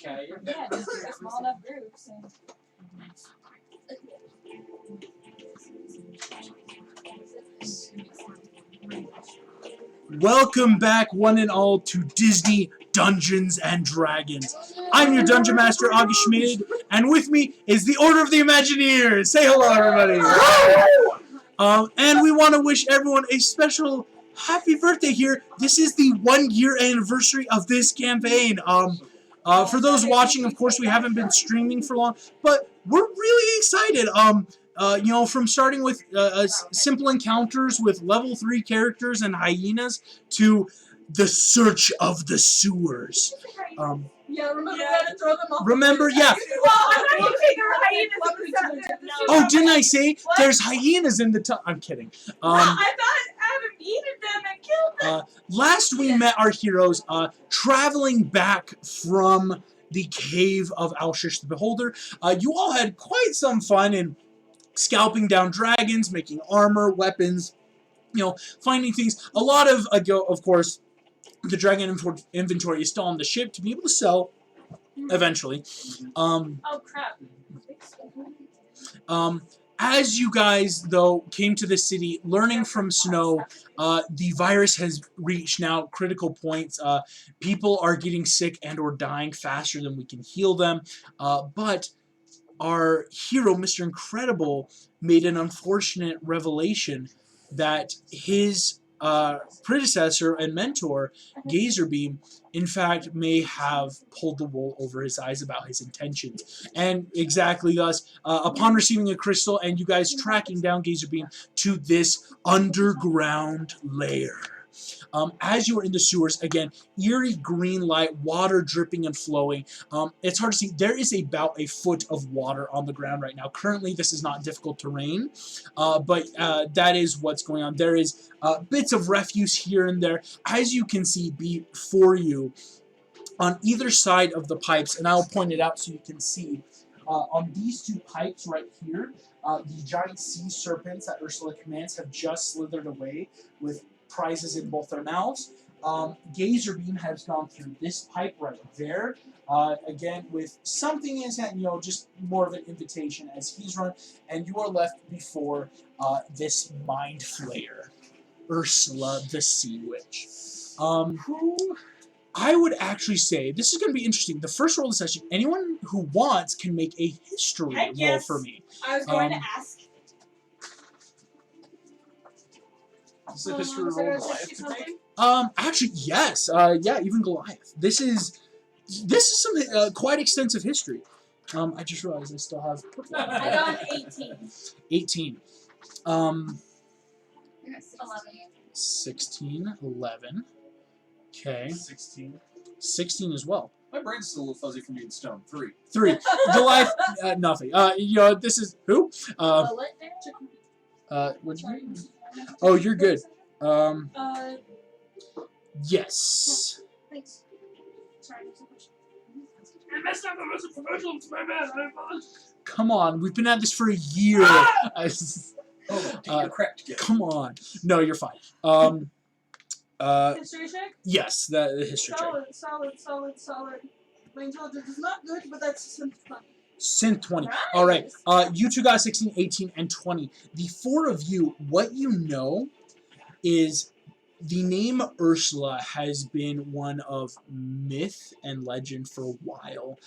Okay. Yeah, just do small enough groups. And... Welcome back, one and all, to Disney Dungeons and Dragons. I'm your Dungeon Master, Augie Schmid, and with me is the Order of the Imagineers. Say hello, everybody. And we want to wish everyone a special happy birthday here. This is the 1-year anniversary of this campaign. For those watching, of course, we haven't been streaming for long, but we're really excited. You know, from starting with simple encounters with level 3 characters and hyenas to the search of the sewers. Yeah, remember we had to throw them off. Remember, yeah. Well, I thought you said there were hyenas in the Oh, didn't I say there's hyenas in the tunnel? I'm kidding. I thought Adam needed them and killed them. Last we met our heroes traveling back from the cave of Alshish the Beholder. You all had quite some fun in scalping down dragons, making armor, weapons, you know, finding things. A lot of, of course, the dragon inventory is still on the ship to be able to sell eventually. Oh, crap. As you guys, though, came to the city, learning from Snow, the virus has reached now critical points. People are getting sick and or dying faster than we can heal them. But our hero, Mr. Incredible, made an unfortunate revelation that his predecessor and mentor, Gazerbeam, in fact, may have pulled the wool over his eyes about his intentions. And exactly thus, upon receiving a crystal and you guys tracking down Gazerbeam to this underground lair. As you are in the sewers, again, eerie green light, water dripping and flowing. It's hard to see. There is about a foot of water on the ground right now. Currently, this is not difficult terrain, but that is what's going on. There is bits of refuse here and there. As you can see before you, on either side of the pipes, and I'll point it out so you can see, on these two pipes right here, the giant sea serpents that Ursula commands have just slithered away with prizes in both their mouths. Gazerbeam has gone through this pipe right there, again with something in his hand, you know, just more of an invitation as he's run, and you are left before this mind flayer, Ursula the Sea Witch. Who I would actually say, this is going to be interesting. The first roll of the session, anyone who wants can make a history roll for me. I was going to ask. Is the history roll Goliath to take? Actually, yes. Yeah, even Goliath. This is some quite extensive history. I just realized I still have. I got 18. 18. 11. 16, 11. Okay. 16. 16 as well. My brain's still a little fuzzy from being stoned. 3. 3. Goliath, nothing. You know, this is who? What'd you mean? Oh, you're good. Yes. Thanks. Sorry, there's no question. I messed up. I wasn't professional. It's my bad. I apologize. Come on, we've been at this for a year. You're correct. Come on. No, you're fine. History check? Yes, the history check. Solid. My intelligence is not good, but that's synth 20. Synth 20. Nice. All right. You two got 16, 18, and 20. The 4 of you, what you know is the name Ursula has been one of myth and legend for a while.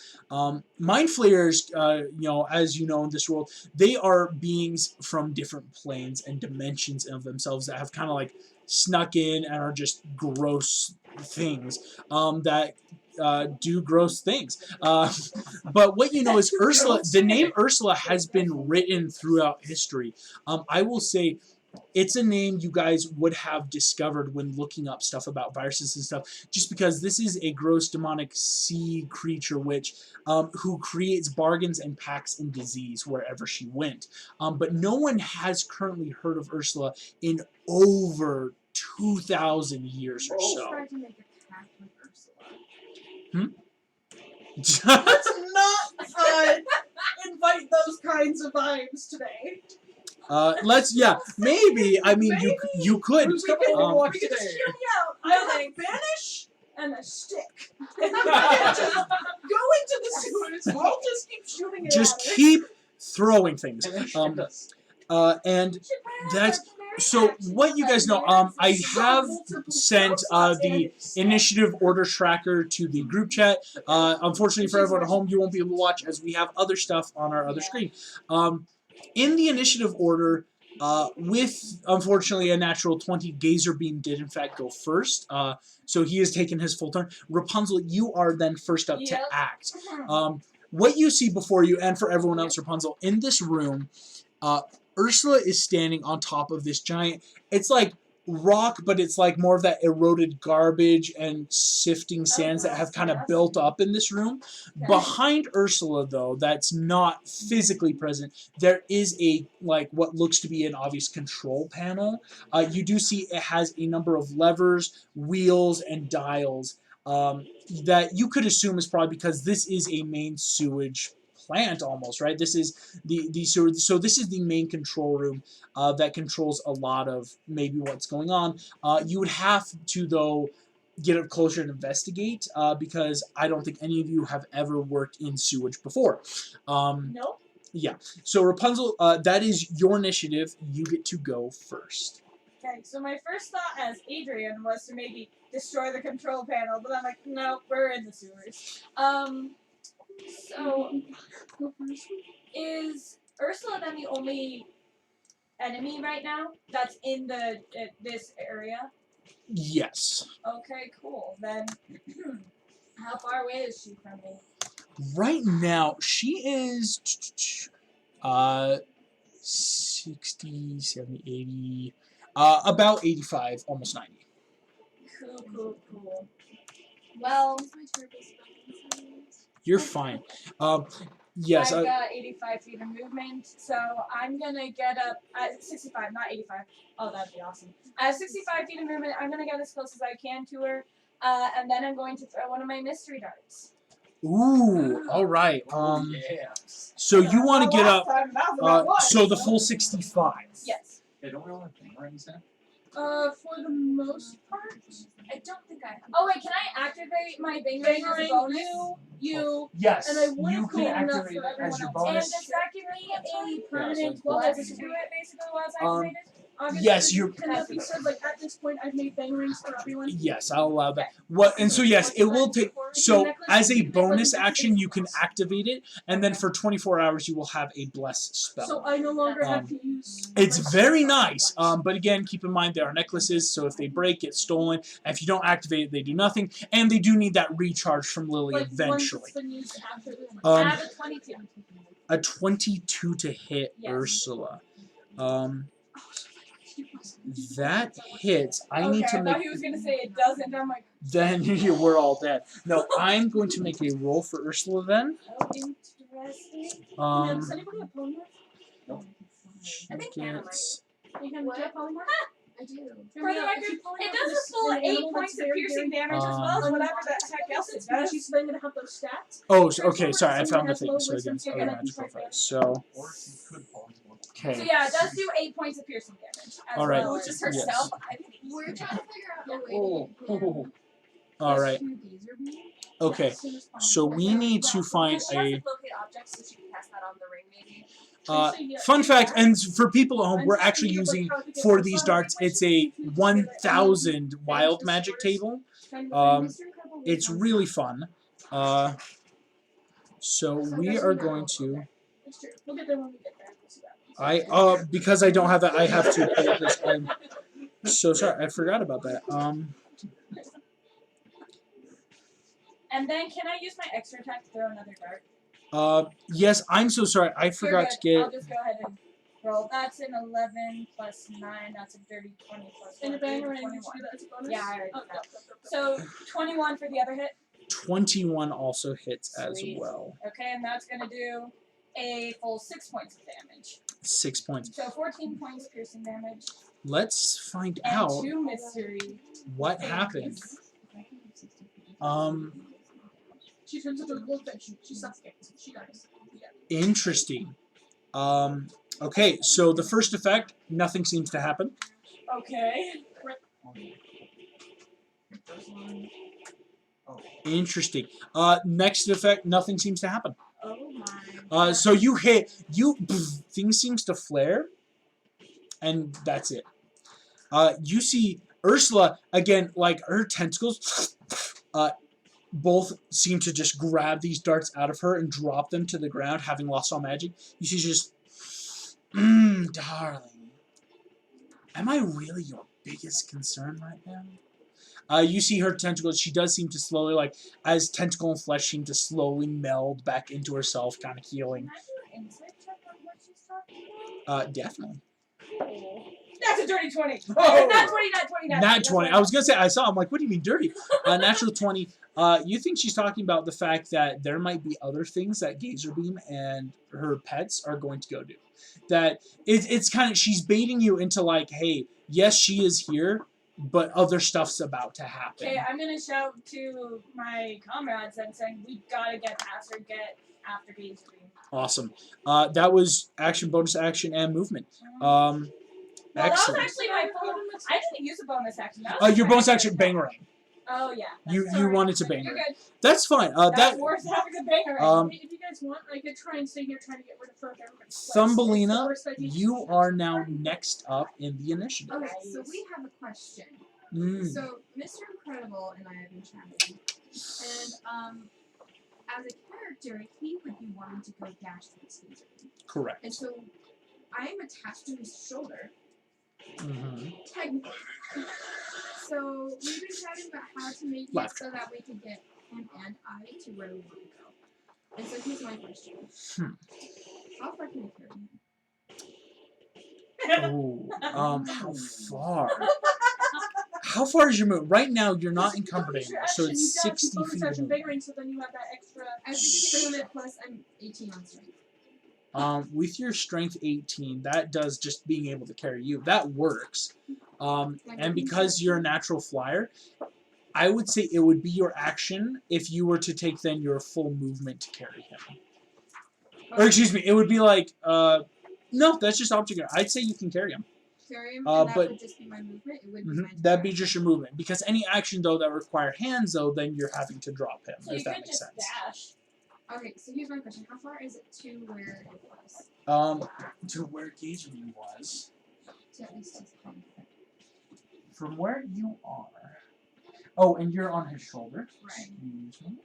Mind flayers, you know, as you know in this world, they are beings from different planes and dimensions of themselves that have kind of like snuck in and are just gross things that do gross things. But what you know is Ursula, the name Ursula has been written throughout history. I will say it's a name you guys would have discovered when looking up stuff about viruses and stuff, just because this is a gross demonic sea creature witch who creates bargains and pacts in disease wherever she went. But no one has currently heard of Ursula in over 2,000 years or so. Let's not invite those kinds of vibes today. Maybe. I mean, you could. Who's coming over Because today? hear me out. I have a banish and a stick. And just go I'll just keep shooting it Just at her. keep throwing things. And then shoot us. And that's so. What you guys know? I have sent the initiative order tracker to the group chat. Unfortunately for everyone at home, you won't be able to watch as we have other stuff on our other screen. In the initiative order, with unfortunately a natural 20, Gazerbeam did in fact go first. So he has taken his full turn. Rapunzel, you are then first up to act. What you see before you, and for everyone else, Rapunzel, in this room, Ursula is standing on top of this giant, it's like rock, but it's like more of that eroded garbage and sifting sands that have kind of built up in this room. Behind Ursula, though, that's not physically present, there is a, like, what looks to be an obvious control panel. You do see it has a number of levers, wheels, and dials that you could assume is probably because this is a main sewage plant almost, right? This is the sewer, so this is the main control room that controls a lot of maybe what's going on. You would have to, though, get up closer and investigate because I don't think any of you have ever worked in sewage before. Nope. Yeah. So Rapunzel, that is your initiative. You get to go first. Okay, so my first thought as Adrian was to maybe destroy the control panel, but I'm like, no, we're in the sewers. So is Ursula then the only enemy right now that's in the this area? Yes. Okay, cool. Then how far away is she from me? Right now, she is 60, 70, 80, about 85, almost 90. Cool. Well, You're fine. Yes. I've got 85 feet of movement, so I'm gonna get up at 65, not 85. Oh, that'd be awesome. I have 65 feet of movement. I'm gonna get as close as I can to her, and then I'm going to throw one of my mystery darts. Ooh, all right. Yeah. So you want to get up? So the so full 65. Yes. Hey, don't we all have boomerangs now? For the most part. I don't think I have. Oh wait, can I activate my Bangarang as a bonus? Yes. And I would you have can cleaned enough activate for it as everyone your else. And bonus. does that give me a permanent well, bonus that's to it, basically, while it's Um, activated? Obviously, Yes, you you're- can have you said, like, at this point, I've made bang rings for everyone. Yes, I'll allow that. What? And so yes, it will take. So as a bonus action, you can activate it, and then for 24 hours, you will have a bless spell. So I no longer have to use. It's my very spell nice, once. but again, keep in mind they are necklaces, so if they break, get stolen. And if you don't activate it, they do nothing, and they do need that recharge from Lily Like, eventually. Once it's been used after the I have a 22. A 22 to hit Yes. Ursula. That hits. I need to I make. thought he was gonna say it doesn't. I'm like, Then we're all dead. No, I'm going to make a roll for Ursula then. oh, interesting. Does anybody have polymorph? She I think Hannah gets- You have polymorph? I do. For For the record, it does a full 8 points of piercing damage as well as whatever the heck else it does. She's then gonna have those stats. Oh, okay. Sorry, I found the thing. So against other magical effects. So Or if you could fall into one. So okay. yeah, it does do 8 points of piercing damage. As All right. well Which as is Yes. herself. We're trying to figure out a way Oh, to All right. Okay. So we need to find Because she has a. to locate objects, so she can cast that on the ring, maybe. Fun fact, and for people at home, we're actually using for these darts. It's a 1,000 wild magic table. It's really fun. So we are going to. It's true. We'll get there when we get there. Because I don't have that, I have to pull up this. I'm so sorry, I forgot about that. And then can I use my extra attack to throw another dart? Yes, I'm so sorry, I forgot to get. I'll just go ahead and roll. That's an 11 plus 9. That's a 30, 20 plus 1. In a bang 30, ring, you 21. do that as a bonus? Yeah, I already Oh, did that. go. So 21 for the other hit. 21 also hits as Sweet. well. Okay, and that's going to do a full 6 points of damage. 6 points. So 14 points piercing damage. Let's find And out 2 mystery. what happened. She turns into a goldfish. She suffocates. She dies. Yeah. Interesting. Okay, so the first effect, nothing seems to happen. Okay. Interesting. Next effect, nothing seems to happen. So you hit, things seems to flare, and that's it. You see Ursula, again, like, her tentacles, both seem to just grab these darts out of her and drop them to the ground, having lost all magic. You see just, darling, am I really your biggest concern right now? You see her tentacles, she does seem to slowly, like, as tentacle and flesh seem to slowly meld back into herself, kind of healing. Can I do an insight check on what she's talking about? Definitely. That's a dirty 20. Oh! Not 20, not 20, not 20. Nat 20. I was going to say, I'm like, what do you mean dirty? Natural 20. You think she's talking about the fact that there might be other things that Gazerbeam and her pets are going to go do. That it's kind of, she's baiting you into like, hey, yes, she is here, but other stuff's about to happen. Okay, I'm going to shout to my comrades and saying, we've got to get past her, get after Gazerbeam. Awesome. That was action, bonus action, and movement. Well, that was Excellent. actually my full. I didn't use a bonus action. That was Your my bonus action, bangerang. Oh yeah. You Sorry. wanted to bang You're her. good. That's fine. That's That worth having a bangerang. If you guys want, I could try and stay here trying to get rid of her. Thumbelina, you are now next up in the initiative. Okay, so we have a question. So Mr. Incredible and I have been chatting, and as a character, he would be wanting to go dash to his phaser. Correct. And so I am attached to his shoulder, technically. So we've been chatting about how to make it so that we could get him and I to where we want to go. And so here's my question. How far can I carry him? Oh, how far? How far is your move? Right now, you're not encumbered anymore, so it's 60 feet of movement. So then you have that extra. I think it's movement plus I'm 18 on strength. With your strength 18, that does just being able to carry you. That works. And because you're a natural flyer, I would say it would be your action if you were to take then your full movement to carry him. Or excuse me, it would be like, no, that's just object. I'd say you can carry him. Carry him, and that but would just be my movement. It would be my that'd be just your movement. Because any action though that require hands though, then you're having to drop him. So if you that could makes just sense. dash. Okay, so here's my question. How far is it to where it was? To where Gazerbeam was. To at least his home. From where you are. Oh, and you're on his shoulder. Right. Excuse me.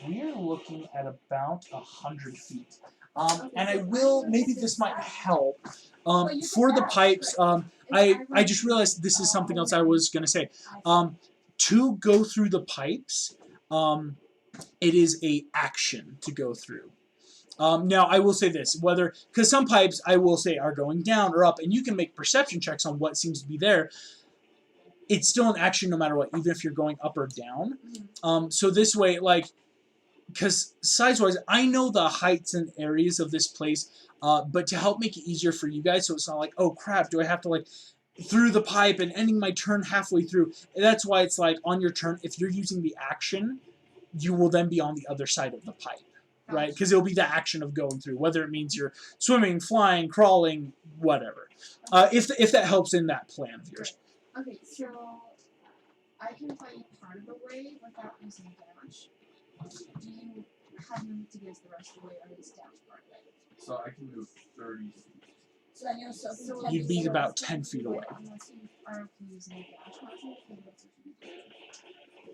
We're looking at about 100 feet. And I will, maybe this might help. For the pipes, I just realized this is something else I was going to say. To go through the pipes, it is a action to go through. Now, I will say this, because some pipes, I will say, are going down or up, and you can make perception checks on what seems to be there. It's still an action no matter what, even if you're going up or down. So this way, like, because size-wise, I know the heights and areas of this place, but to help make it easier for you guys, so it's not like, oh crap, do I have to, like, through the pipe and ending my turn halfway through. That's why it's like, on your turn, if you're using the action, you will then be on the other side of the pipe. Right, because it'll be the action of going through, whether it means you're swimming, flying, crawling, whatever. If that helps in that plan of yours. Okay, so I can fight part of the way without using dash. Do you have movement to get us the rest of the way, or is dash part of it? So I can move 30 feet. So then you'll still be You'd be about 10 feet away. Unless you are okay using a dash motion, then that's what you do.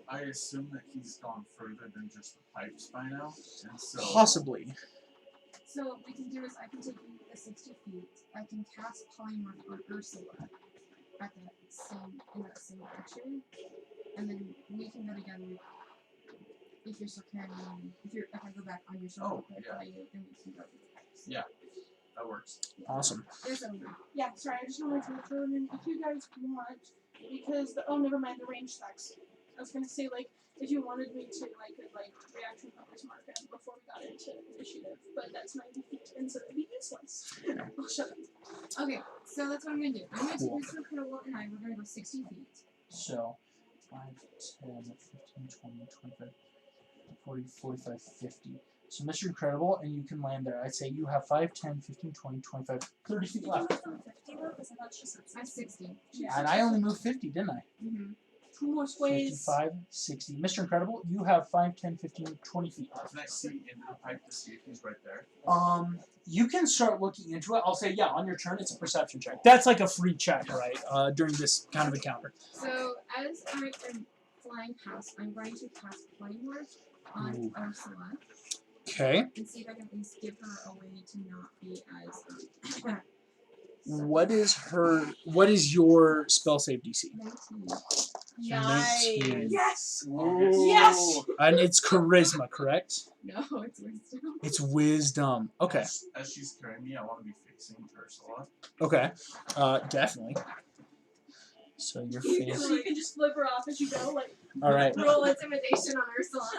I assume that he's gone further than just the pipes by now, and so Possibly. So what we can do is I can take you the 60 feet. I can cast polymorph on Ursula at that same action, and then we can go together. If you're still carrying me, if I go back on your shoulder, you, then we can go to the pipes. Yeah, that works. Awesome. There's over. Yeah, sorry, I just wanted to determine if you guys want, because never mind, the range sucks. I was gonna say, like, if you wanted me to, I could, like, reaction powers mark him before we got into initiative, but that's 90 feet, and so it'd be useless. I'll shut up. Okay, so that's what I'm gonna do. I'm gonna Cool. take Mr. Incredible and we're gonna go 60 feet. So, 5, 10, 15, 20, 25, 40, 45, 50. So Mr. Incredible, and you can land there. I'd say you have 5, 10, 15, 20, 25, 30 feet left. I'm 60. And I only moved 50, didn't I? Mm-hmm. 2 more squares. 55, 60. Mr. Incredible, you have 5, 10, 15, 20 feet. Can I see into the pipe to see if he's right there? You can start looking into it. I'll say, yeah, on your turn, it's a perception check. That's like a free check, right, during this kind of encounter. So as I am flying past, I'm going to cast Polymorph on Ursula Okay. and see if I can at least give her a way to not be as What is your spell save DC? 19. Nice. 19. Yes! Ooh. Yes! And it's charisma, correct? No, it's wisdom. It's wisdom. Okay. As she's carrying me, I want to be facing Ursula. Okay. Definitely. So your face. So you can just flip her off as you go, like. All right. Roll intimidation on Ursula.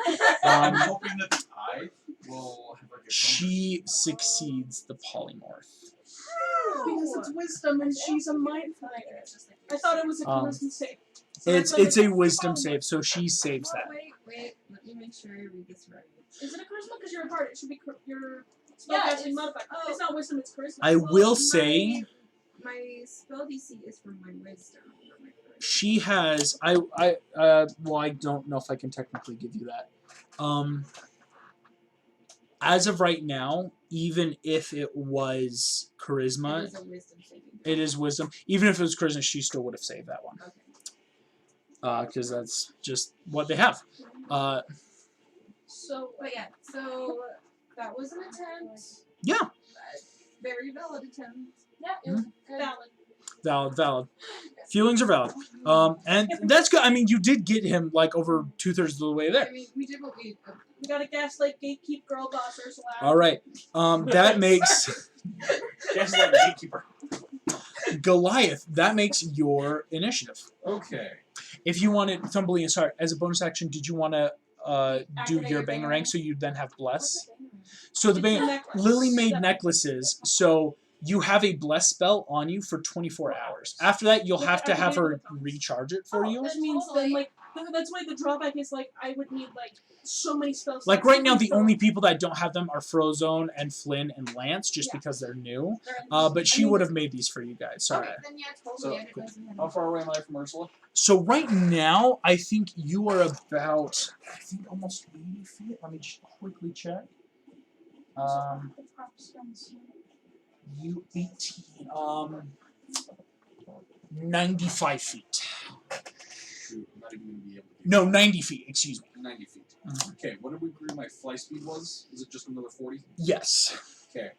I'm hoping that the eye will have like a She succeeds the polymorph. Because it's wisdom and she's a mind fighter. I thought it was a charisma save. So It's a wisdom save, so she saves that. Wait, let me make sure I read this right. Is it a charisma? Because you're a bard. It should be your Yeah, spellcasting it's- modifier. It's not wisdom, it's charisma. I will say My spell DC is from my wisdom. Not my charisma. she has. Well, I don't know if I can technically give you that. As of right now, even if it was charisma, It is a wisdom saving throw. it is wisdom. Even if it was charisma, she still would have saved that one. Okay. Because that's just what they have. So, But yeah, so that was an attempt. Yeah. Very valid attempt. Yeah, it was good. valid. Valid. Feelings are valid. And that's good. I mean, you did get him like over 2/3 of the way there. I mean, we did what we. We got a gaslight gatekeep girl boss Ursula. All right. That makes Gaslight gatekeeper. Goliath. That makes your initiative. Okay. If you wanted, Thumbly, sorry, as a bonus action, did you want to do Activate your your banger banger rank rank. so you then have bless? What's it? So the It's a bang necklace. Lily made Seven. necklaces, so you have a bless spell on you for 24 hours. After that, you'll have to have her recharge it for you. Which means then, like, that's why the drawback is, like, I would need, like, so many spells. Like right now, the only people that don't have them are Frozone and Flynn and Lance, just Yeah. because they're new. They're- But she would have made these for you guys. Sorry. Okay, then yeah, totally. So, I didn't know How far away am I from Ursula? So right now, I think you are about, almost 80 feet. Let me just quickly check. You 18. 95 feet. Shoot, I'm not even going to be able to do No, 90 feet. Excuse me. 90 feet. Mhm. Okay, what did we agree my fly speed was? Is it just another 40? Yes. Okay.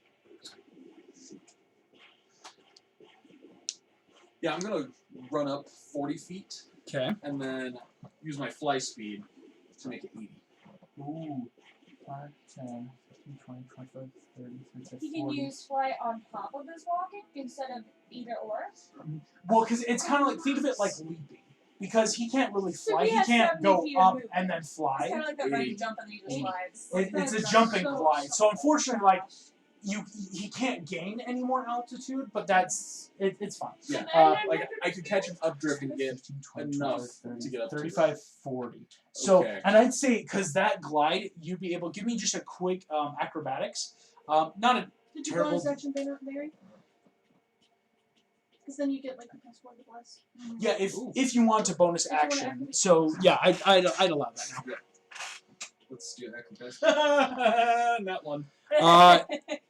Yeah, I'm going to run up 40 feet Okay. and then use my fly speed to make it 80. Ooh. 5, 10, 15, 20, 25, 30, 35, He can 40. use fly on top of his walking instead of either or. Well, because it's kind of like, think of it like leaping. Because he can't really So fly. he He has can't 70 go feet of up movement. and then fly. It's kind of like that running Eight. jump and then he just Eight. slides. It's a That's jumping so glide. So short. unfortunately, like, he can't gain any more altitude, but that's, it's fine. Yeah. Like, I could catch an updrift and get 15, 20, enough 25, 30, to get up to 35, 40. So, Okay. and I'd say, because that glide, you'd be able, give me just a quick acrobatics. Not a Did you terrible- bonus action banner, Mary? Because then you get, like, the plus 1 to bless. Yeah, if you want to bonus If you wanna action. activate. So yeah, I'd allow that now. Let's do that, guys. Not one.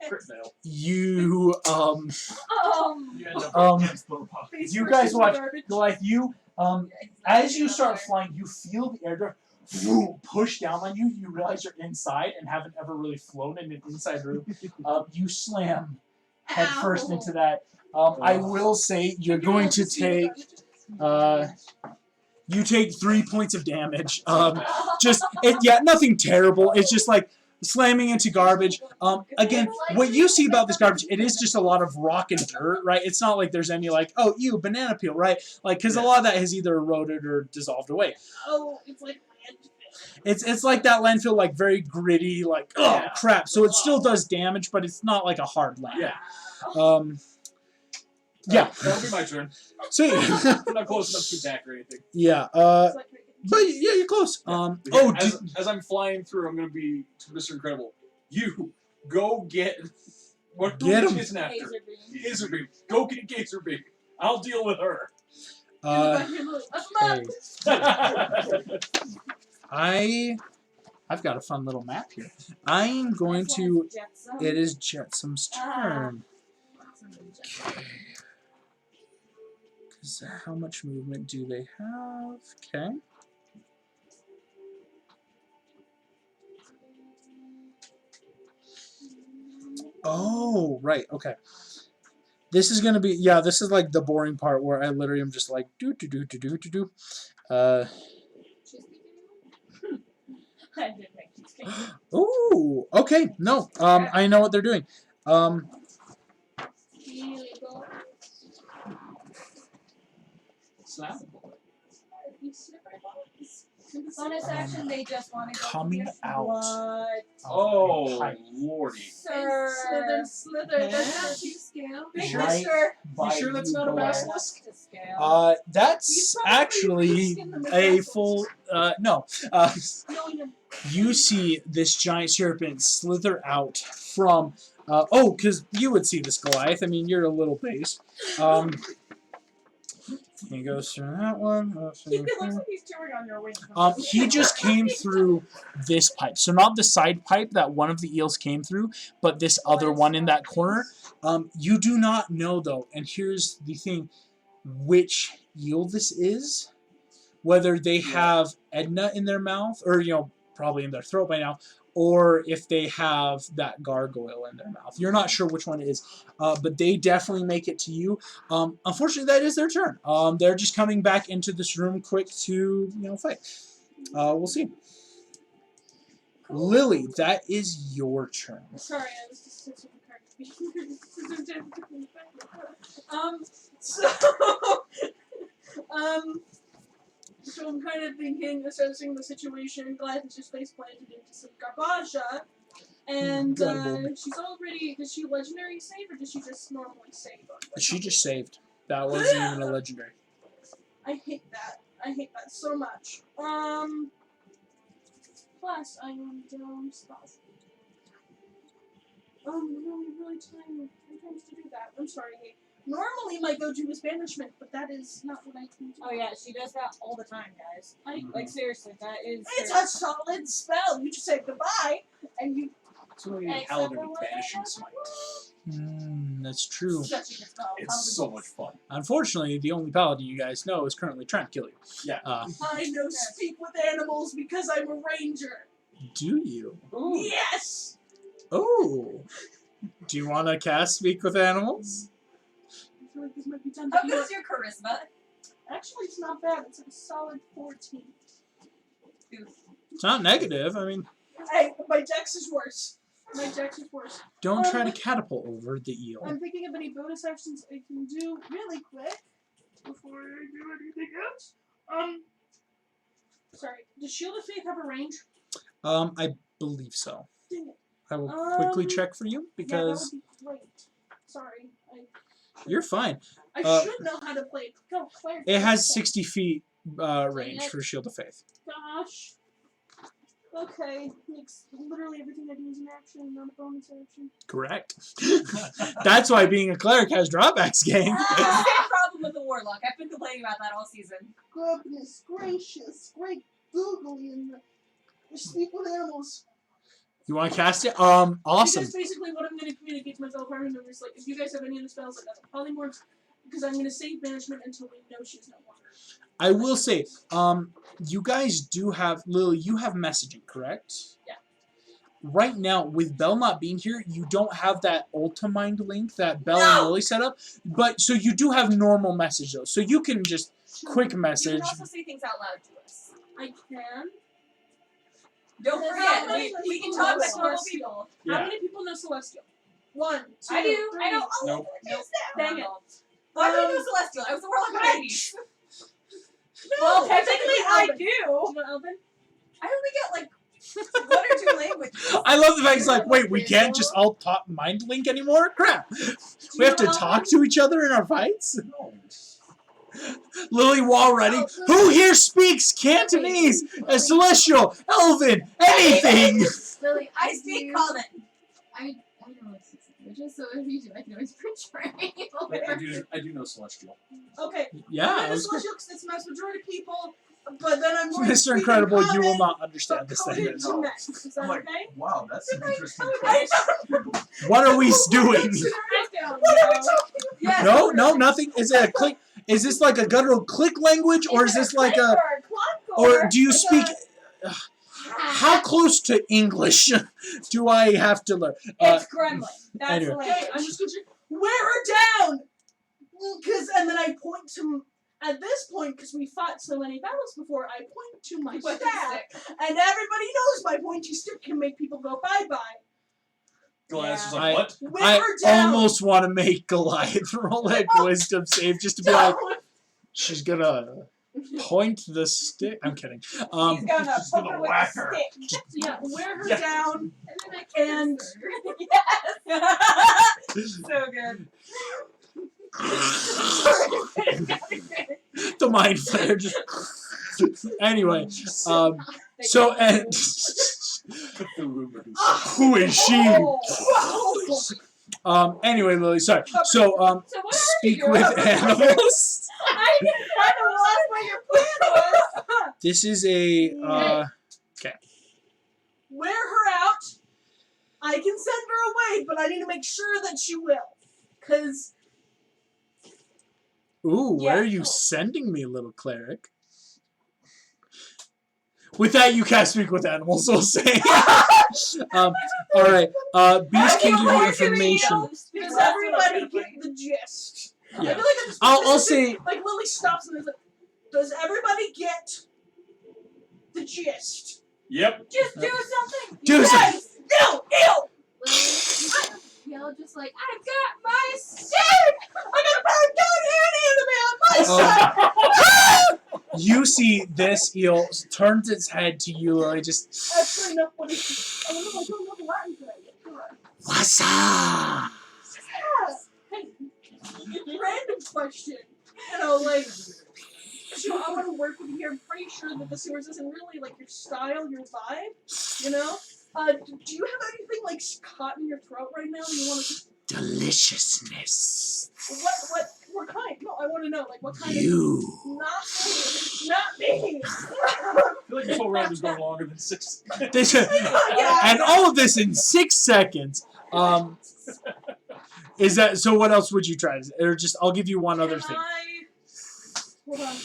Crit fail. You You end up Um, against the rock. Face you first guys into watch garbage. Goliath. You as you start flying, you feel the air drift push down on you. You realize you're inside and haven't ever really flown in an inside room. You slam head first into that. I will say you're going to take. You take 3 points of damage. Nothing terrible. It's just like slamming into garbage. Again, what you see about this garbage, it is just a lot of rock and dirt, right? It's not like there's any like, oh, banana peel, right? Like, because a lot of that has either eroded or dissolved away. Oh, it's like landfill. It's like that landfill, like very gritty, like Yeah. crap. So it still does damage, but it's not like a hard land. Yeah. Yeah. That'll be my turn. So I'm not close enough to attack or anything. yeah. It's like But yeah, you're close. As I'm flying through, I'm gonna be to Mr. Incredible. You go get what Get do him. we chasing after? Laser beam. Gazer beam. Go get Gazer beam. I'll deal with her. Okay. I've got a fun little map here. I'm going to. It is Jetsam's turn. Because how much movement do they have? Okay. Oh, right. Okay. This is gonna be this is like the boring part where I literally am just like do. Ooh. Okay. No. I know what they're doing. Snap. Bonus action, they just want to go Coming out. What? Oh, Pipe. lordy. Sir. Slither. That's not to scale. Big Right. mister. You sure that's not a Goliath. basilisk? To scale. That's actually a full no. You see this giant serpent slither out from because you would see this Goliath. I mean, you're a little base. He goes through that one. It looks like he's chewing on your wings. He just came through this pipe. So not the side pipe that one of the eels came through, but this other one in that corner. You do not know, though, and here's the thing, which eel this is. Whether they have Edna in their mouth, or, probably in their throat by now, or if they have that gargoyle in their mouth. You're not sure which one it is, but they definitely make it to you. Unfortunately, that is their turn. They're just coming back into this room quick to, fight. We'll see. Lily, that is your turn. Sorry, I was just switching the card. So I'm kind of thinking, assessing the situation. Goliath is just face planted into some garbage, and she's already. Does she legendary save or does she just normally save? She just saved. That wasn't even a legendary. I hate that. I hate that so much. Plus, I am down spell. Really trying to do that. I'm sorry. Normally my go-to is banishment, but that is not what I can do. Oh yeah, she does that all the time, guys. Like seriously, that is. It's a solid spell. You just say goodbye, and you. It's really paladin with banishing smite. That's true. Such a good spell. It's so much fun. Unfortunately, the only paladin you guys know is currently trying to kill you. Yeah. I know speak with animals because I'm a ranger. Do you? Ooh. Yes. Oh. Do you want to cast Speak with Animals? I feel like this might be done. How good is your charisma? Actually, it's not bad. It's a solid 14. It's not negative. I mean, Hey, my dex is worse. don't try to catapult over the eel. I'm thinking of any bonus actions I can do really quick before I do anything else. Sorry. Does Shield of Faith have a range? I believe so. Dang it. I will quickly check for you because yeah, that would be great. Sorry. you're fine. I should know how to play. Go, Claire. It has 60 feet range for Shield of Faith. Gosh. Okay. Makes literally everything I do is an action, not a bonus action. Correct. That's why being a cleric has drawbacks, gang. Same problem with the warlock. I've been complaining about that all season. Goodness gracious. Great googly in the Speak with Animals. You want to cast it? Awesome. Because basically what I'm going to communicate to my fellow party members, like, if you guys have any other spells like that, polymorphs, because I'm going to save banishment until we know she's no longer. I will say, you guys do have, Lily, you have messaging, correct? Yeah. Right now, with Belle not being here, you don't have that Ultimind link that Belle and Lily set up, but, so you do have normal message, though, so you can just quick message. You can also say things out loud to us. I can. Don't How forget, many we can people talk know like normal Celestial? people. Yeah. How many people know Celestial? 1, 2, I do. 3. I know. Oh, Nope. nope. Dang it. Why do I know Celestial? I was a warlock in the 80s. No, Well, technically I Elven. do. You know Elven? I only get like 1 or 2 languages. I love the fact he's like, wait, we can't just all talk mind link anymore? Crap. We have to talk to each other in our fights? Lily Wall ready. Who here speaks Cantonese? Celestial, Elven, anything! Lily, I speak common. I know it's languages, so if you do, I can always portray. I do know Celestial. Okay. Yeah, I'm I in a was good. celestial because it's mass majority people, but then I'm going to Mr. speak in Incredible, you will common, not understand but this coded thing. to Max. Is that I'm like, okay? wow, that's an interesting I choice. What are we doing? I don't What are we know. talking Yes, No, we're no, gonna- nothing. Is it a click? Is this like a guttural click language, or is it this like a? click or clock Or do you like speak? a- How close to English do I have to learn? It's Gremlin. That's anyway. the Okay, language. I'm just going to wear her down! And then I point to, at this point, because we fought so many battles before, I point to my With the staff, stick. and everybody knows my pointy stick can make people go bye-bye. Goliath's Yeah. like, what? Wear I her down! almost want to make Goliath roll a wisdom save just to be like, she's gonna point the stick. I'm kidding. He's gonna She's poke gonna her with whack a her. stick. Yeah, wear her Yeah. down, And then I and Yes. So good. The mind flare just. Anyway, so and Cthulhu movies. who is she? Oh. Anyway, Lily, sorry. So So what are speak you with doing? animals. I kind of lost what your plan was. This is a wear her out. I can send her away, but I need to make sure that she will. Because ooh, where Yeah. are you sending me, little cleric? With that, you can't speak with animals, we'll say. Alright, Beast can give you information. does everybody get the gist? I Yeah. feel like I'm just I'll say, like Lily stops and is like, does everybody get the gist? Yep. Just do something. do something. Yes! No! Ew! Lily, yell just like, I've got my stick. I got a power gun and anime on my side! You see this eel turns its head to you, Lily, just, Actually, no, what is I don't know, I don't know the Latin for that yet. You're right. wassa! Hey, random question. You know, like, so I want to work with you here. I'm pretty sure that the sewers isn't really like your style, your vibe. You know. Do you have anything like caught in your throat right now? Do you want to? Deliciousness. What kind? No, I want to know like what kind You. of. Not me. I feel like this whole round is going longer than 6. This, Yeah. and all of this in 6 seconds. Is that so? What else would you try? Or just I'll give you one other thing. Hold on.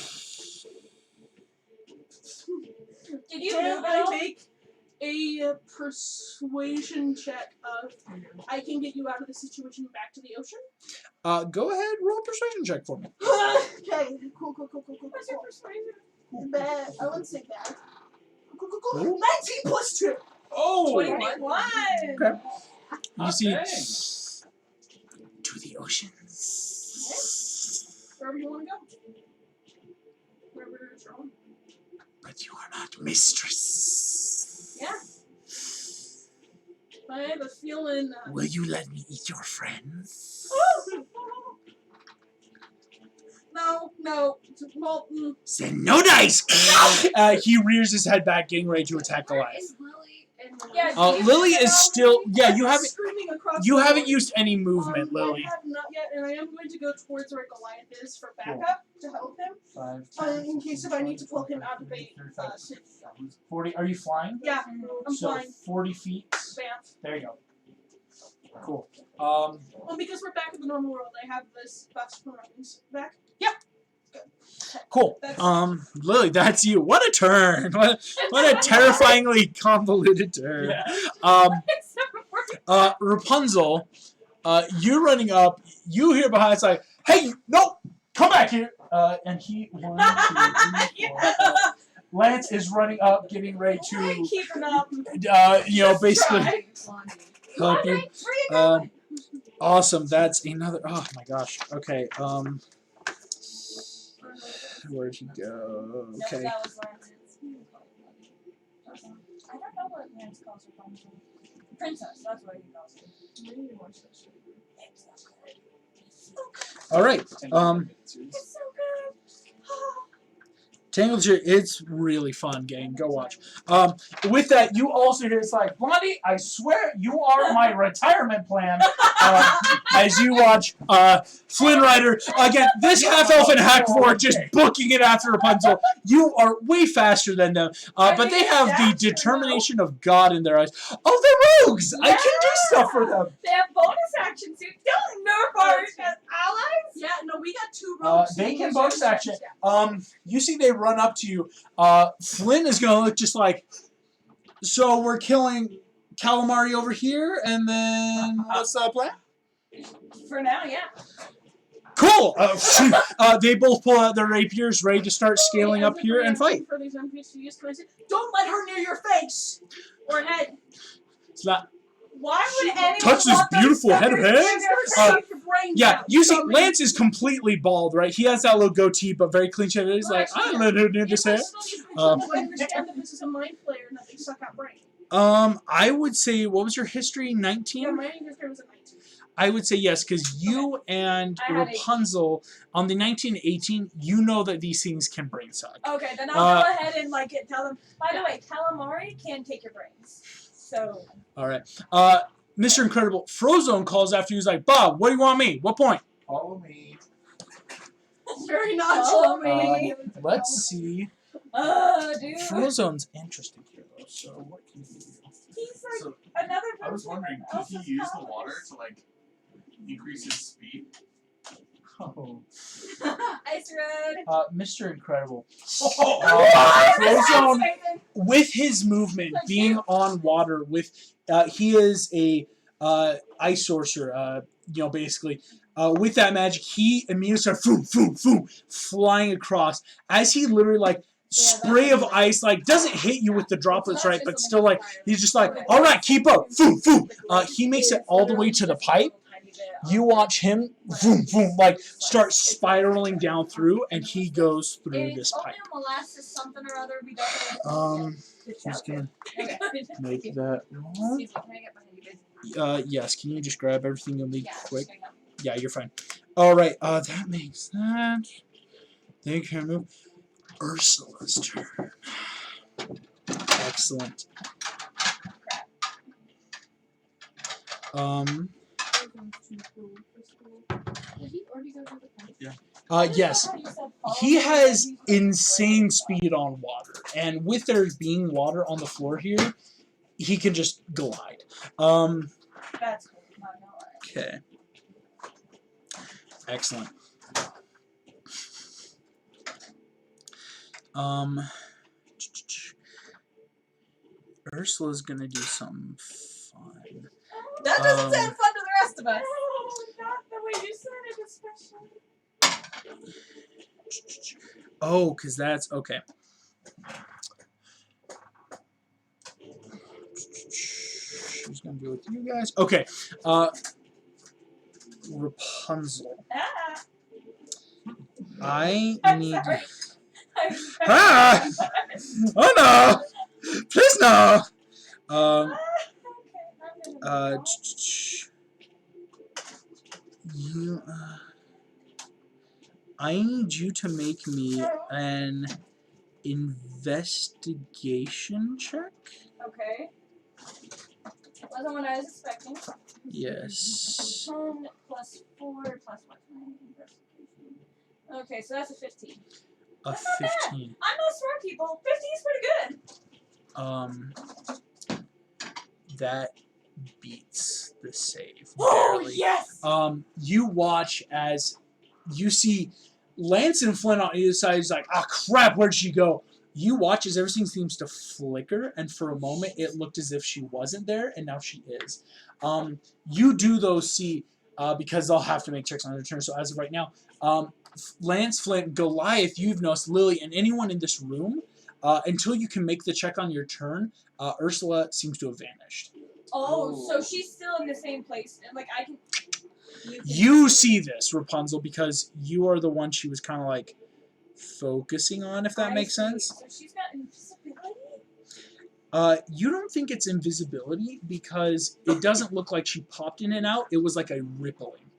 Did you Can move I it all? make a persuasion check of I can get you out of the situation and back to the ocean? Go ahead, roll a persuasion check for me. Okay, cool. What's your persuasion? Bad. I wouldn't say bad. Cool. Ooh. 19 plus 2. Oh! 21. Okay. You see, dang. to the oceans. Wherever you want to go. Wherever it's wrong. But you are not mistress. Yeah. I have a feeling. Will you let me eat your friends? No. Well, Send no dice! He rears his head back, getting ready to attack Goliath. is Lily and Lily? Yeah, Lily is still. Yeah, you haven't. screaming across You the haven't room. used any movement, Lily. I have not yet, and I am going to go towards where Goliath is for backup to help him. 5, In case if I need to pull him out of a 40. Are you flying? yeah, I'm So flying. 40 feet. Bamf. There you go. Cool. Well, because we're back in the normal world, I have this buff surroundings back. Yep. Cool. That's- Lily, that's you. What a turn! What a terrifyingly convoluted turn. Rapunzel, you're running up. You hear behind. It's like, hey, no, come back here. And he. 1, 2, 3, 4, 5. Lance is running up, getting ready to, Keeping up. basically Blondie. help you. Awesome. That's another. Oh my gosh. Okay. Where'd he go? Okay. That was Lance's. I don't know what Lance calls her. Princess, that's what he calls her. It's so good. All right. It's so good. Tangled Shit, it's really fun, gang. Go watch. With that, you also hear it's like, Blondie, I swear you are my retirement plan. As you watch Flynn Rider, again, this half-elf and hack-forward just booking it after Rapunzel. You are way faster than them, but they have the determination of God in their eyes. Oh, they're rogues! I can do stuff for them. They have bonus actions. You don't nerf our allies. Yeah, no, we got 2 rogues. They can bonus action. You see they run up to you. Flynn is going to look just like, so we're killing calamari over here, and then what's the plan? For now, yeah. Cool! They both pull out their rapiers, ready to start scaling up here and fight. For these NPCs, don't let her near your face or head. It's not. Why would anyone Touch this want those beautiful head of suckers hair. in their face? Yeah, you see, Lance is completely bald, right? He has that little goatee, but very clean shaven. He's like, I let her near this hair. I understand that this is a mind player and that they suck out brain. I would say, what was your history? 19? Yeah, my history was a 19. I would say yes, because you and I had Rapunzel on the 1918, you know that these things can brain suck. Okay, then I'll go ahead and tell them. By the way, calamari can take your brains. So. All right. Mr. Incredible, Frozone calls after you. He's like, Bob, what do you want me? What point? Follow me. Very Follow nonchalant. me. Let's see. Dude. Frozone's interesting here, though. So what can you do? He's like So, another. I was wondering, could else's he use the powers. water to like increase his speed? Oh. Ice Road. Mr. Incredible. Oh, Frozone, with his movement, being on water, with he is a ice sorcerer. Basically, with that magic, he immediately starts flying across as he literally spray of ice doesn't hit you with the droplets, right? But still he's just like, all right, keep up, he makes it all the way to the pipe. You watch him start spiraling down through, and he goes through this pipe. Molasses something or other. We don't He's gonna Okay. make that one. Excuse me, can I get behind you guys? Yes, can you just grab everything you'll need Yeah, quick? just hang on. Yeah, you're fine. Alright, that makes that. They can move. Ursula's turn. Excellent. Did he already go to the point? Yes. He has insane speed on water. And with there being water on the floor here, he can just glide. That's cool. Not gonna lie. Okay. Excellent. Ursula's gonna do something fun. That doesn't sound fun to the rest of us. Oh, not the way you said it, especially. Oh, because that's okay. She's gonna do it with you guys. Okay. Rapunzel. Ah. I I'm need. sorry. Ah! Oh no! Please no! You. I need you to make me an investigation check. Okay. Wasn't what I was expecting. Yes. 10 plus 4 plus what? Okay, so that's a 15. A That's not bad. 15. I'm not smart, people. 15 is pretty good. That beats the save. Oh, barely. yes! You watch as you see Lance and Flynn on either side. He's like, "Ah, crap! Where'd she go?" You watch as everything seems to flicker, and for a moment it looked as if she wasn't there, and now she is. You do though see, because they'll have to make checks on their turn. So as of right now, Lance, Flynn, Goliath, you've noticed, Lily, and anyone in this room, until you can make the check on your turn, Ursula seems to have vanished. Oh, so she's still in the same place. Like, I can... You see this, Rapunzel, because you are the one she was kind of focusing on, if that makes sense. So she's got invisibility? You don't think it's invisibility because it doesn't look like she popped in and out. It was like a rippling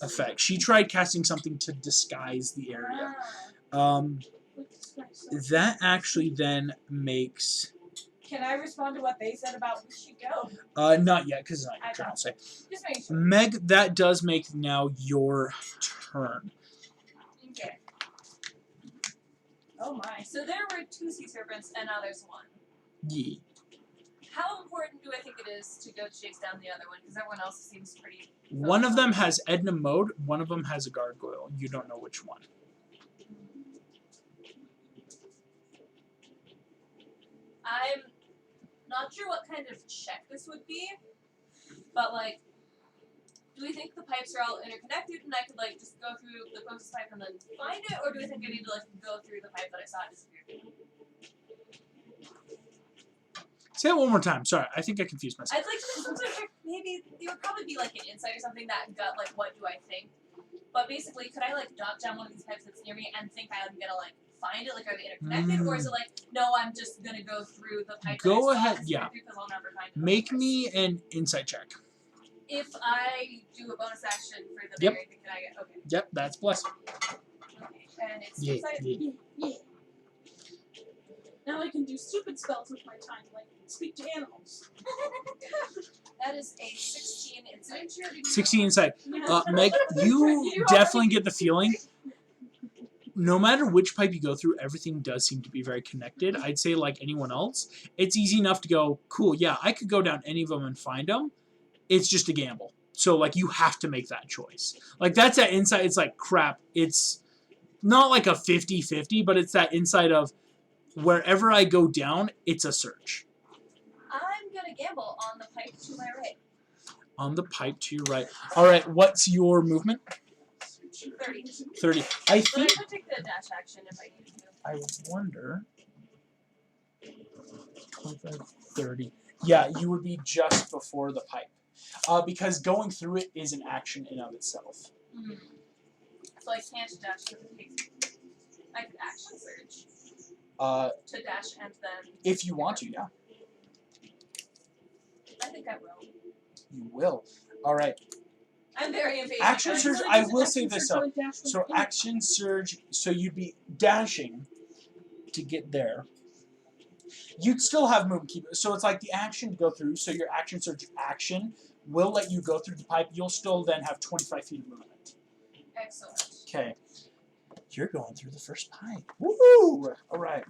effect. She tried casting something to disguise the area. That actually then makes Can I respond to what they said about we should go? not yet because it's not your I turn. I'll say Just make sure. Meg. That does make now your turn. Okay. Oh my. So there were 2 sea serpents and now there's 1. Yeah. How important do I think it is to go chase down the other one? Because everyone else seems pretty. One of them has Edna mode. One of them has a gargoyle. You don't know which one. I'm not sure what kind of check this would be, but like, do we think the pipes are all interconnected and I could like just go through the closest pipe and then find it, or do we think I need to like go through the pipe that I saw disappear? Say that one more time. Sorry, I think I confused myself. I'd like to do something like maybe it would probably be like an insight or something that got like what do I think, but basically could I like jot down one of these pipes that's near me and think I'm gonna like find it, like are they interconnected, or is it like no, I'm just gonna go through the pipe? Go that I saw ahead, disappear yeah. through 'cause I'll never find it Make otherwise. me an insight check. If I do a bonus action for the Yep. berry, can I get okay? Yep, that's plus. Okay, and it's Yeah, insight. yeah. Yeah. Now I can do stupid spells with my time, like speak to animals. That is a 16 insight. 16 insight. Yeah. Meg, you definitely get the feeling. No matter which pipe you go through, everything does seem to be very connected. I'd say like anyone else, it's easy enough to go, cool, yeah, I could go down any of them and find them. It's just a gamble. So like you have to make that choice. Like that's that insight. It's like crap. It's not like a 50-50, but it's that insight of wherever I go down, it's a search. I'm gonna gamble on the pipe to my right. On the pipe to your right. All right, what's your movement? 30. 30. I But I think could take the dash action if I need to. I wonder. 25, 30. Yeah, you would be just before the pipe. Because going through it is an action in of itself. So I can't dash to the case. I could action surge to dash and then. If you want to, yeah. I think I will. You will. All right. I'm very impatient. Action guys. surge, I will say this though. So action surge, so you'd be dashing to get there. You'd still have movement keep. So it's like the action to go through, so your action surge action will let you go through the pipe. You'll still then have 25 feet of movement. Excellent. Okay. You're going through the first pipe. Woo! All right.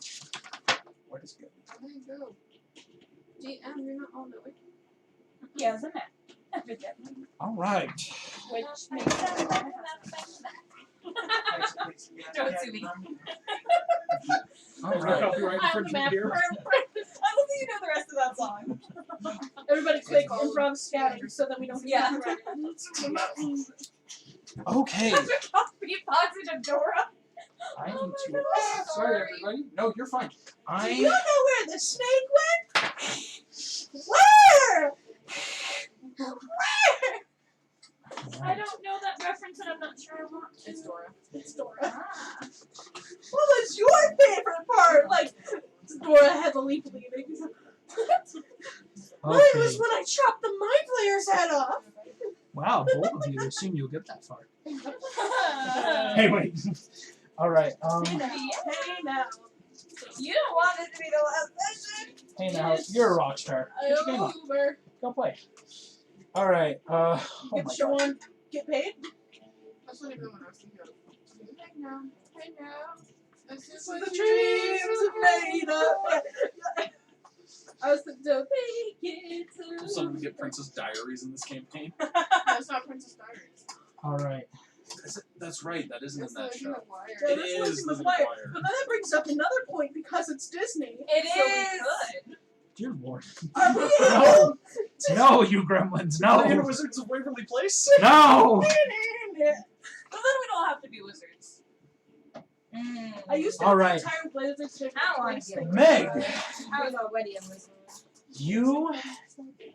Where does it go? There you go. DM, you're not all knowing. Yeah, isn't it? Evidently. All right. Which makes sense. Throw it to me. All Is there right. copyright infringement here? I don't think you know the rest of that song. Everybody click improv scatting so that we don't Yeah. get copyrighted. Okay. Beatboxing of Dora. I need Oh to. my God. Sorry, everybody. No, you're fine. Do you know I. where the snake went? Where? I don't know that reference and I'm not sure I want to. It's Dora. It's Dora. Ah. What was your favorite part? Like, Dora heavily bleeding. Mine Okay. was when I chopped the mind player's head off. Wow, both of you assume you'll get that far. Hey, wait. All right. Hey now. You don't want it to be the last session. Hey now, you're a rock star. Get your game on. Over. Go play. All right. Oh my Get show God. on. Get paid. That's what everyone else thinks of. Hey now. Hey now. This is So the dreams are made of. I was like, don't make it Will to. someone get Princess Diaries in this campaign? That's not Princess Diaries. All right. That's right. That isn't That's in that the show. Legend of Wire. Yeah, It that's is Legend of Lizard Wire. Wire. But then that brings up another point because it's Disney. It So we is. could. Dear Lord. Are we No. No, you gremlins. The No. Wizards of Waverly Place? No. But then we don't have to be wizards. I used to All have right. the entire Blizzard thing. I want to get Meg, I was already a wizard. you,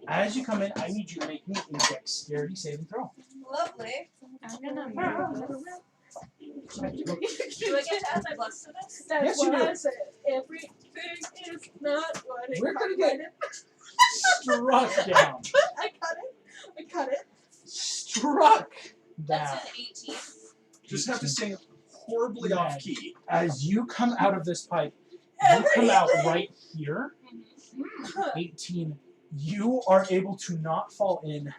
as you come in, I need you to make me a dexterity saving throw. Lovely. I'm gonna Do I get to add my plus to this? That's Yes, you what do. I said. Everything is not what it We're gonna could get struck down. I cut it. I cut it. Struck That's down. an 18. Just have to sing horribly Yeah. off key. As you come out of this pipe, you come out right here. 18. You are able to not fall in.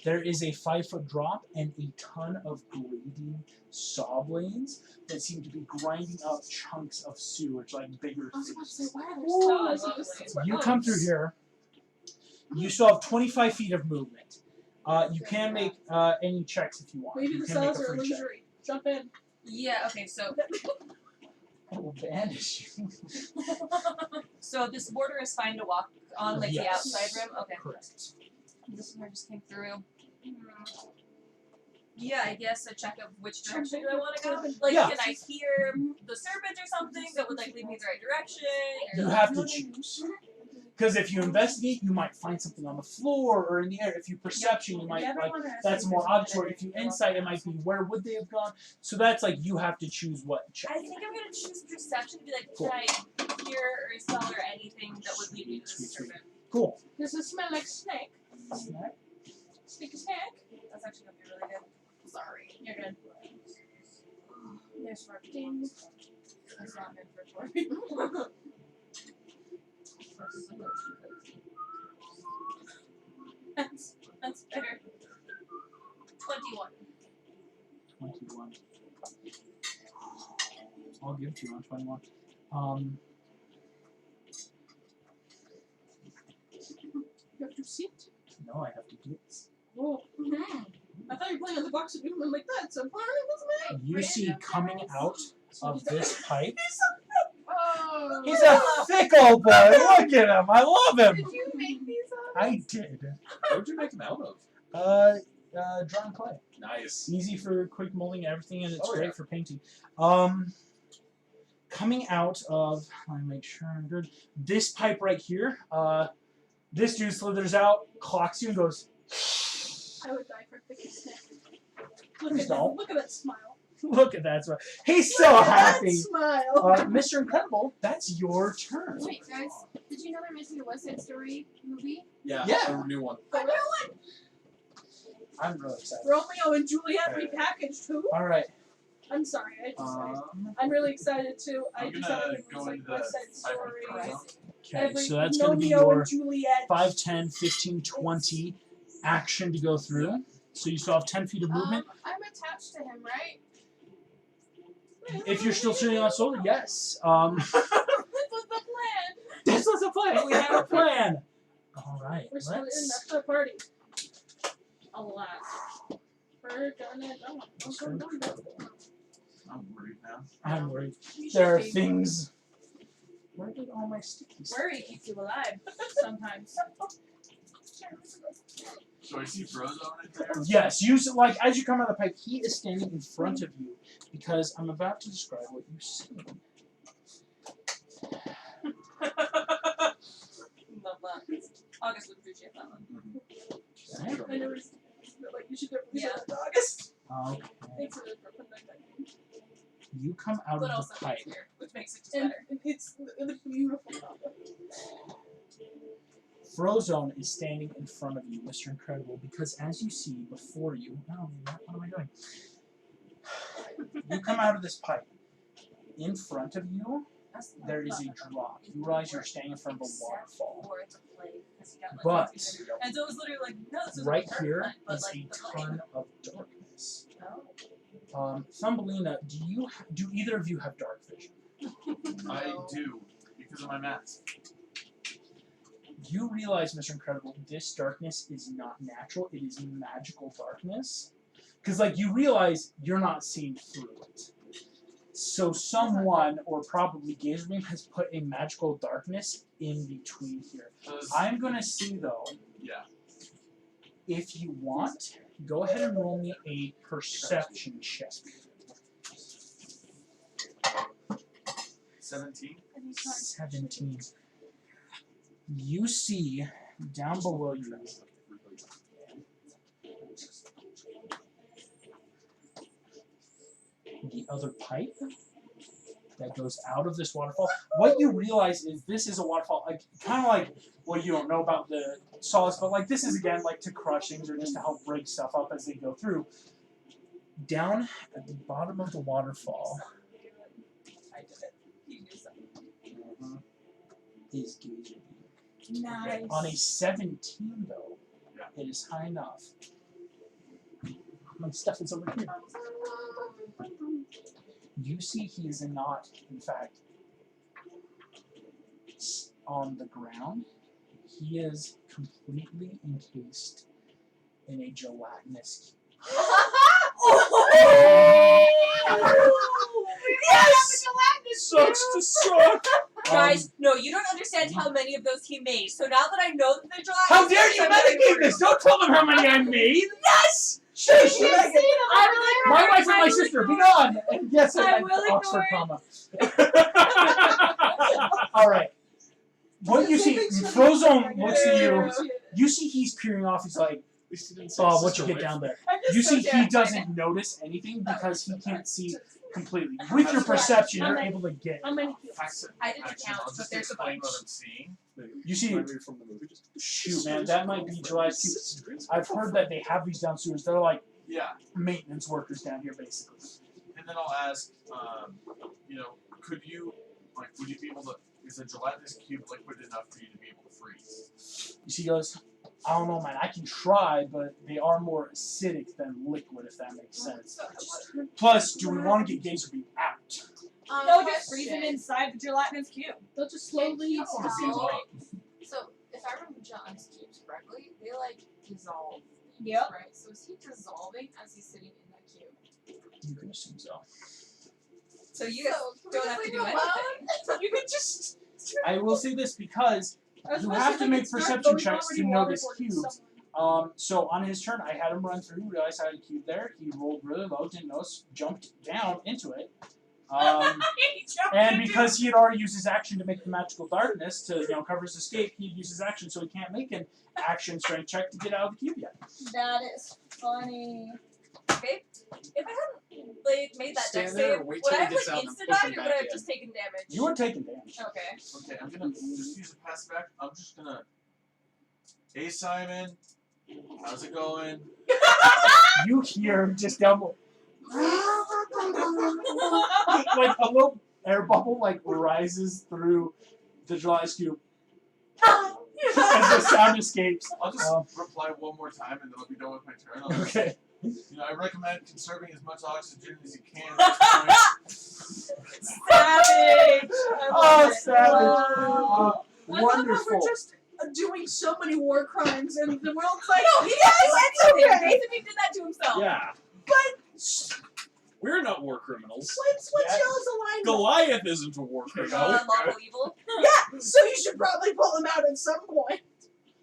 There is a 5-foot drop and a ton of grading saw blades that seem to be grinding up chunks of sewage, like bigger I was about to say, things. why are there Oh, stars? lovely. You come through here. You still have 25 feet of movement. You can make any checks if you want. Maybe You the can make saws a are free check. illusory. Jump in. Yeah. Okay. So I will banish you. so this border is fine to walk on, like the Yes. outside rim. Okay. Correct. This one just came through. Yeah, I guess a check of which direction do I want to go. Like, Yeah. can I hear the serpent or something that would like lead me in the right direction? Or... You have to choose. Because if you investigate, you might find something on the floor or in the air. If you perception, you might like that's more auditory. If you insight, it might be where would they have gone. So that's like you have to choose what check. I think I'm gonna choose perception to be like, can I hear or smell or anything that would lead me to this serpent? Cool. Does it smell like snake? Snack. Sneaky snack? That's actually gonna be really good. Sorry, you're good. There's 14. That's not good for 4. That's better. 21. 21. I'll give to you on 21. You have to sit. No, I have to get. Oh. I thought you were playing on the box of doom. I'm like, that's a part of this man. You see coming out of this pipe. Oh. He's a fickle boy. Look at him. I love him. Did you make these up? I did. What would you make them out of? Drawn clay. Nice. Easy for quick molding and everything, and it's Oh, great yeah. for painting. Coming out of, let me make sure I'm good. This pipe right here, this dude slithers out, clocks you, and goes, I would die for thick snack. Please don't. Look at that smile. look at that smile. He's so Look at happy. that smile. Mr. Incredible, that's your turn. Wait, guys, did you know they're making a West Side Story movie? Yeah. Yeah. A new one. I'm really excited. Romeo and Juliet repackaged. Who? All right. I'm sorry. I'm really excited too. I I'm just gonna thought it was go like into West Side the Story. Okay, so that's going to be Romeo your and Juliet. 5, 10, 15, 20 action to go through. So you still have 10 feet of movement. I'm attached to him, right? If you're still sitting on shoulder, yes. This was the plan. This was a plan. We had a plan. All right. We're still in Let's. the party. Alas. We're gonna I'm worried now. I'm worried. You There are should be. things. Where did all my stickies? Worry keeps you alive sometimes. So I see Frozone in there. Yes, you like as you come out of the pipe, he is standing in front of you because I'm about to describe what you see. Love that. August would appreciate that one. Okay. I know it's like you should definitely Yeah. say that to August. Okay. Thanks for putting that back in. You come out But of also the pipe. here, which makes it just And better. it's beautiful. Frozone is standing in front of you, Mr. Incredible, because as you see before you, no, what am I doing? You come out of this pipe. In front of you, there is a drop. You realize you're standing in front of a waterfall. Or it's a plague, 'cause you got, like, But and so it was literally like, no, this is right a here turn, but is like a the plague. ton of darkness. Oh. Thumbelina, do either of you have dark vision? I do because of my mask. You realize, Mr. Incredible, this darkness is not natural. It is magical darkness. Because, like, you realize you're not seeing through it. So someone, or probably Gazerbane, has put a magical darkness in between here. I'm going to see, though, Yeah. if you want, go ahead and roll me a perception check. 17. 17. You see down below you the other pipe that goes out of this waterfall. What you realize is this is a waterfall, like kind of like, well, you don't know about the saws, but like this is again like to crush things or just to help break stuff up as they go through. Down at the bottom of the waterfall is gazer beam. Nice. On a 17, though, Yeah. it is high enough. My stuff is over here. You see he is not, in fact, on the ground. He is completely encased in a gelatinous Yes! Sucks to suck. Guys, no, you don't understand how many of those he made. So now that I know that they're gelatinous, How dare you I'm really medicate worried. this? Don't tell them how many I made! Yes! Shush! You can't see them. I will My ignore wife it. and I my will sister, be ignore it. gone! And yes, I I had will Oxford ignore comma. Alright. What you see, Frozone looks at you. You see he's peering off. He's like, At least he didn't say oh, what sister you get wife. down there? I'm just You so see he terrified. doesn't notice anything because he can't see completely. With your perception, you're able to get. How many cubes? I didn't Actually, count, I'll but just there's a explain what bunch. I'm seeing. You see, Remind me from the movie. Just shoot, man, that might be July's cubes. I've heard that they have these down sewers. They're like Yeah, maintenance workers down here, basically. and then I'll ask, could you, would you be able to, is a gelatinous cube liquid enough for you to be able to freeze? You see, he goes, I don't know, man. I can try, but they are more acidic than liquid, if that makes sense. Plus, do we want to get Gazer Beam out? No, just freeze them inside the gelatinous cube. They'll just slowly Can you disintegrate. So, if I remember John's cubes correctly, they like dissolve. Yep. Right? So is he dissolving as he's sitting in that cube? You can assume so. So you guys So, don't have to do anything. You could just. I will say this because you have to make perception checks to notice cubes. So on his turn, I had him run through, realized I had a cube there. He rolled really low, didn't notice, jumped down into it. And because he had already used his action to make the magical darkness to cover his escape, he'd use his action, so he can't make an action strength check to get out of the cube yet. That is funny. Okay. If I hadn't made that deck Stand there save, and wait would till I he have gets out and insta then push died him or would back I have in. just taken damage? You were taking damage. Okay. Okay, I'm gonna just use a passive act. I'm just gonna. Hey Simon, how's it going? You hear just double. Like a little air bubble rises through the gelatinous cube as the sound escapes. I'll just reply one more time and then I'll be done with my turn. I'll just- Okay. I recommend conserving as much oxygen as you can at this point. Savage! Oh, savage. Wow. I love how Wonderful. we're just doing so many war crimes and the world's like, No, he didn't do anything. okay. Nathan did that to himself. Yeah. but We're not war criminals. what's Yeah. y'all's alignment? Goliath isn't a war criminal. Lawful evil. Yeah, so you should probably pull him out at some point.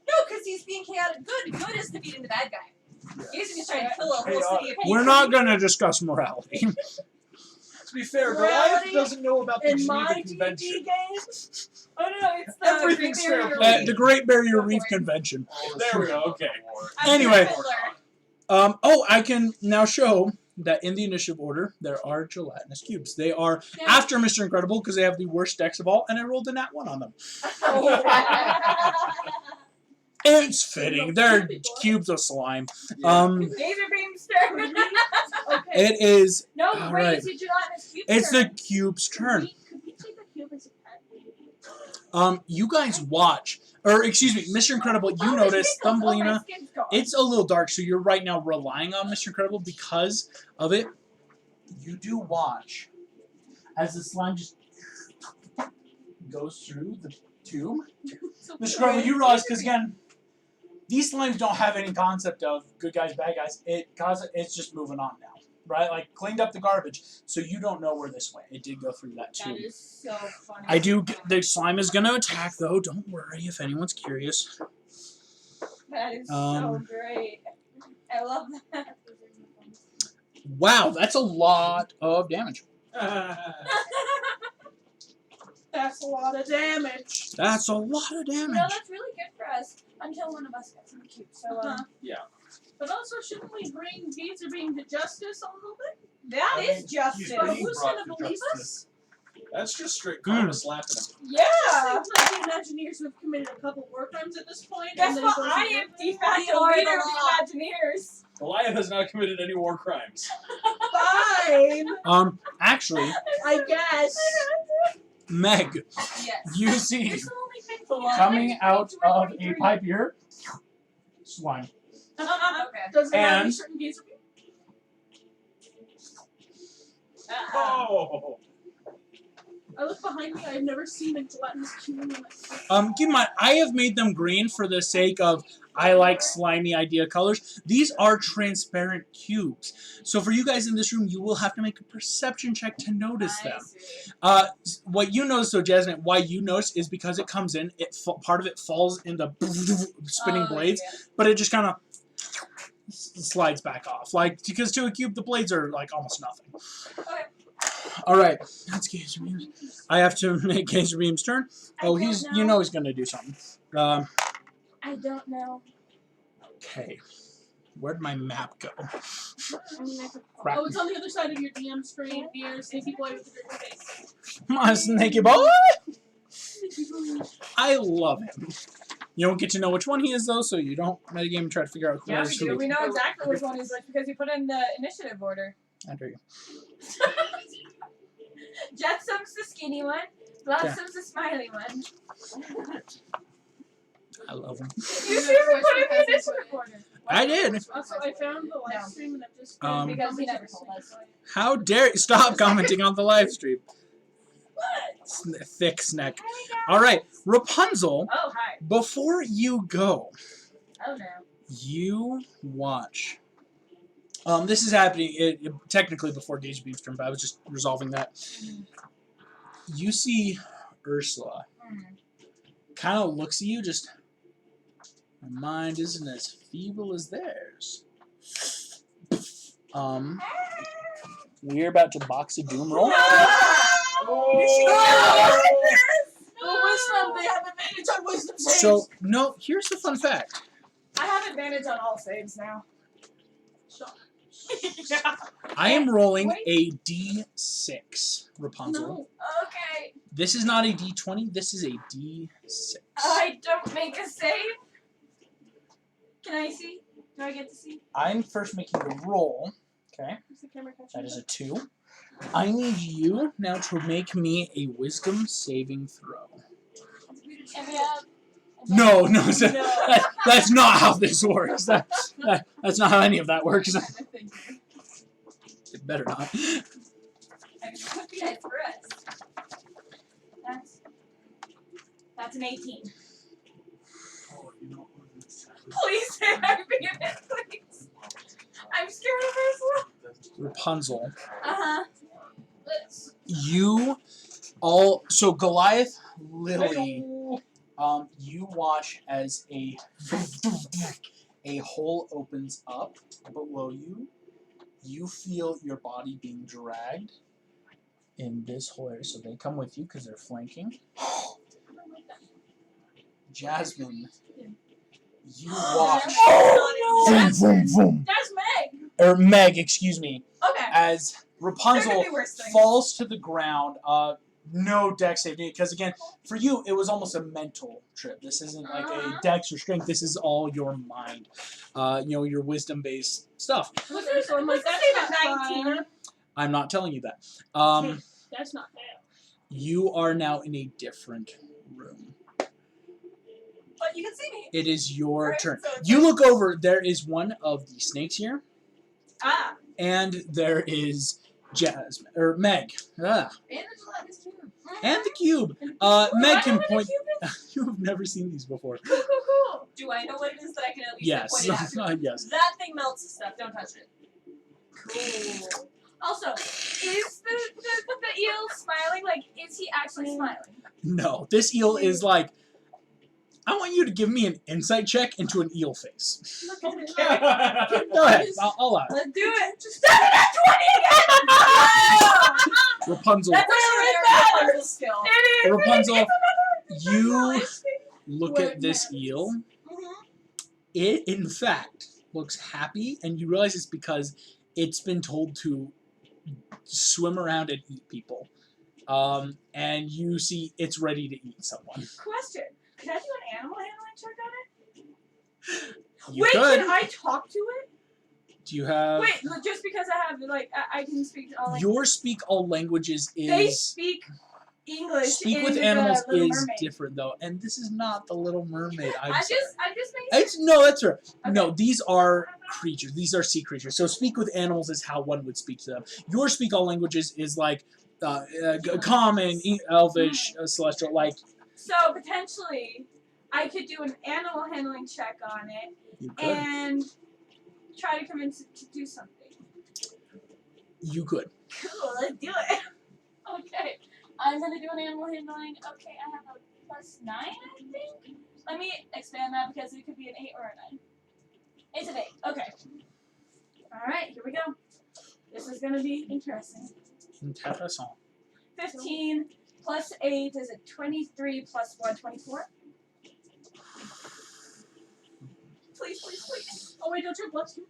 No, because he's being chaotic good. Good is defeating the bad guy. He's just trying to kill a whole city of people. We're not going to discuss morality. To be fair, Morality Goliath doesn't know about the In my Geneva D&D Convention. games, Oh no, it's the Everything's Great Barrier fair Reef. The Great Barrier Reef Convention. There we go, okay. Anyway. Fiddler. I can now show that in the initiative order, there are gelatinous cubes. They are Yeah. after Mr. Incredible because they have the worst decks of all, and I rolled a nat 1 on them. It's fitting. They're cubes of slime. Laser beamster. okay. It is. No, All wait, right. it's a gelatinous cube. It's turn. the cube's turn. Could we take a cube as a pet? You guys watch, or excuse me, Mr. Incredible. You Oh, notice the wrinkles. Oh, my Thumbelina. skin's gone. It's a little dark, so you're right now relying on Mr. Incredible because of it. You do watch as the slime just goes through the tube. Mr. Incredible, you realize because again, these slimes don't have any concept of good guys, bad guys. It's just moving on now, right? Like cleaned up the garbage, so you don't know where this went. It did go through that That tube. is so funny. I do. The slime is gonna attack though. Don't worry if anyone's curious. That is so Um, great. I love that. Wow, that's a lot of damage. That's a lot of damage. That's a lot of You know, damage. that's really good for us until one of us gets in the cube. So, But also, shouldn't we bring Gazer Beam to justice a little bit? that is He's justice. But being who's brought gonna to believe justice. That's just straight karma slapping him. Yeah. Seems like the Imagineers who have committed a couple war crimes at this point. Guess and what? then I am de facto are the leader of law. the Imagineers. Goliath has not committed any war crimes. Fine, Actually, I guess. Meg, Yes. you see You're still only 15. coming out of a pipe here, slime. Okay. Does it have And- a certain gaze of you? Oh! I look behind me. I've never seen a gelatinous cube in my life. Keep in mind, I have made them green for the sake of I like slimy idea colors. These are transparent cubes. So for you guys in this room, you will have to make a perception check to notice them. What you notice, though, Jasmine, why you notice is because it comes in, part of it falls into spinning blades, but it just kind of slides back off. Like, because to a cube, the blades are like almost nothing. Okay. All right, that's Gazer Beams. I have to make Gazer Beams' turn. Oh, he's you know he's gonna do something. I don't know. Okay, where'd my map go? Crap. Oh, it's on the other side of your DM screen near Sneaky Boy with the dirty face. Come on, Snaky Boy. I love him. You don't get to know which one he is though, so you don't metagame and try to figure out who Yeah, is we do. who. We know exactly which one is which because you put in the initiative order. I hear you. Jetsum's the skinny one. Blossom's the smiley one. I love him. You see, we put in the initiative order. I did. Also, I found the live stream and I've just Because he never told us. How dare you stop commenting on the live stream? Thick snack. All right, Rapunzel. Oh, hi. Before you go, Oh, no. you watch. This is happening technically before Gage Beam's turn, but I was just resolving that. You see Ursula kind of looks at you, just, my mind isn't as feeble as theirs. We're about to box a doom roll. The wisdom, they have advantage on wisdom saves. So, no, here's the fun fact. I have advantage on all saves now. I am rolling a D6, Rapunzel. No. Okay. This is not a D20, this is a D6. I don't make a save. Can I see? Do I get to see? I'm first making a roll. Okay, Is the camera catching that is it? a 2. I need you now to make me a wisdom saving throw. And we have. No, that's not how this works. That's not how any of that works. It better not. I can put the dice for us. That's an 18. Oh, you know what this is? Please say I beat it, please. I'm scared of Ursula. Rapunzel, Uh-huh. you all. So Goliath, literally, you watch as a hole opens up below you. You feel your body being dragged in this whole area. So they come with you because they're flanking. Jasmine, you watch. Vroom, vroom, vroom. That's Meg. Or Meg, excuse me. Okay. As There Rapunzel could be worse things. falls to the ground. No dex save needed, because again, for you, it was almost a mental trip. This isn't like a dex or strength. This is all your mind. Your wisdom-based stuff. Look at so I'm like, Let's that's say not 19. fine. I'm not telling you that. That's not fair. You are now in a different room. But you can see me. It is your Right, turn. so it's You look over. There is one of the snakes here, Ah. and there is Jasmine or Meg. Ah. And the gelatinous cube. And the cube. Meg can point. You have never seen these before. Cool. Do I know what it is that I can at least Yes. point it at? Yes. That thing melts stuff. Don't touch it. Cool. Also, is the eel smiling? Like, is he actually smiling? No. This eel is like. I want you to give me an insight check into an eel face. Look at it. Go ahead. I'll allow it. Let's do it. Just stop it at 20 again! Rapunzel. That's a Rapunzel skill. It is. Rapunzel, It's another. you It's look at this eel. It, in fact, looks happy, and you realize it's because it's been told to swim around and eat people. And you see it's ready to eat someone. Question. Can I do an animal handling check on it? You Wait, could. can I talk to it? Do you have... Wait, look, just because I have, like, I can speak all languages. Your speak all languages They is... speak English Speak in with the animals Little is Mermaid. different though, and this is not the Little Mermaid. I'm sorry. I'm just making It's no, that's right. Okay. No, these are creatures. These are sea creatures. So speak with animals is how one would speak to them. Your speak all languages is like common, elvish, celestial. Like So potentially, I could do an animal handling check on it you could, and try to convince it to do something. you could. Cool, let's do it. Okay, I'm gonna do an animal handling. Okay, I have a +9, I think. Let me expand that because it could be an 8 or a 9. It's an 8. Okay. All right, here we go. This is gonna be interesting. Intéressant. 15 plus 8 is a 23 plus 1, 24. Please, please, please. Oh wait, don't you have plus 2?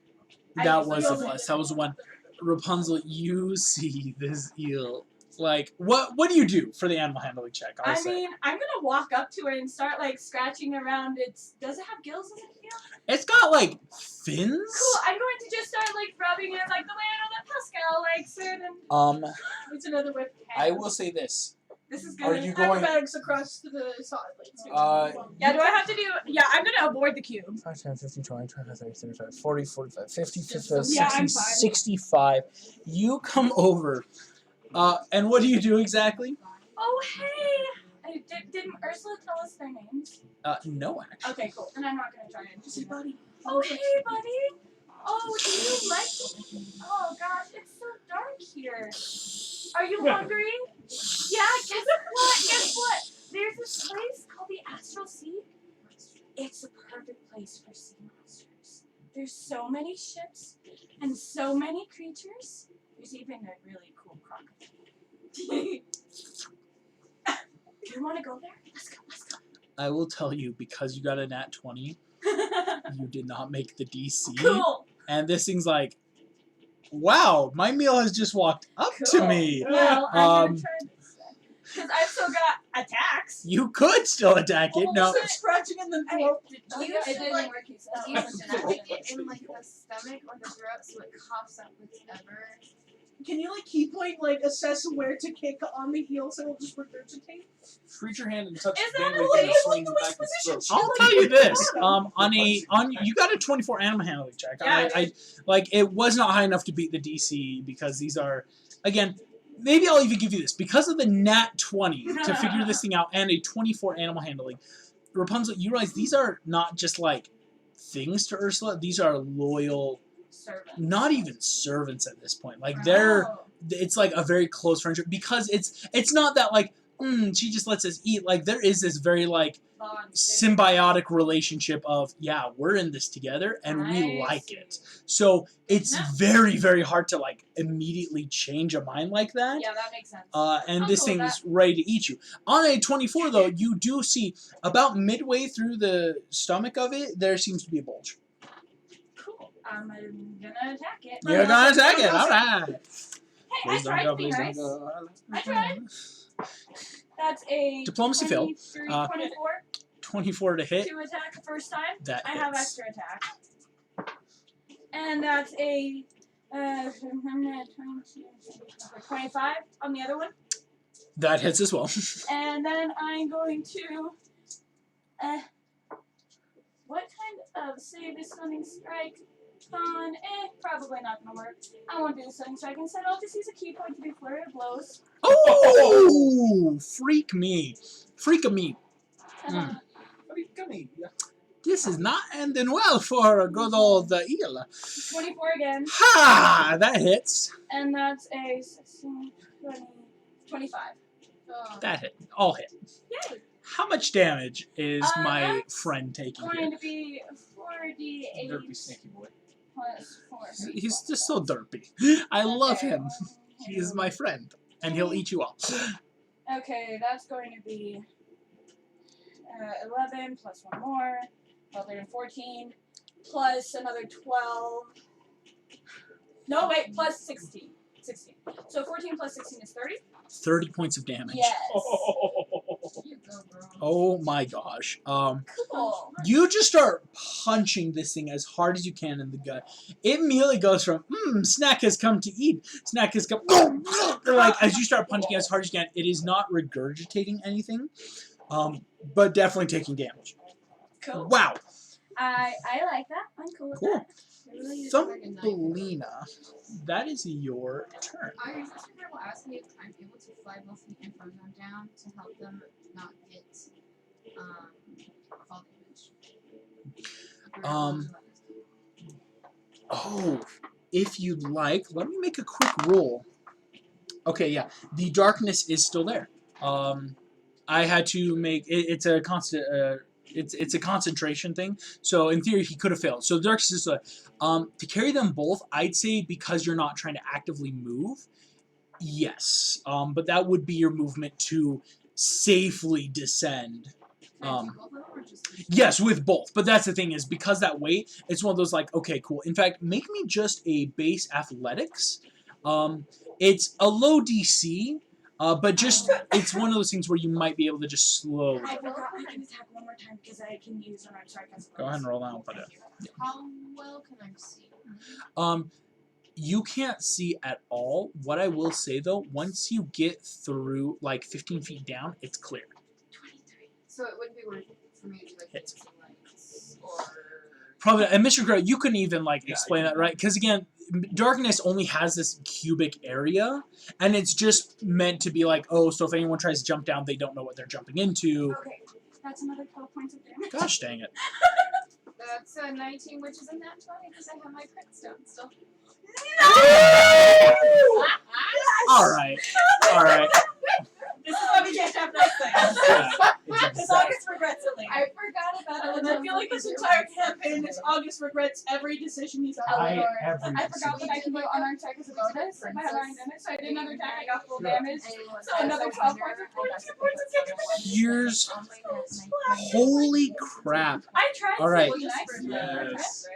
That was a plus. That was one. Rapunzel, you see this eel. Like, what do you do for the animal handling check? I'll say. mean, I'm gonna walk up to it and start like scratching around its. Does it have gills in it here? It's got like fins. Cool. I'm going to just start like rubbing it like the way I know that Pascal likes it, and It's another way. I will say this. this is Are gonna. you going? Acrobatics across to the side. Yeah. Do I have to do? Yeah. I'm gonna avoid the cube. 5, 10, 15, 20, 25, 30, 35, 40, 45, 50, 50, Yeah, 60, I'm fine. 65. You come over, and what do you do exactly? Oh hey! Didn't Ursula tell us their names? No, actually. Okay, cool. And I'm not gonna try and just say buddy. Oh hey, buddy. Oh, do you like? Oh gosh, it's so dark here. Are you hungry? Yeah. Guess what? Guess what? There's this place called the Astral Seat. It's a perfect place for sea monsters. There's so many ships and so many creatures. There's even a really cool crocodile. Do you want to go there? Let's go. Let's go. I will tell you, because you got a nat 20, you did not make the DC. Cool. And this thing's like, wow, my meal has just walked up to Cool. me. Well, I'm gonna try this because I've still got attacks. You could still attack it. No. Almost like scratching in the throat. You It should didn't like work, he said. you should stick it in like the stomach or the throat so it coughs up whatever. Can you like key point like assess where to kick on the heel so it'll just regurgitate? Reach your hand and touch Is the that bandwidth a and way? swing Like back the its position throat. I'll tell you this. On you got a 24 animal handling check. Yeah, I like it was not high enough to beat the DC because these are, again, maybe I'll even give you this because of the nat 20 to figure this thing out and a 24 animal handling. Rapunzel, you realize these are not just like things to Ursula. These are loyal, Servant. not even servants at this point. Like they're. Oh. It's like a very close friendship because it's not that like she just lets us eat. Like there is this very like Bond. symbiotic relationship of yeah, we're in this together and we I like see. it. So it's No. very, very hard to like immediately change a mind like that. Yeah, that makes sense. And I'm this cool with thing's ready to eat you. On a 24 though, you do see about midway through the stomach of it, there seems to be a bulge. Cool. I'm gonna attack it. You're gonna attack it. All right. Hey, I tried to be nice. I tried. That's a Diplomacy fail. 23, 24 24 to hit. to attack the first time. That I have hits. extra attack. And that's a 25 on the other one. That hits as well. And then I'm going to what kind of save is Stunning Strike on? Probably not gonna work. I won't do the Stunning Strike. Instead I'll just use a key point to do Flurry of Blows. Oh, freak me. Freak of me. This is not ending well for a good old eel. 24 again. Ha! That hits. And that's a 16, 20, 25. Oh. That hit. All hit. Yay! How much damage is my That's friend taking Going here? to be 4d8 Derpy sneaky boy. plus 4. He's just so derpy. I love him. He is my friend. And he'll eat you all. Okay, that's going to be 11 plus 1 more. 12, 13, 14. Plus another 12. No, wait, plus 16. 16. So 14 plus 16 is 30? 30 points of damage. Yes. Go, girl. Oh my gosh. Cool. You just start punching this thing as hard as you can in the gut. It immediately goes from, snack has come to eat. Snack has come. Like, as you start punching as hard as you can, it is not regurgitating anything, but definitely taking damage. Cool. Wow. I like that. I'm cool with Cool. that. I really need to fucking knife it. Thumbelina, that is your turn. Is this will ask me if I'm able to fly both feet and front them down to help them not get fall damage. Oh, if you'd like, let me make a quick roll. Okay, yeah, the darkness is still there. I had to make it's a constant. It's a concentration thing. So in theory, he could have failed. So the darkness is still there. To carry them both, I'd say because you're not trying to actively move, yes. But that would be your movement to safely descend. Yes, with both. But that's the thing is because that weight, it's one of those like, okay, cool. In fact, make me just a base athletics. It's a low DC, but just it's one of those things where you might be able to just slowly. I forgot I can attack one more time because I can use an strike as Go ahead and roll that one. How well can I see? You can't see at all. What I will say though, once you get through like 15 feet down, it's clear. 23. So it wouldn't be worth it for me to like hit some lights or. Probably, and Mr. Crow, you couldn't even like Yeah, explain that, right? Because again, darkness only has this cubic area, and it's just meant to be like, oh, so if anyone tries to jump down, they don't know what they're jumping into. Okay, that's another 12 points of damage. Gosh dang it! That's 19, which is a nat 20 because I have my crit stone still. All right, all right. This is why we can't have nice things. Yeah, Because exactly. August regrets it later. I forgot about it. And I feel like this entire campaign is August regrets every decision he's ever made. I forgot what I can do on our check as a bonus. If I have iron damage, so I did another attack, I got full damage. So another 12 points of 42 points of damage. Here's holy crap! I tried All right. to be nice.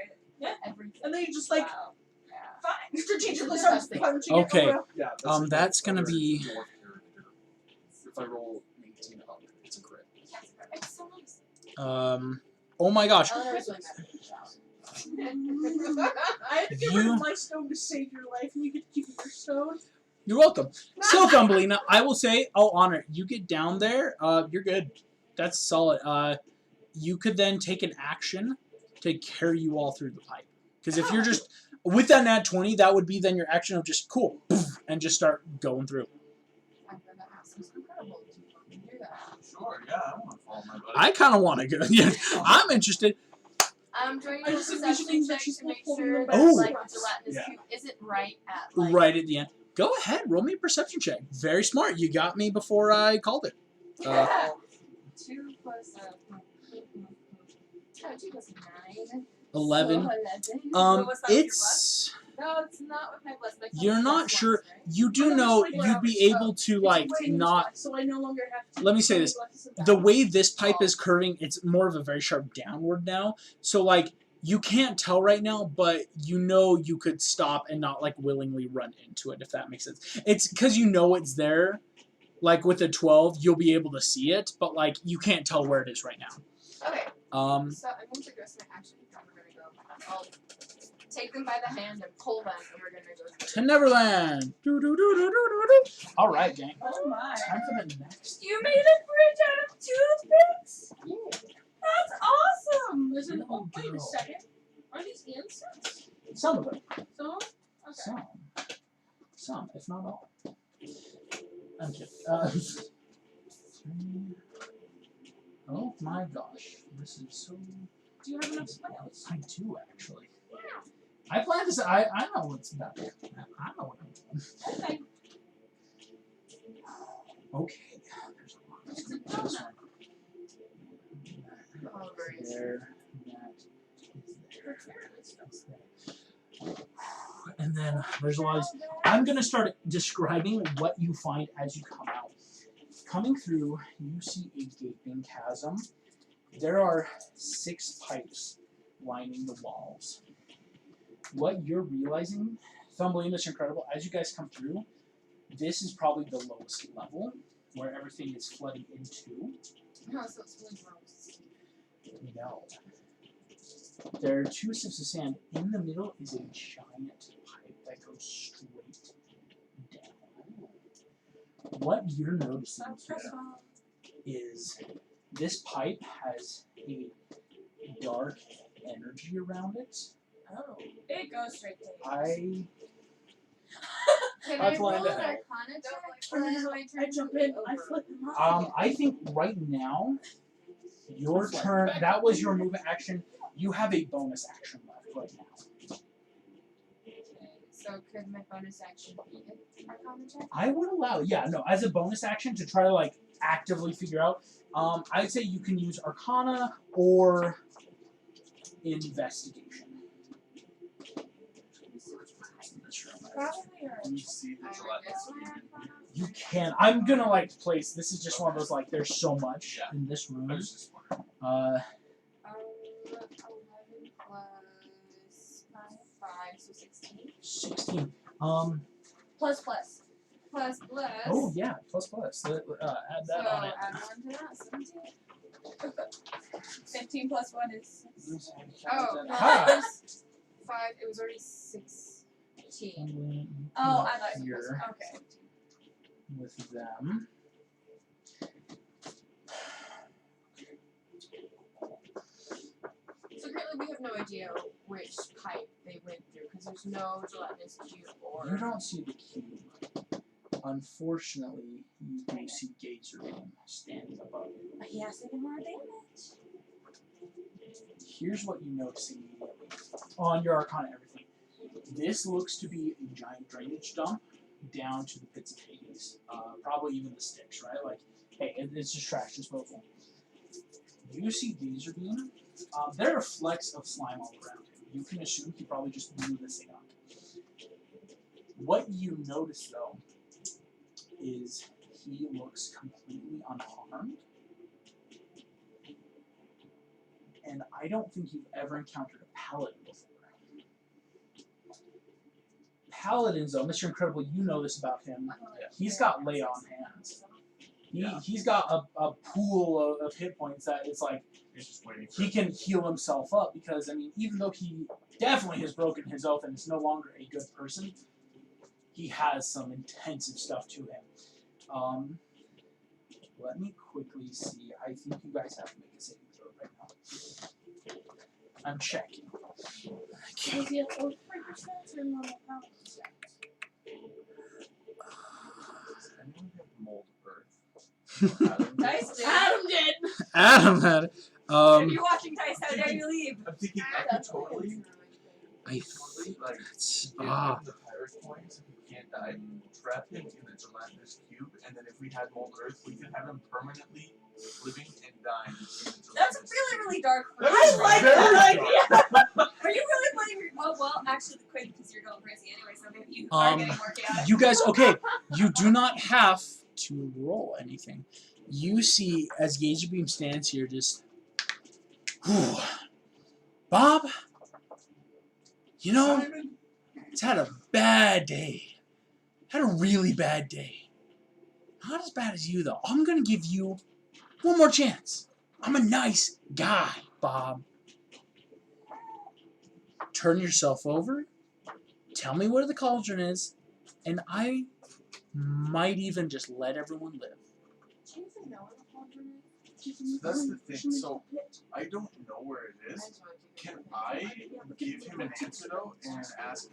Yes. And then you just like Fine. strategically start punching Okay. it around. Yeah. That's gonna be. If I roll 18 up, it's a crit. It's so nice. Oh my gosh. I had to get rid You- of my stone to save your life, and you get to keep your stone. You're welcome. So, Thumbelina, I will say, I'll honor it. You get down there, you're good. That's solid. You could then take an action to carry you all through the pipe. Because if you're just, with that nat 20, that would be then your action of just, cool, poof, and just start going through. I'm gonna ask who's incredible to fucking do that. Sure, yeah, I want to follow my buddy. I kind of want to go. Yeah, I'm interested. I'm doing I a just perception envisioning check that she's to make holding sure them that back. Oh. like the gelatinous Yeah. cube isn't right at like. Right at the end. Go ahead, roll me a perception check. Very smart. You got me before I called it. 2 plus 2 plus 9. 11. So 11. What was that with your It's... No, it's not with my bless. My You're plus not plus sure. ones, right? You do know you'd be able to, like, It's weighting not... this way, so I no longer have to. Let me say this. The way this pipe is curving, it's more of a very sharp downward now. So, like, you can't tell right now, but you know you could stop and not, like, willingly run into it, if that makes sense. It's because you know it's there. Like, with the 12, you'll be able to see it, but, like, you can't tell where it is right now. Okay, Um, so I'm going to go to my action. And we're gonna go. I'll take them by the hand and pull them, and we're gonna go. to Neverland. Doo-doo-doo-doo-doo-doo-doo. All right, gang. Oh my. Time for the next. You made a bridge out of toothpicks? That's awesome! There's an, Oh, wait a girl. second. Are these incense? Some of them. So? Okay. Some, if not all. I'm kidding. Oh my gosh, this is so. Do you have enough spells? I do actually. I plan to say I know what's better. I know what I'm doing. Okay. Okay, there's a lot. It's a donut. Oh, very There, that is there. And then there's a lot of these. I'm going to start describing what you find as you come out. Coming through, you see a gaping chasm. There are 6 pipes lining the walls. What you're realizing, Thumbelina, Mr. Incredible, as you guys come through, this is probably the lowest level. where everything is flooding into. No, so it's really gross. No. There are 2 sips of sand. In the middle is a giant pipe that goes straight down. What you're noticing here is this pipe has a dark energy around it. Oh, it goes straight to you. Can I'm I flying roll to an hell. Arcana check? Or Or is no, my I turn jump to in, be I over? flip him off. I think right now, your turn, that was your movement action. You have a bonus action left right now. Okay, so could my bonus action be an Arcana check? I would allow, yeah, no, as a bonus action to try to like actively figure out. I'd say you can use Arcana or Investigation. Probably or You see the I gelatinous would guess my cube. Arcana. You can. I'm gonna like place. This is just one of those like. There's so much Yeah. in this room. I was just wondering. 11 plus 5, so 16. 16. plus plus. Plus. Oh yeah. Plus. Add So that on it. add 1 to that, 17. 15 plus 1 is 6. Oh, no, Ah. plus 5, it was already 16. Oh, I thought it was Here okay. with them. So currently we have no idea which pipe they went through because there's no gelatinous cube or. You don't see the cube. Unfortunately, you do see Gazer Beam standing above you. But he has to do more damage. Here's what you notice immediately on your Arcana everything. This looks to be a giant drainage dump down to the pits of Hades. Probably even the sticks, right? Like, hey, it's just trash disposal. You see Gazer Beam. There are flecks of slime all around him. You can assume he probably just blew this thing up. What you notice, though, is he looks completely unharmed. And I don't think you've ever encountered a paladin before. Paladins, though, Mr. Incredible, you know this about him. He's got lay on hands. He's got a pool of hit points that it's like He's just waiting for he can heal himself up because, I mean, even though he definitely has broken his oath and is no longer a good person, he has some intensive stuff to him. Let me quickly see. I think you guys have to make a saving throw right now. I'm checking. Okay. Was he at 03% or normal power? Does anyone have mold earth? Dice did. Adam did! Adam had it. If you're watching Dice, how dare you leave? I'm thinking I could totally like It's, give him the pirate coins if he can't die, trap him in the gelatinous cube, and then if we had mold earth, we could have him permanently living and dying in the gelatinous That's really, really dark. That's I like very that dark. idea. Are you really playing? Oh well, actually, the quid because you're going crazy anyway, so maybe you are getting more chaotic. you guys, okay, you do not have to roll anything. You see, as Gazer Beam stands here, just, whew, Bob, you know, Simon, it's had a bad day. Had a really bad day. Not as bad as you, though. I'm going to give you one more chance. I'm a nice guy, Bob. Turn yourself over. Tell me where the cauldron is. And I might even just let everyone live. Do you even know where the cauldron is? that's the thing. So I don't know where it is. Can I give him an antidote and ask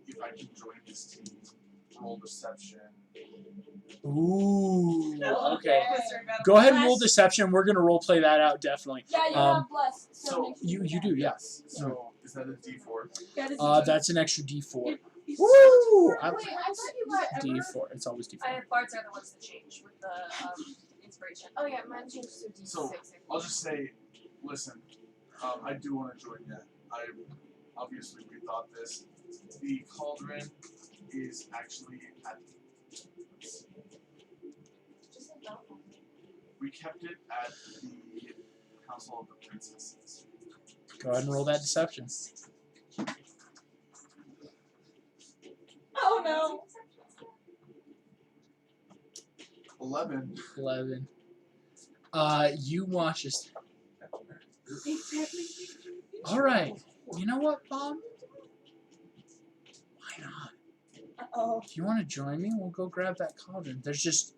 if I can join his team? Roll deception. Ooh. Oh, Okay. Mr. Incredible. Go ahead and roll Bless. deception. We're going to role play that out, definitely. Yeah, you Um, have blessed. So So make sure You do, yeah. So is that a D4? That is That's an extra D4. He's Woo! Wait, I- I thought you got D4. It's always D4. Bards are the ones that change with the inspiration. Oh yeah, mine changed to D6. So, I think. I'll just say, listen, I do want to join you. Obviously we thought this. The cauldron is actually at. Just like that one. We kept it at the Council of the Princesses. Go ahead and roll that deception. Oh no. 11. 11. You watch this. Exactly. All right. You know what, Bob? Why not? Oh. If you want to join me, we'll go grab that cauldron. There's just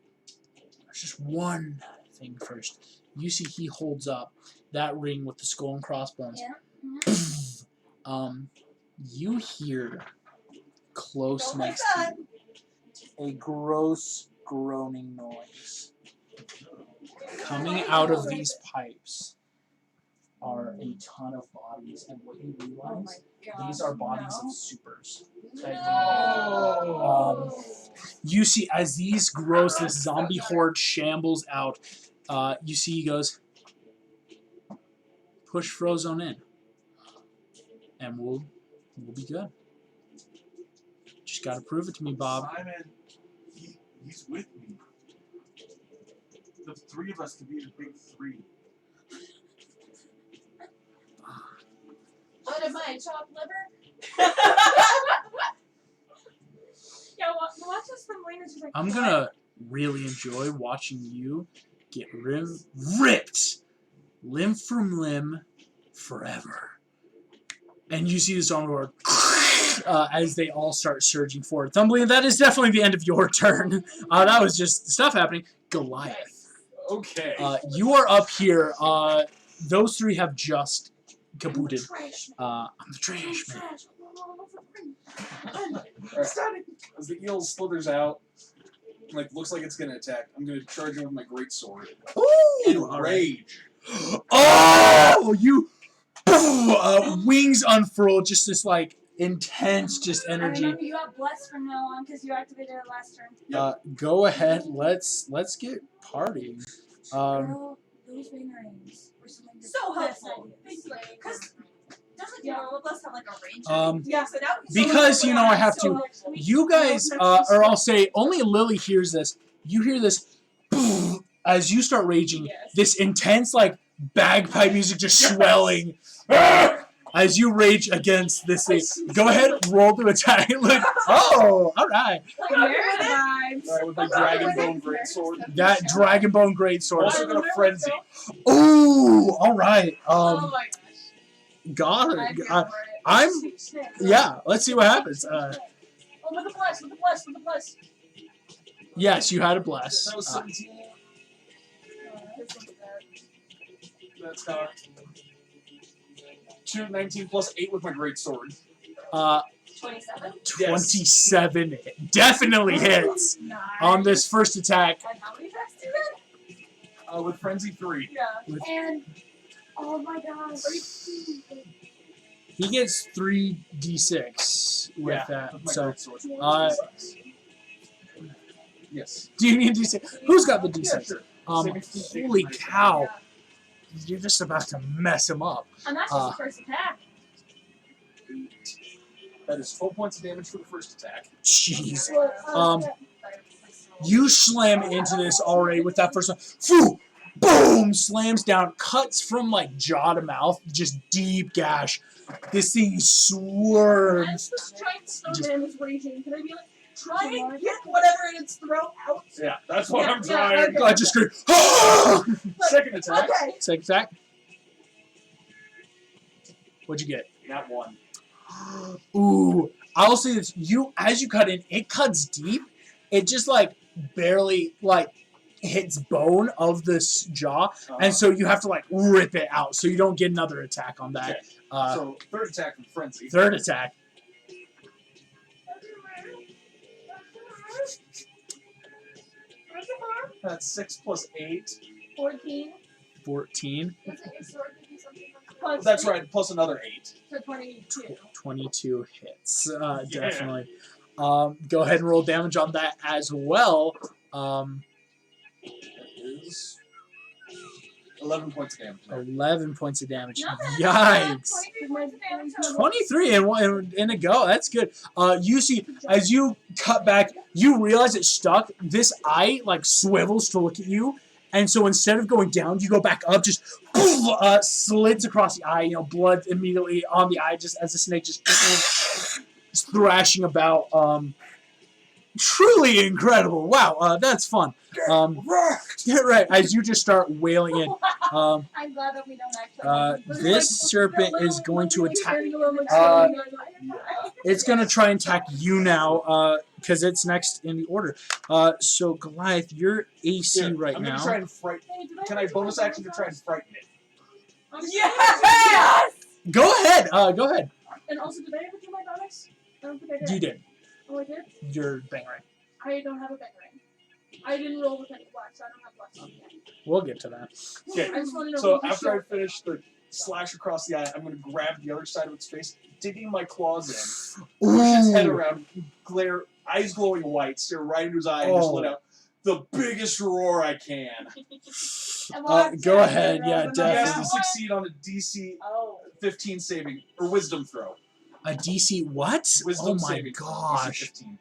one thing first. You see, he holds up that ring with the skull and crossbones. Yeah. You hear close Don't next like to you a gross groaning noise. Coming out of these pipes are a ton of bodies, and what you Oh realize, my god. these are bodies of supers. No. You see, as this zombie horde shambles out, you see he goes, push Frozone in, and we'll be good. Just gotta prove it to me, Bob. Simon, he's with me. The three of us could be the big three. What am I, chopped liver? Yeah, watch us from Lena. She's like, I'm gonna really enjoy watching you get ripped limb from limb forever. And you see the zombie horde as they all start surging forward. Thumbling, that is definitely the end of your turn. That was just stuff happening. Goliath. Okay. You are up here. Those three have just kabooted. I'm the trash man. Alright. As the eel slithers out, like looks like it's gonna attack, I'm gonna charge him with my great sword. Ooh! Rage. Oh! You wings unfurl, just this like intense just And energy. remember, you have bless from now on because you activated it last turn. Go ahead, let's get partying. Girl, those boomerangs were some of the So best helpful. ideas. Because doesn't Normal Bless have like a range? Yeah, so now Because you know I have to. You guys, or I'll say only Lily hears this. You hear this as you start raging. Yes. This intense like bagpipe music just swelling as you rage against this thing. Go ahead, roll to attack. Look, oh, all right. Like, American vibes. Alright, with my Dragonbone greatsword. That Dragonbone greatsword. Also gonna frenzy. Ooh, all right. Oh my gosh. God, I'm here I'm. for it. Yeah, let's see what happens. Oh, with the plus. Yes, you had a bless. That was 17. That's cocked. 19 plus 8 with my great sword. 27. 27 definitely hits Nice. on this first attack. And how many attacks do you get? With frenzy 3. Yeah. And oh my gosh. He gets 3d6 with that. with my So, greatsword. Yes. do you need d6? Who's got the d6? Yeah, sure. Holy cow! You're just about to mess him up. And that's just the first attack. That is 12 points of damage for the first attack. Jeez. You slam into this already with that first one. Phew! Boom! Slams down, cuts from like jaw to mouth, just deep gash. This thing swerves. As this giant snowman is raging, can I be like, try and get whatever in its throat out? Yeah, that's what I'm Yeah, trying. okay. I just scream. Ah! Second attack. Okay. Second attack. What'd you get? Not 1. Ooh, I'll say this: as you cut in, it cuts deep. It just like barely like hits bone of this jaw, and so you have to like rip it out, so you don't get another attack on that. So third attack with frenzy. Third attack. That's 6 plus 8. 14. 14. Doesn't your sword give you something? That's right, plus another 8. So 22. 22 hits. Definitely. Go ahead and roll damage on that as well. That is 11 points of damage. 11 points of damage. Not bad. Yikes. 23 points of damage total. 23 in a go. That's good. You see, as you cut back, you realize it's stuck. This eye like swivels to look at you, and so instead of going down, you go back up. Just slids across the eye. You know, blood immediately on the eye, just as the snake just thrashing about. truly incredible. Wow, that's fun. Yeah, right. As you just start wailing in, I'm glad that we don't actually. this serpent is going to attack. Uh, It's going to try and attack you now, because it's next in the order. So Goliath, your AC Here, right I'm gonna now. try and frighten. Hey, did Can I bonus action to try and frighten it? Yes! Go ahead. Go ahead. And also, did I ever do my bonus? I don't think I did. You did. Oh, I did? Your bang right. I don't have a bang ring. I didn't roll with any black, so I don't have blacks on me yet. We'll get to that. Okay. I just want to know So who after I showed- finish the slash across the eye, I'm gonna grab the other side of its face, digging my claws in, push its head around, glare, eyes glowing white, stare right into his eye, and just let out the biggest roar I can. Go ahead. Yeah, He has to definitely. succeed on a DC 15 saving or Wisdom throw. A DC what? Wisdom Oh my saving throw, DC gosh. 15.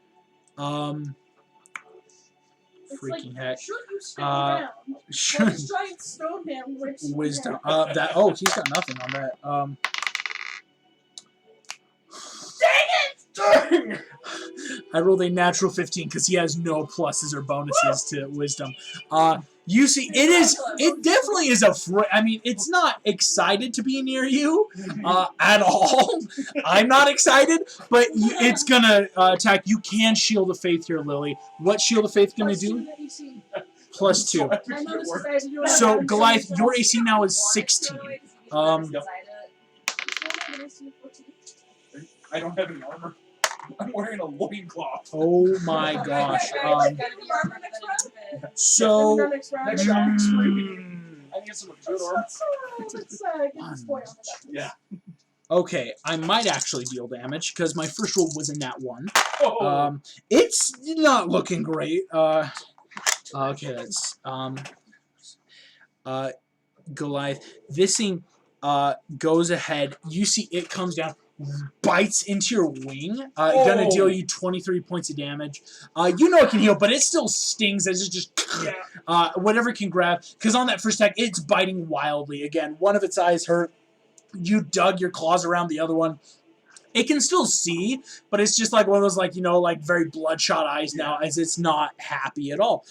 It's Freaking like, heck. should you step Uh, down? Sure. Let's try and stone him. Wisdom. That. Oh, he's got nothing on that. Dang! I rolled a natural 15 because he has no pluses or bonuses to wisdom. You see, it definitely is afraid. I mean, it's not excited to be near you, at all. I'm not excited, but it's gonna attack. You can Shield of Faith here, Lily. What Shield of Faith gonna do? Plus 2. I noticed that I had to do it. So, Goliath, your AC now is 16. I don't have any armor. I'm wearing a loincloth. Oh my gosh. So, Next round, I need some good armor. Let's get this boy on the Yeah. okay, I might actually deal damage because my first roll was a nat 1. Oh. It's not looking great. Okay, that's Goliath. This thing goes ahead. You see it comes down, bites into your wing. Gonna deal you 23 points of damage. You know it can heal, but it still stings as it just whatever it can grab. Because on that first attack, it's biting wildly. Again, one of its eyes hurt. You dug your claws around the other one. It can still see, but it's just like one of those, like, you know, like very bloodshot eyes now, as it's not happy at all.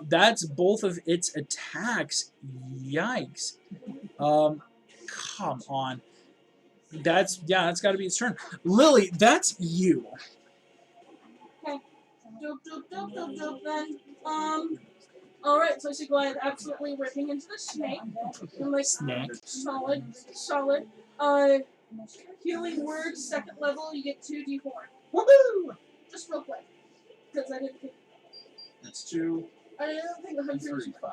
That's both of its attacks. Yikes. Come on. That's got to be its turn. Lily, that's you. Dope then. Alright, so I see Goliath absolutely ripping into the snake. And like, Snack. solid. Healing word, second level, you get 2d4. Woohoo! Just real quick. Because I didn't think. That's 2, I don't think the 3, hunter's. 5.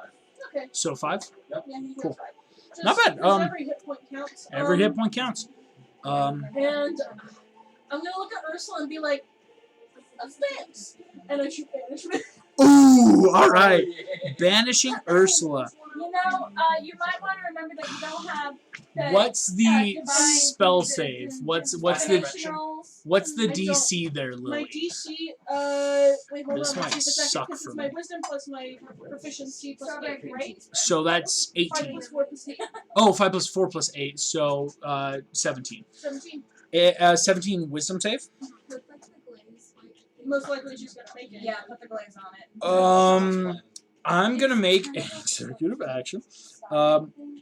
Okay. So 5. Yeah, he Cool. gets 5. Just, Not bad. 'cause every hit point counts. Every hit point counts. And I'm gonna look at Ursula and be like, thanks. And I shoot banishment. Ooh, all right. Banishing Ursula. You know, you might want to remember that you don't have the What's the divine spell save? What's the dimensionals. DC there, My Lily? DC, wait, hold This on, might let's see if suck because for it's my me. wisdom plus my proficiency plus Strawberry 8, cream right? cheese. So that's 5 18. plus 4 plus 8. Oh, 5 plus 4 plus 8, so 17. 17. 17 wisdom save? Most likely she's gonna make it. Yeah, put the glaze on it. I'm gonna make an executive action.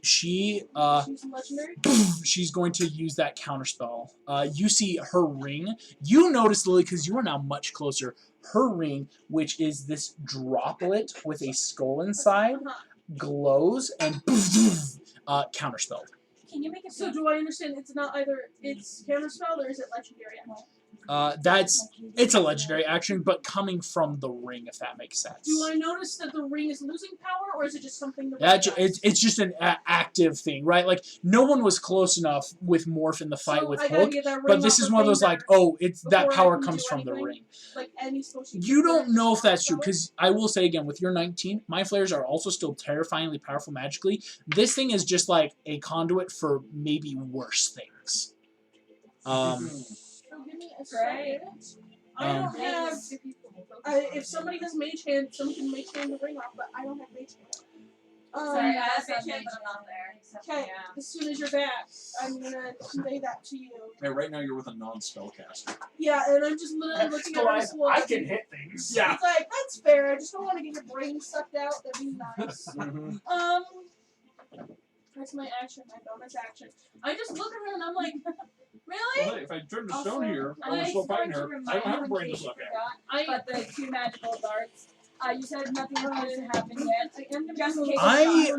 She's legendary. She's going to use that counterspell. You see her ring. You notice, Lily, because you are now much closer. Her ring, which is this droplet with a skull inside, glows and counterspelled. Can you make it So do I understand it's not either it's counterspell or is it legendary? It's a legendary action, but coming from the ring, if that makes sense. Do I notice that the ring is losing power, or is it just something that? It's just an active thing, right? Like, no one was close enough with Morph in the fight with Hook, but this is one of those like, oh, it's that power comes from the ring. Like any special. You don't know if that's true, because I will say again, with your 19, Mind Flayers are also still terrifyingly powerful magically. This thing is just like a conduit for maybe worse things. Give me a second. I don't have. If somebody has Mage Hand, someone can Mage Hand the ring off, but I don't have Mage Sorry, I asked my kid, but I'm not there. Okay, as soon as you're back, I'm gonna convey that to you. Hey, right now you're with a non-spellcaster. Yeah, and I'm just literally looking at her Goliath, slow. I can hit things. It's like, that's fair, I just don't want to get your brain sucked out, that'd be nice. Mhm. That's my action, my bonus action. I just look at her and I'm like, Well, really? hey, if I turn to Also, stone here, I I was still just fighting want her. to I don't have a remind brain you to in look case at. you forgot, but the 2 magical darts. You said nothing has happened yet. I am Just in case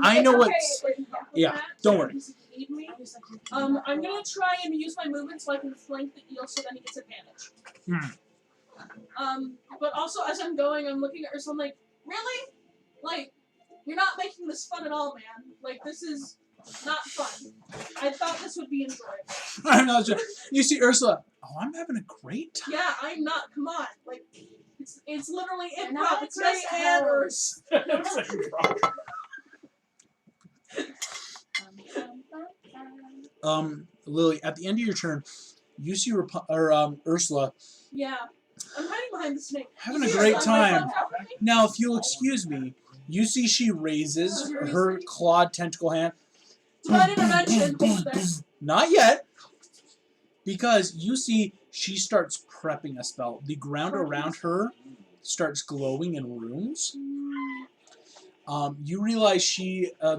I know what's. Yeah, don't worry. Need me. I'm gonna try and use my movement so I can flank the eel so then he gets advantage. But also as I'm going, I'm looking at her, so I'm like, really? Like, you're not making this fun at all, man. Like, this is not fun. I thought this would be enjoyable. I'm not sure. You see Ursula. Oh, I'm having a great time. Yeah, I'm not. Come on, like, it's literally You're improv. not It's great just and host. Lily, at the end of your turn, you see Ursula Yeah, I'm hiding behind the snake. having a You see great Ursula, like, time. on top of me? Now, if you'll excuse me, you see she raises her clawed tentacle hand. Divine intervention. Hold there. Not yet, because you see she starts prepping a spell. The ground around her starts glowing in runes. You realize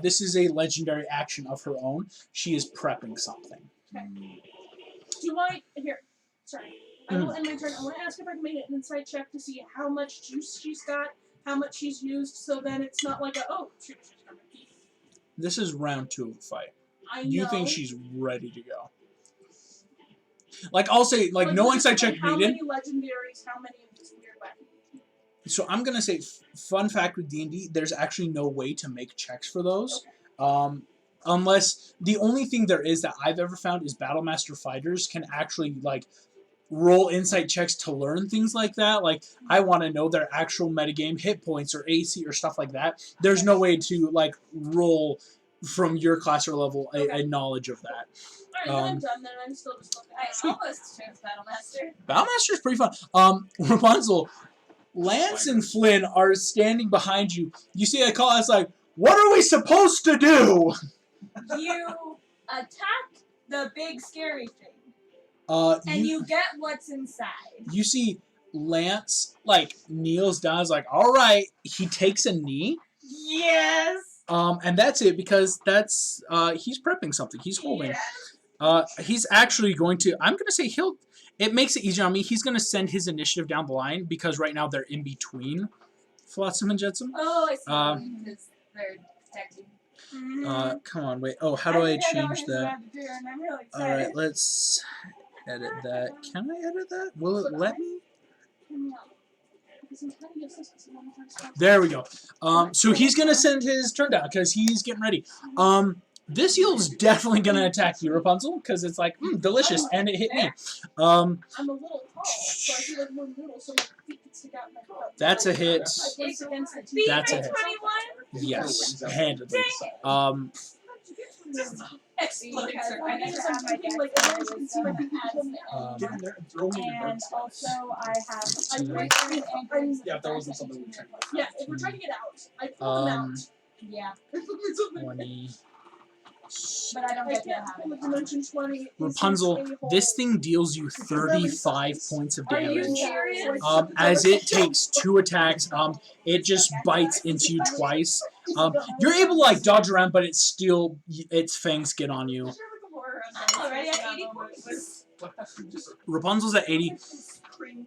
this is a legendary action of her own. She is prepping something. Okay. Do you mind here? Sorry. I will end my turn. I want to ask if I can make an insight check to see how much juice she's got, how much she's used, so then it's not like a shoot, she's gonna keep. This is round 2 of the fight. I know. You think she's ready to go? Like I'll say, like no insight check how needed. many legendaries? How many of these weird weapons? So I'm gonna say, fun fact with D&D, there's actually no way to make checks for those. Unless the only thing there is that I've ever found is Battlemaster fighters can actually like roll insight checks to learn things like that. Like I want to know their actual metagame hit points or AC or stuff like that. There's no way to like roll from your class or level a knowledge of that. Alright, then I'm done. Then I'm still just looking. I almost chose Battlemaster. Battlemaster's pretty fun. Rapunzel, Lance and Flynn are standing behind you. You see a call that's like, what are we supposed to do? You attack the big scary thing, and You you get what's inside. you see Lance like kneels down, is like, all right. He takes a knee. Yes. And that's it because that's he's prepping something. He's holding. He's actually going to. I'm gonna say it makes it easier on me. He's gonna send his initiative down the line because right now they're in between Flotsam and Jetsam. Oh, I see. Because they're protecting. Come on, wait. Oh, how do I think I know what change he's that? about to do, and I'm really All right, excited. let's edit that. Can I edit that? Will it let me? There we go. So he's gonna send his turn down because he's getting ready. This eel's definitely gonna attack you, Rapunzel, because it's like delicious, and it hit me. I'm a little tall, so I feel like more noodle, so my feet can stick out in my butt. That's a hit. That's a hit. 21. Yes, handedly. Exploding Because circle. I never have my Like, deck as you can see, my feet can hold me. Get in there and throw me in and there. also I have I'm a Yeah, if that wasn't something we checked. Yeah, if we're trying to get out, I pull them out. Yeah, 20. but I don't I get to can't have pull it. a dimension 20. It's Rapunzel, a this hole. thing deals you 35 points of Are you damage. serious? As it takes 2 attacks, it just bites into you twice. You're able to like dodge around, but it's still its fangs get on you. I'm already at 80 points. Rapunzel's at 80.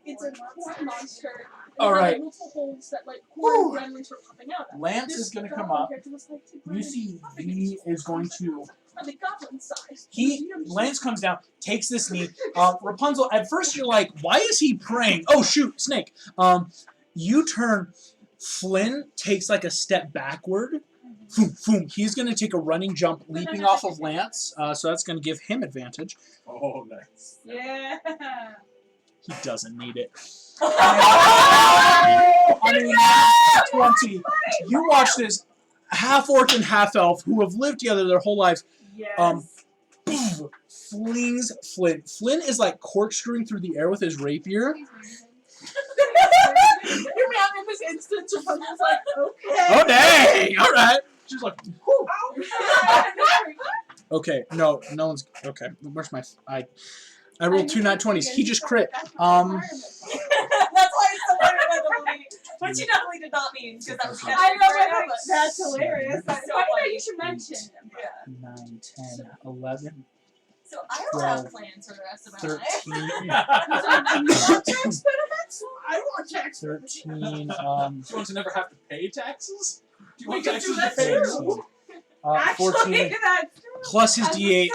It's a horn monster. All right. Multiple holes that like horn gremlins were popping out of. Lance is gonna come up. You see, he is going to. Are they goblin size? Lance comes down, takes this knee. Rapunzel, at first you're like, why is he praying? Oh shoot, snake. You turn. Flynn takes like a step backward. Boom, boom. He's going to take a running jump, leaping off of Lance. So that's going to give him advantage. Oh, nice. Yeah. He doesn't need it. I mean, 20. You watch this half-orc and half-elf who have lived together their whole lives. Yes. Boom, flings Flynn. Flynn is like corkscrewing through the air with his rapier. You're mad in this instance. Rapunzel's like, okay. Oh, dang. All right. She's like, Okay, no one's okay. Where's my? I rolled two nat 20s. He just crit. That's why it's so funny about the lady. Which you definitely did not mean, because that was kind of I know, right, but that's hilarious. That's so Funny that funny. you should mention him. Yeah. 9, 10, 11, So I don't have 12, plans for the rest of my life. 13, I want tax 13, she wants to never have to pay taxes? Do you want can taxes do to that pay? too. 14 plus his d8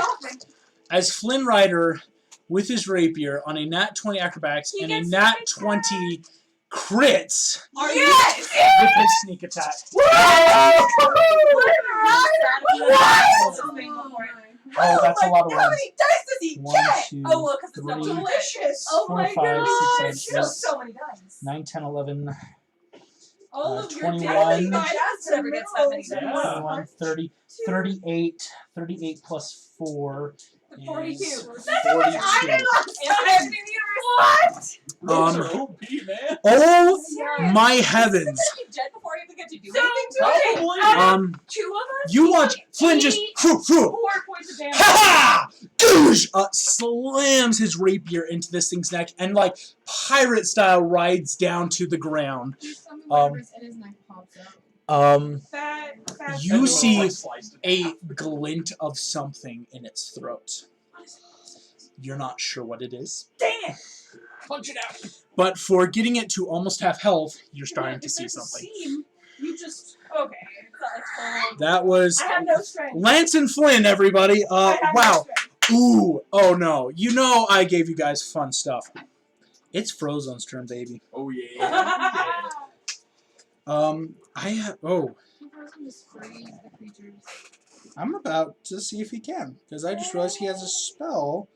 as Flynn Rider with his rapier on a nat 20 acrobatics He and a gets nat sneak 20 crits Yes! with his sneak attack. Oh, that's a lot of How ones. many dice does he 1, get? 2, Oh, well, because it's not 3, delicious. Oh 4, my 5, god! 6, 7, 8, So many dice. 9, 10, 11, All of your 21. daily Jazz never gets that many Yeah. dice. 21, 30, 38, 38 plus 4 is 42. 42. What? Those are OP, man. Oh Serious. my Is heavens. this gonna be dead before I even get to do So, anything to it? Probably. Two of us? You watch Flynn just 4 points of damage. ha goosh slams his rapier into this thing's neck and like pirate style rides down to the ground. There's some Um, whatever's in his neck pops out. Fat, You And see like sliced it. a glint of something in its throat. You're not sure what it is, Dang it! Punch it out. but for getting it to almost half health, you're starting to If see there's a something. seam, you just Okay. That was I have no strength. Lance and Flynn, everybody. I have no Wow. strength. Ooh. Oh no. You know I gave you guys fun stuff. It's Frozone's turn, baby. Oh yeah. I have. Oh, He throws him to freeze the creatures. I'm about to see if he can because I just realized he has a spell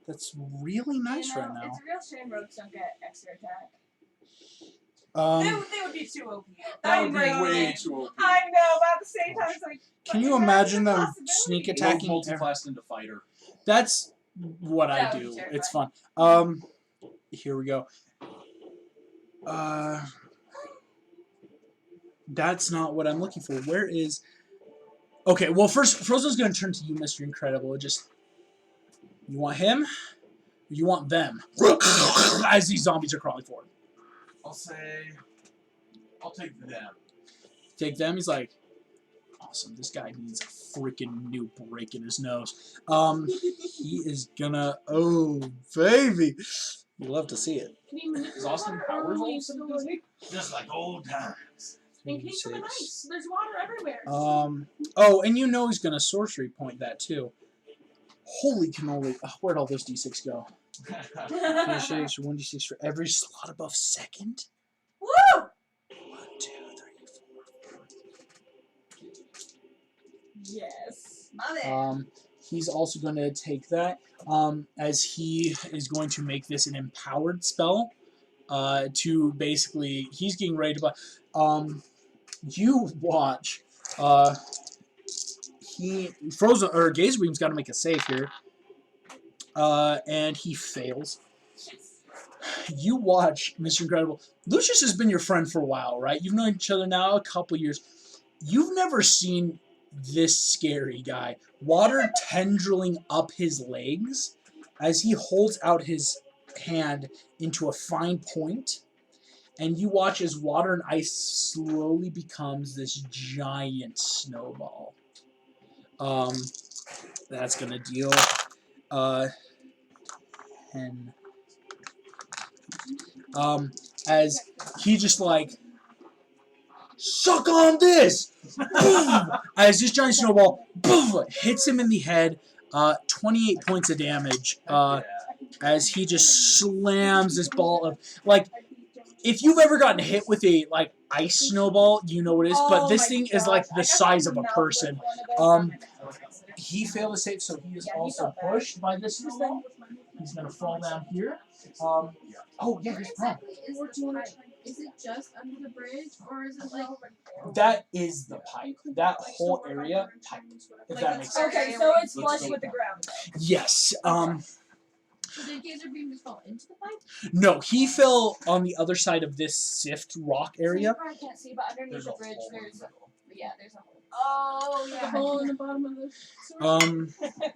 that's really nice You know, right now. It's a real shame rogues don't get extra attack. They would be too OP. That would be I know. way too OP. I know, but at the same time, it's like. Can but you that's imagine a them possibility. sneak Rogue attacking? multi-classed into fighter. That's what I That would be do. terrifying. It's fun. Here we go. That's not what I'm looking for. Where is? Okay, well first, Frozo's gonna turn to you, Mr. Incredible. Just, you want him? Or you want them? As these zombies are crawling forward. I'll say, I'll take them. Take them. He's like, awesome. This guy needs a freaking new break in his nose. He is gonna. Oh, baby, you love to see it. can you manipulate Is Austin water Powers only all so, of a sudden like, Just like old times. in case of an 36. ice? There's water everywhere. Oh, and you know he's gonna sorcery point that too. Holy cannoli! Oh, where'd all those d6 go? 3d6, 1d6 for every slot above second. Woo! 1, 2, 3, 4. Yes. My bad. He's also going to take that as he is going to make this an empowered spell to basically he's getting ready to. You watch. He Frozen or Gaze Beam's got to make a save here, and he fails. You watch, Mr. Incredible. Lucius has been your friend for a while, right? You've known each other now a couple years. You've never seen this scary guy. Water tendriling up his legs as he holds out his hand into a fine point, and you watch as water and ice slowly becomes this giant snowball. That's gonna deal 10. As he just like suck on this, boom! As this giant snowball boom hits him in the head, 28 points of damage. As he just slams this ball of like. If you've ever gotten hit with a like ice snowball, you know what it is. But this thing is like the size of a person. He failed to save, so he is also pushed by this snowball. He's gonna fall down here. Oh yeah, here's the problem. Is it just under the bridge, or is it like That is the pipe. That whole area, pipe. If that makes sense. Okay, so it's flush with the ground. Yes. so did Gazer Beam just fall into the pipe? No, he fell on the other side of this sift rock So you area. probably can't see, but underneath There's the a bridge, hole in there's the middle. But yeah, there's a hole. Oh, The yeah. hole in the bottom of the.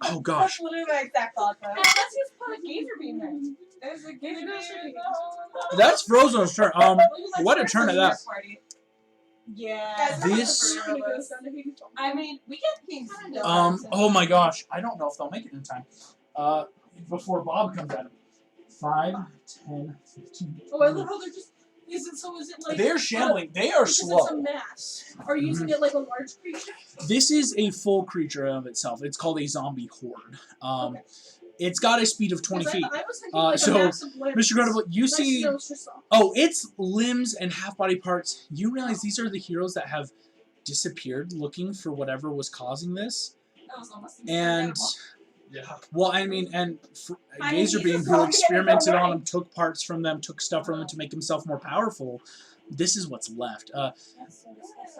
Oh gosh. That's literally my exact thought, though. Let's just put a gazer beam there. There's a gazer beam in the hole. That's Frozo's turn. What a turn at that. Yeah. This- I mean, we get kings. Oh my gosh. I don't know if they'll make it in time. Before Bob comes at him. 5, 10, 15. Oh, I love how they're just. Is it like? They're shambling. They are Because slow. it's a mass. Are you using it like a large creature? This is a full creature of itself. It's called a zombie horde. Okay. It's got a speed of 20 feet. I was thinking like so, a massive limbs. Mr. Credible, you Nice see. nose just off. Oh, it's limbs and half body parts. You realize these are the heroes that have disappeared looking for whatever was causing this. That was almost And, Yeah. well, I mean, and I mean, Gazer he's Beam, just who all experimented getting it on right. him, took parts from them, took stuff from them to make himself more powerful. This is what's left.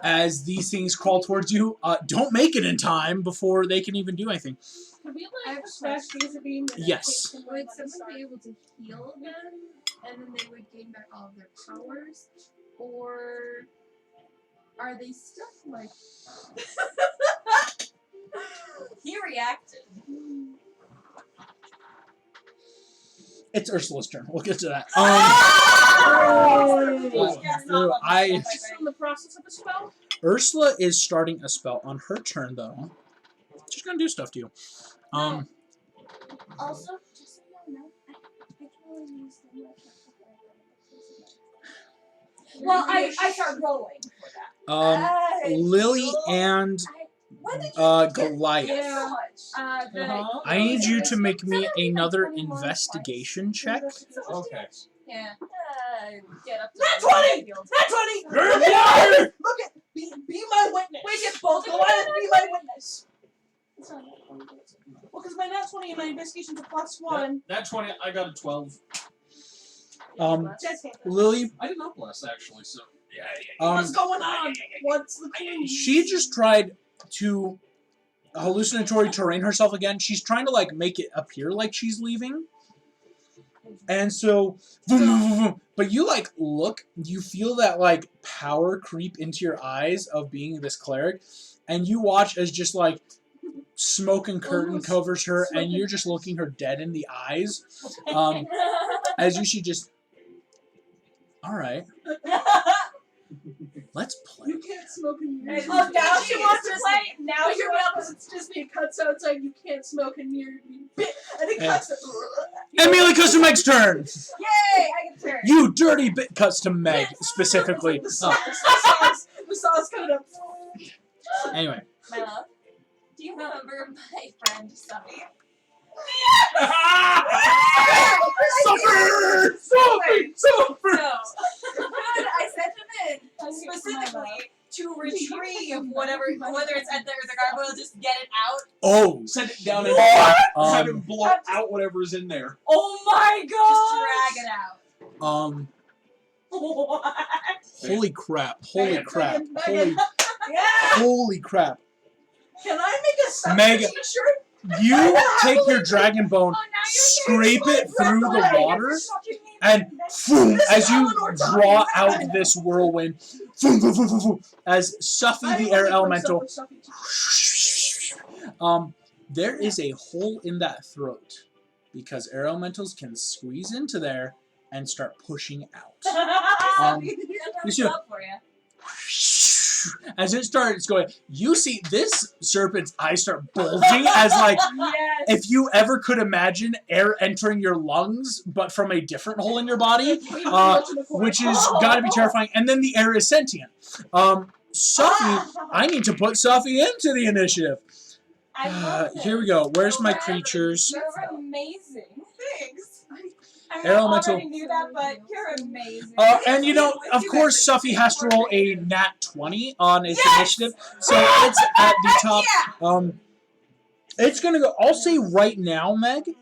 As these things crawl towards you, don't make it in time before they can even do anything. Could we I have like a smash Gazer Beam? and Yes. take some Would like, someone be able to heal them, and then they would gain back all of their powers, or are they stuck like? He reacted. It's Ursula's turn. We'll get to that. She's in the process of a spell. Ursula is starting a spell on her turn, though. She's gonna do stuff to you. Also, just so you know, I can only use them like Well, I start rolling for that. Lily and When did you Goliath. Yeah. I need you to make me another investigation check. Okay. Yeah. Get up to Nat 20! Nat 20! Look at be my witness. Wait, did both of Goliath, them be my witness. Well, because my nat 20 and my investigation's a +1. That 20, I got a 12. Just Lily, I did not bless, actually, so. Yeah. What's going on? What's the clue? she just tried to hallucinatory terrain herself again. She's trying to like make it appear like she's leaving. And so, but you like look, you feel that like power creep into your eyes of being this cleric, and you watch as just like smoke and curtain Almost covers her, smoke and you're just looking her dead in the eyes. As you see just, all right, let's play. You can't smoke in your Oh, now she wants to play. Now she wants. It's just it cuts outside. You can't smoke in your bit, and it Yeah. cuts. Immediately cuts to Meg's turn. Yay! I get turn. You dirty bit cuts to Meg specifically. The sauce coming up. Anyway, My love, do you remember my friend Sunny? suffer. So, I sent him in specifically to retrieve whatever, whether it's at the gargoyle, just get it out. Oh, Send it down and have him blow out whatever's in there. Oh my god! Just drag it out. What? holy crap! Holy Megan, crap! Megan. Holy crap! Can I make a separate Megan. t-shirt? You take your dragon bone, scrape it through the water, and boom, as you draw out this whirlwind, boom, boom, boom, boom, boom, as Suffy the air elemental, there is a hole in that throat because air elementals can squeeze into there and start pushing out. You see, For you. as it starts going, you see this serpent's eyes start bulging as like Yes. if you ever could imagine air entering your lungs, but from a different hole in your body, which is got to be terrifying. And then the air is sentient. Suffy, I need to put Suffy into the initiative. I love it. Here we go. Where's my creatures? You're amazing. Thanks. I Air elemental. already knew that, but you're amazing. And you know, of course, Suffy has to roll a nat 20 on its initiative, so it's at the top. It's gonna go. I'll say right now, Meg,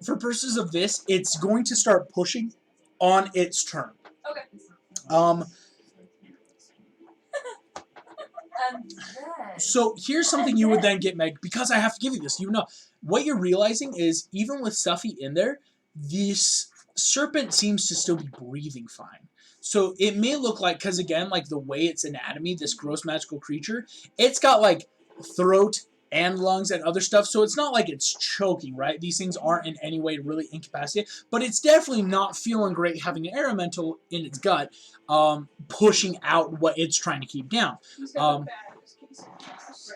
for purposes of this, it's going to start pushing on its turn. Okay. And then. So here's something you would then get, Meg, because I have to give you this. You know, what you're realizing is even with Suffy in there, this serpent seems to still be breathing fine. So it may look like, because again, like the way its anatomy, this gross magical creature, it's got like throat and lungs and other stuff, so it's not like it's choking, right? These things aren't in any way really incapacitated, but it's definitely not feeling great having an elemental in its gut, pushing out what it's trying to keep down. He's got the baddest case.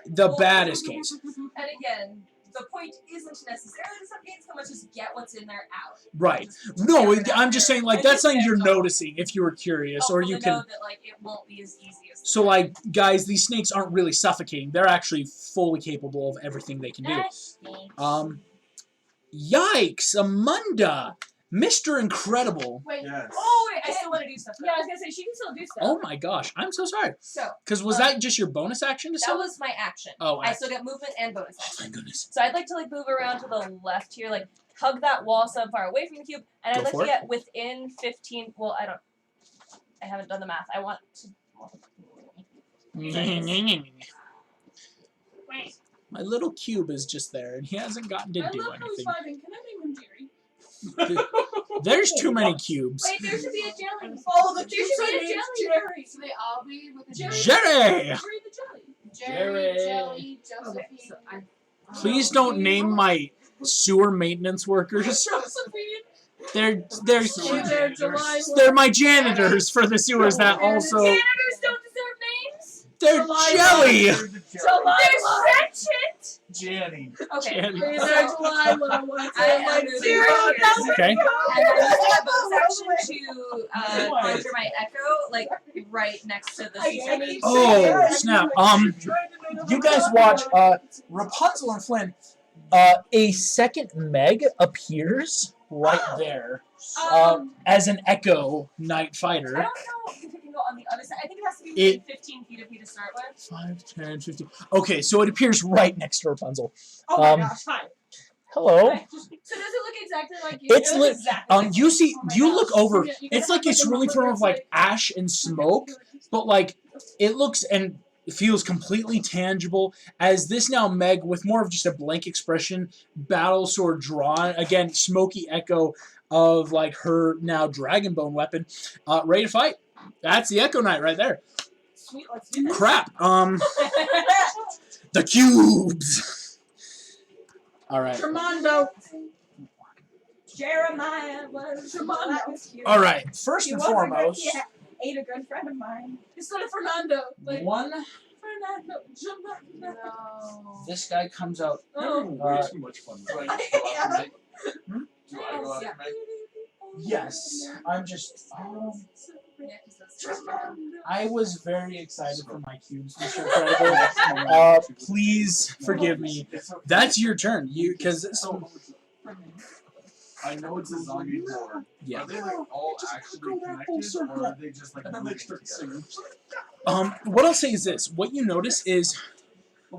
The Well, baddest case. And again, the point isn't necessarily to suffocate so much as get what's in there out. Right. Just No, get it out I'm just there. saying, like, I that's think something you're that's all. noticing if you were curious, or Helpful you to can... know that, like, it won't be as easy as So, like, guys, these snakes aren't really suffocating. They're actually fully capable of everything they can do. Yikes! Amanda! Mr. Incredible. Wait. Yes. Oh wait, I still want to do stuff. Yeah, I was gonna say she can still do stuff. Oh my gosh, I'm so sorry. So Because was that just your bonus action to that sell? was my action. Oh, I still get movement and bonus Oh, action. thank goodness. So I'd like to like move around to the left here, like hug that wall so I'm far away from the cube, and Go I'd like for to it. get within 15. Well, I haven't done the math. I want to. My little cube is just there, and he hasn't gotten to I do love how he's anything. vibing. Can I name him Jerry? There's too many cubes. Wait, there should be a jelly. Oh, the There cute should be a name's jelly. Jerry. So they all be with a Jerry. Jerry! Jerry the Jelly. Jerry, Jerry. Jelly, Okay, Josephine. so I. Please don't name my sewer maintenance workers. Josephine. They're They're July. they're my janitors for the sewers that also Janitors don't deserve names. they're jelly. They're sentient. Janny. Okay. Janny. They're So, July little ones. I They're am like moving zero. around. Okay. And I'm using my bonus action to conjure my echo, like right next to the sea. Oh snap! You guys watch Rapunzel and Flynn. A second Meg appears right there as an Echo Knight I Fighter. don't know if it can go on the other side. I think it has to be within 15 feet of me to start with. 5, 10, 15. Okay, so it appears right next to Rapunzel. Oh my gosh, hi. Hello. So does it look exactly like you? It's lit. You see, you look over. It's like it's really full of like ash and smoke, but like it looks and feels completely tangible as this now Meg with more of just a blank expression, battle sword drawn, again smoky echo of like her now dragonbone weapon, ready to fight. That's the Echo Knight right there. Sweet, let's do this. Crap. The cubes. All right. Tremando. Jeremiah was Tremando. All right. First He and was a good, foremost, yeah, ate a good friend of mine. Instead of Fernando. Like, one. Fernando. Tremando. No. This guy comes out. Oh. Way too much fun. Do I go after Meg? Do I go after Meg? Yes. I'm just. Yeah, 'cause that's I was very excited for my cubes, Mr. Incredible. Please forgive me. It's okay. That's your turn. Because So, I know it's a zombie horde. yeah. Are they like all actually connected, or are they just like moving together? What I'll say is this: what you notice is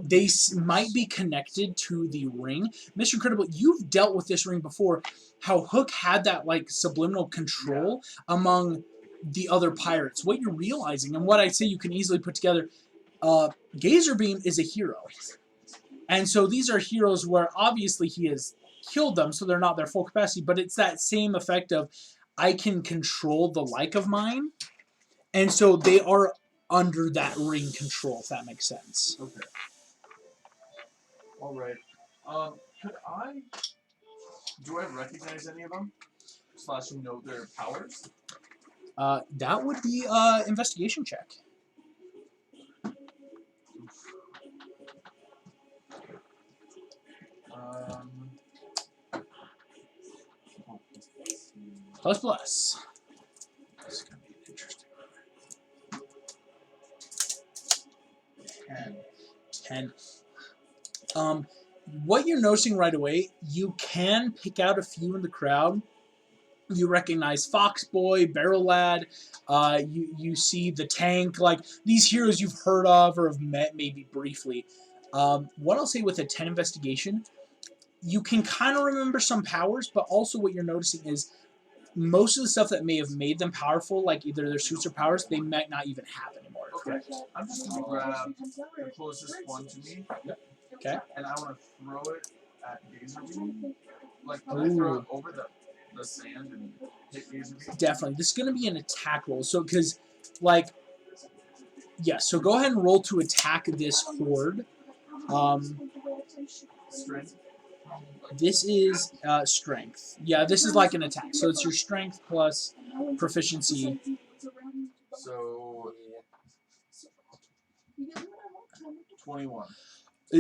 they might be connected to the ring. Mr. Incredible, you've dealt with this ring before. How Hook had that like subliminal control among the other pirates. What you're realizing, and what I say you can easily put together, Gazer Beam is a hero, and so these are heroes where obviously he has killed them, so they're not their full capacity. But it's that same effect of I can control the like of mine, and so they are under that ring control, if that makes sense. Okay. All right. Do I recognize any of them? Slash, know their powers? That would be investigation check. Plus. This is gonna be interesting. 10. What you're noticing right away, you can pick out a few in the crowd. You recognize Foxboy, Barrel Lad. You see the Tank, like these heroes you've heard of or have met maybe briefly. What I'll say with a 10 investigation, you can kind of remember some powers, but also what you're noticing is most of the stuff that may have made them powerful, like either their suits or powers, they might not even have anymore. Okay. I'm just gonna grab the closest one to me. Okay. And I want to throw it at Gazer Beam. Like, can I throw it over the sand and Hit gazer beam? Definitely. This is going to be an attack roll. So, because, like, yeah, so go ahead and roll to attack this horde. Strength. This is strength. Yeah, this is like an attack. So it's your strength plus proficiency. So 21.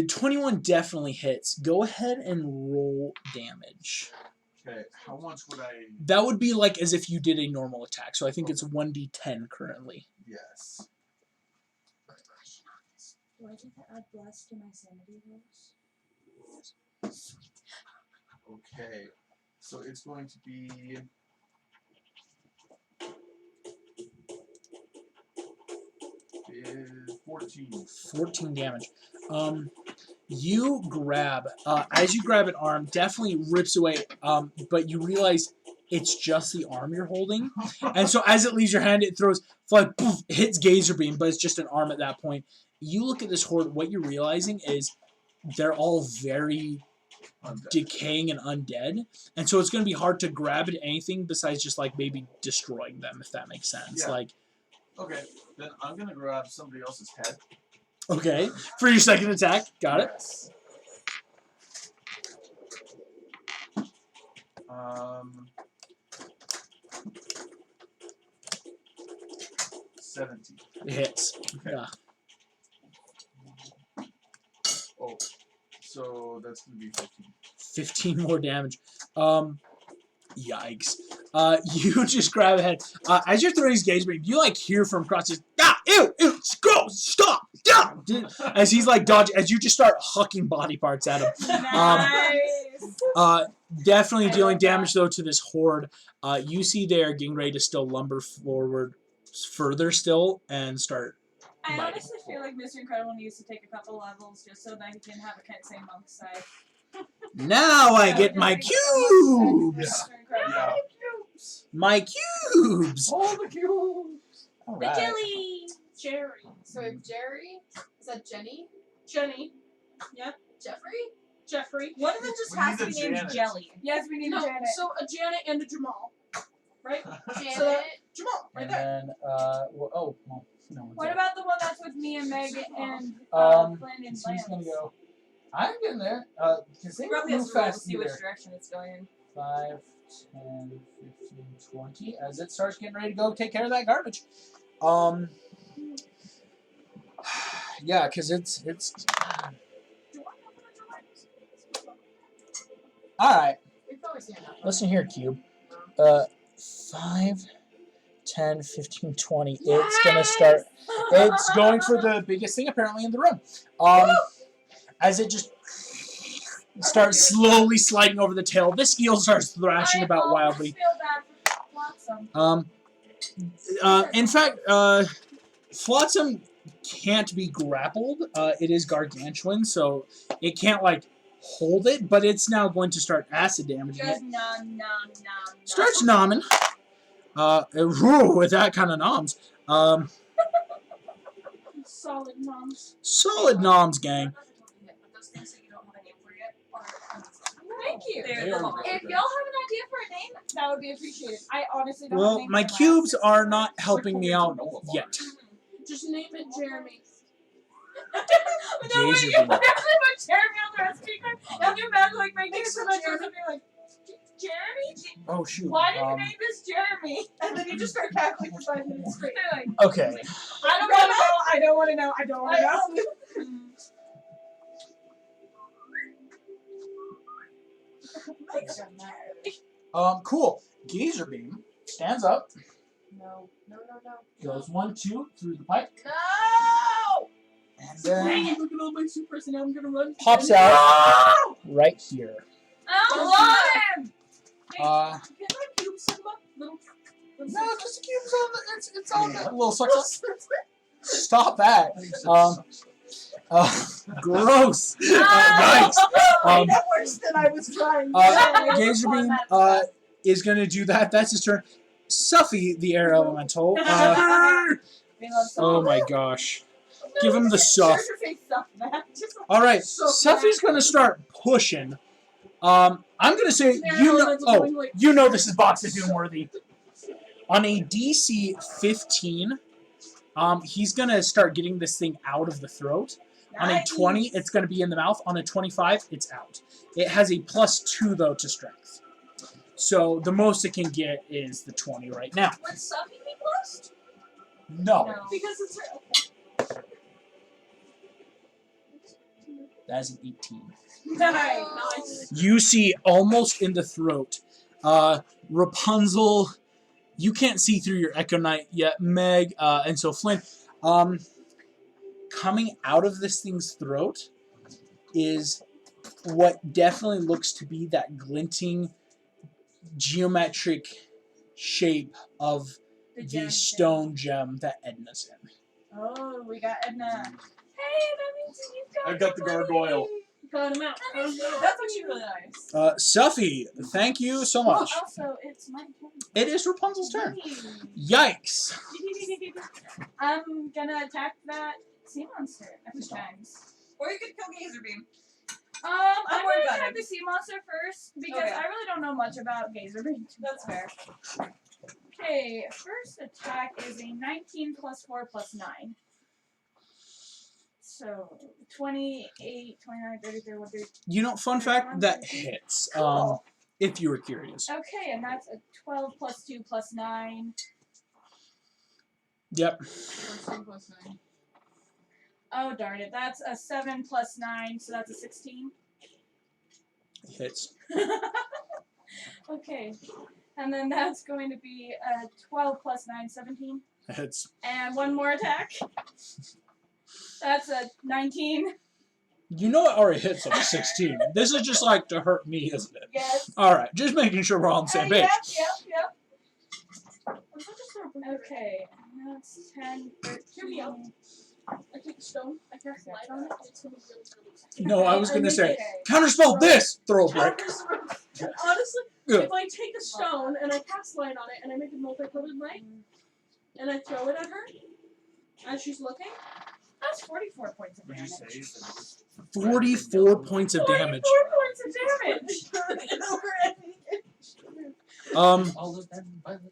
21 definitely hits. Go ahead and roll damage. Okay, how much would I? That would be like as if you did a normal attack. So I think it's 1d10 currently. Yes. Quick question on this. Do I get to add bless to my sanity rolls? Okay, so it's going to be. Is 14. 14 damage. You grab, as you grab an arm, definitely rips away, but you realize it's just the arm you're holding. And so as it leaves your hand, it throws, like, poof, hits Gazer Beam, but it's just an arm at that point. You look at this horde, what you're realizing is they're all very Undead. decaying and undead. And so it's going to be hard to grab at anything besides just, like, maybe destroying them, if that makes sense. Yeah. Like, Okay, then I'm gonna grab somebody else's head. okay, for your second attack. Got it? Yes. 17. It hits. Okay. Yeah. Oh, so that's gonna be 15. 15 more damage. Yikes. You just grab a head. As you're throwing his Gaze Beam, you like hear from across his, ew, go, stop, as he's like dodging, as you just start hucking body parts at him. Nice. Definitely dealing damage though to this horde. You see they're getting ready to still lumber forward further still and start I biting. honestly feel like Mr. Incredible needs to take a couple levels just so that he can have a same monk side. Now I get my cubes! Mr. Incredible. Yeah. My cubes! All the cubes! The Alright. jelly. Jerry. So if Jerry, is that Jenny? Jenny. Jeffrey? Jeffrey. One of them just We has need to be a named Janet. Jelly. Yes, we need No, a Janet. so a Janet and a Jamal. Right? Janet. So that, Jamal, right And there. then, well, no one's What there. about the one that's with me and Meg and Flynn and He's Lance? gonna go. I'm getting there. Because they We probably move have to roll to fast see which either. direction it's going in. 5, 10, 15, 20. As it starts getting ready to go take care of that garbage. Yeah, because it's. Alright. We've always seen that. Listen here, Cube. 5, 10, 15, 20. It's gonna start. It's going for the biggest thing apparently in the room. As it just Starts slowly sliding over the tail. This eel starts thrashing about wildly. In fact, Flotsam can't be grappled. It is gargantuan, so it can't like hold it, but it's now going to start acid damaging it. Just nom. Starts nomming. With that kind of noms. Solid moms. Solid noms, gang. Those things that you don't have a name for yet are Thank you. They're They the are bomb. If y'all have an idea for a name, that would be appreciated. I honestly don't have a Well, name my for my cubes last are name. not helping me out yet. Just name it Jeremy. No, wait, Gazer you beam. put actually put Jeremy on the recipe card. Now you imagine like my kids and my kids would be like, Jeremy? Oh shoot. Why did you name this Jeremy? And then you just start cackling for 5 minutes straight. They're like, Okay. I don't want to know. I don't want to know. I don't want to know. Cool. Gazer beam stands up, No. goes 1, 2 through the pipe, No! and then Look at all my supers and now I'm gonna run. pops out right here. Oh, Lauren! Can Uh, my cubes set them up? Little no, just the cubes on the. It's on the little sucks. Stop that. Gross. Yikes. Made it worse than I was trying. Gazer beam is going to do that. That's his turn. Suffy, the air elemental. Oh my gosh. Give him the suff. All right, Suffy's going to start pushing. I'm gonna say There you are know. elements Oh, going, like, you know this is Box of Doom worthy. On a DC 15, he's gonna start getting this thing out of the throat. On a 20, it's gonna be in the mouth. On a 25, it's out. It has a +2 though to strength. So the most it can get is the 20 right now. Would Suffy be blessed? No, Because it's her. that is an 18. Nice. You see almost in the throat. Rapunzel, you can't see through your Echo Knight yet, Meg, and so Flynn. Coming out of this thing's throat is what definitely looks to be that glinting geometric shape of the stone gem that Edna's in. Oh, we got Edna. Hey, that means you've got I've got the gargoyle. Got him out. That's actually really nice. Suffy, thank you so much. Also, it's my turn. It is Rapunzel's turn. Yikes. I'm gonna attack that sea monster a few times. Or you could kill Gazer Beam. I'm worried gonna about attack him. the sea monster first because Okay. I really don't know much about Gazer Beam. That's fair. Okay, first attack is a 19 plus 4 plus 9. So 28, 29, 33, 130. You know, fun fact, that hits. Cool. If you were curious. Okay, and that's a 12 plus 2 plus 9. Yep. 14 plus 9. Oh, darn it. That's a 7 plus 9, so that's a 16. Hits. Okay. And then that's going to be a 12 plus 9, 17. Hits. And one more attack. That's a 19. You know it already hits on a 16. This is just like to hurt me, isn't it? Yes. Alright, just making sure we're all on the same page. Yep. I'm just gonna bring it. Okay. That's 10, 13. Hear me out. I take a stone, I cast light on it, and it's gonna be really, No, I was gonna say, Okay. counterspell this! Throw a brick. Honestly, Yeah. if I take a stone and I cast light on it and I make a multicolored light and I throw it at her as she's looking, That's 44 points of Would you damage. say that it was 44 points of damage. 44 points of damage! all of them by the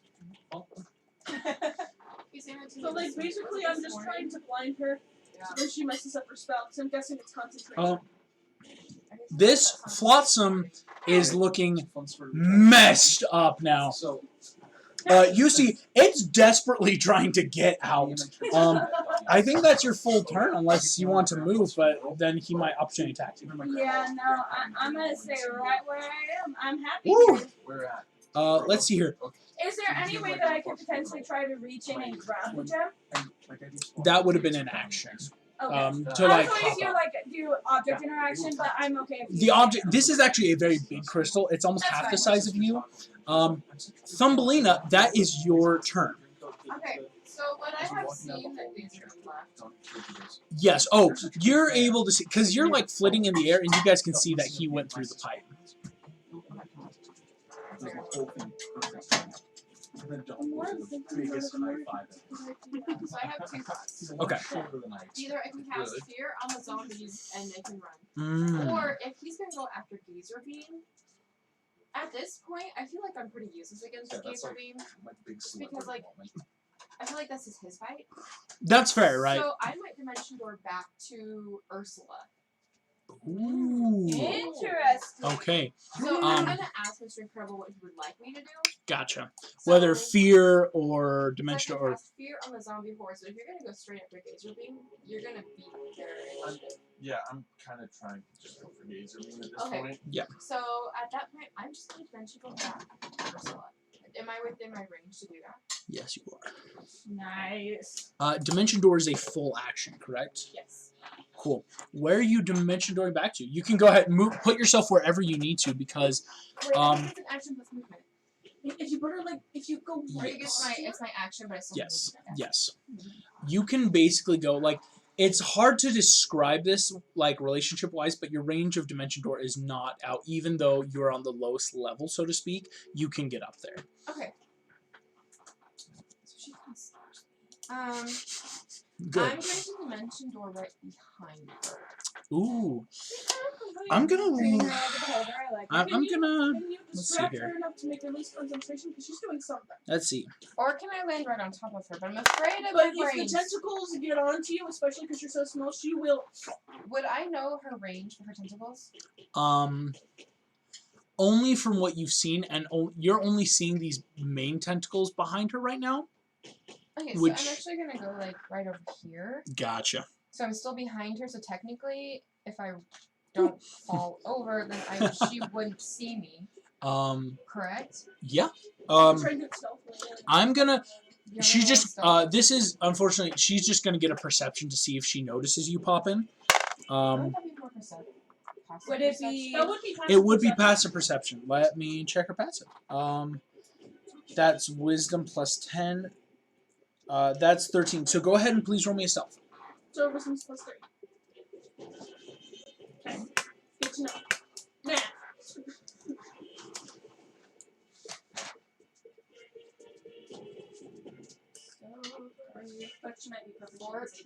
so like basically I'm just trying to blind her so that she messes up her spell because I'm guessing it's concentration. This Flotsam is looking messed up now. So You see, it's desperately trying to get out. I think that's your full turn unless you want to move, but then he might opportunity attack you. Yeah, no, I'm gonna stay right where I am. I'm happy Woo! to. Where at? Let's see here. Is there any way that I could potentially try to reach in and grab the gem? That would have been an action. Okay. To I like was going hop to up. like do object interaction, but I'm okay if you The object. This is actually a very big crystal. It's almost That's half the fine. size of you. Thumbelina, that is your turn. Okay, so would I have seen that these are left? Yes. Oh, you're able to see because you're like flitting in the air, and you guys can see that he went through the pipe. Biggest high five. So I have two thoughts. Okay. Either I can cast fear on the zombies and they can run. Mm. Or if he's gonna go after Gazer Beam, at this point I feel like I'm pretty useless against Yeah, that's Gazer like Beam. my big Because, like, I feel like this is his fight. That's fair, right? So I might dimension door back to Ursula. Ooh. Interesting. Okay. So I'm gonna ask Mr. Incredible what he would like me to do. Gotcha. So, Whether fear or so I dimensional can or cast fear on the zombie horde. So if you're gonna go straight after Gazer Beam, you're gonna beat their initiative. Yeah, I'm kind of trying to just go for Gazer Beam at this Okay. point. So at that point, I'm just gonna dimension go back to Ursula. Am I within my range to do that? yes, you are. Nice. Dimension door is a full action, correct? Yes. Cool. Where are you dimension dooring back to? You can go ahead and move. Put yourself wherever you need to because Wait, I think it's an action plus movement. If you put her like if you go I right think it's my action, but I still yes, have movement. yes. You can basically go like it's hard to describe this like relationship wise, but your range of dimension door is not out. Even though you're on the lowest level, so to speak, you can get up there. Okay. So she can slash me. Good. I'm going to dimension door right behind her. Ooh. I'm gonna. Bring her as a beholder. I like it. I'm gonna. Can you Let's see distract here. her enough to make her lose concentration? Because she's doing something. Let's see. Or can I land right on top of her? But I'm afraid of But her if range. the tentacles get onto you, especially because you're so small, she will. Would I know her range for her tentacles? Only from what you've seen, and you're only seeing these main tentacles behind her right now. Okay, Which- so I'm actually gonna go like right over here. Gotcha. So I'm still behind her. So technically, if I don't fall over, then she wouldn't see me. Correct? Yeah. Try and do it stealthily. I'm gonna. You're She gonna just. stealth. This is unfortunately. She's just gonna get a perception to see if she notices you pop in. Wouldn't that be more passive Would it be? That would be. It would be passive passive perception. Let me check her passive. That's wisdom plus 10. That's 13. So go ahead and please roll me a stealth. So wisdom's plus 3. Okay. Good to know. Nah. But she might be perfect.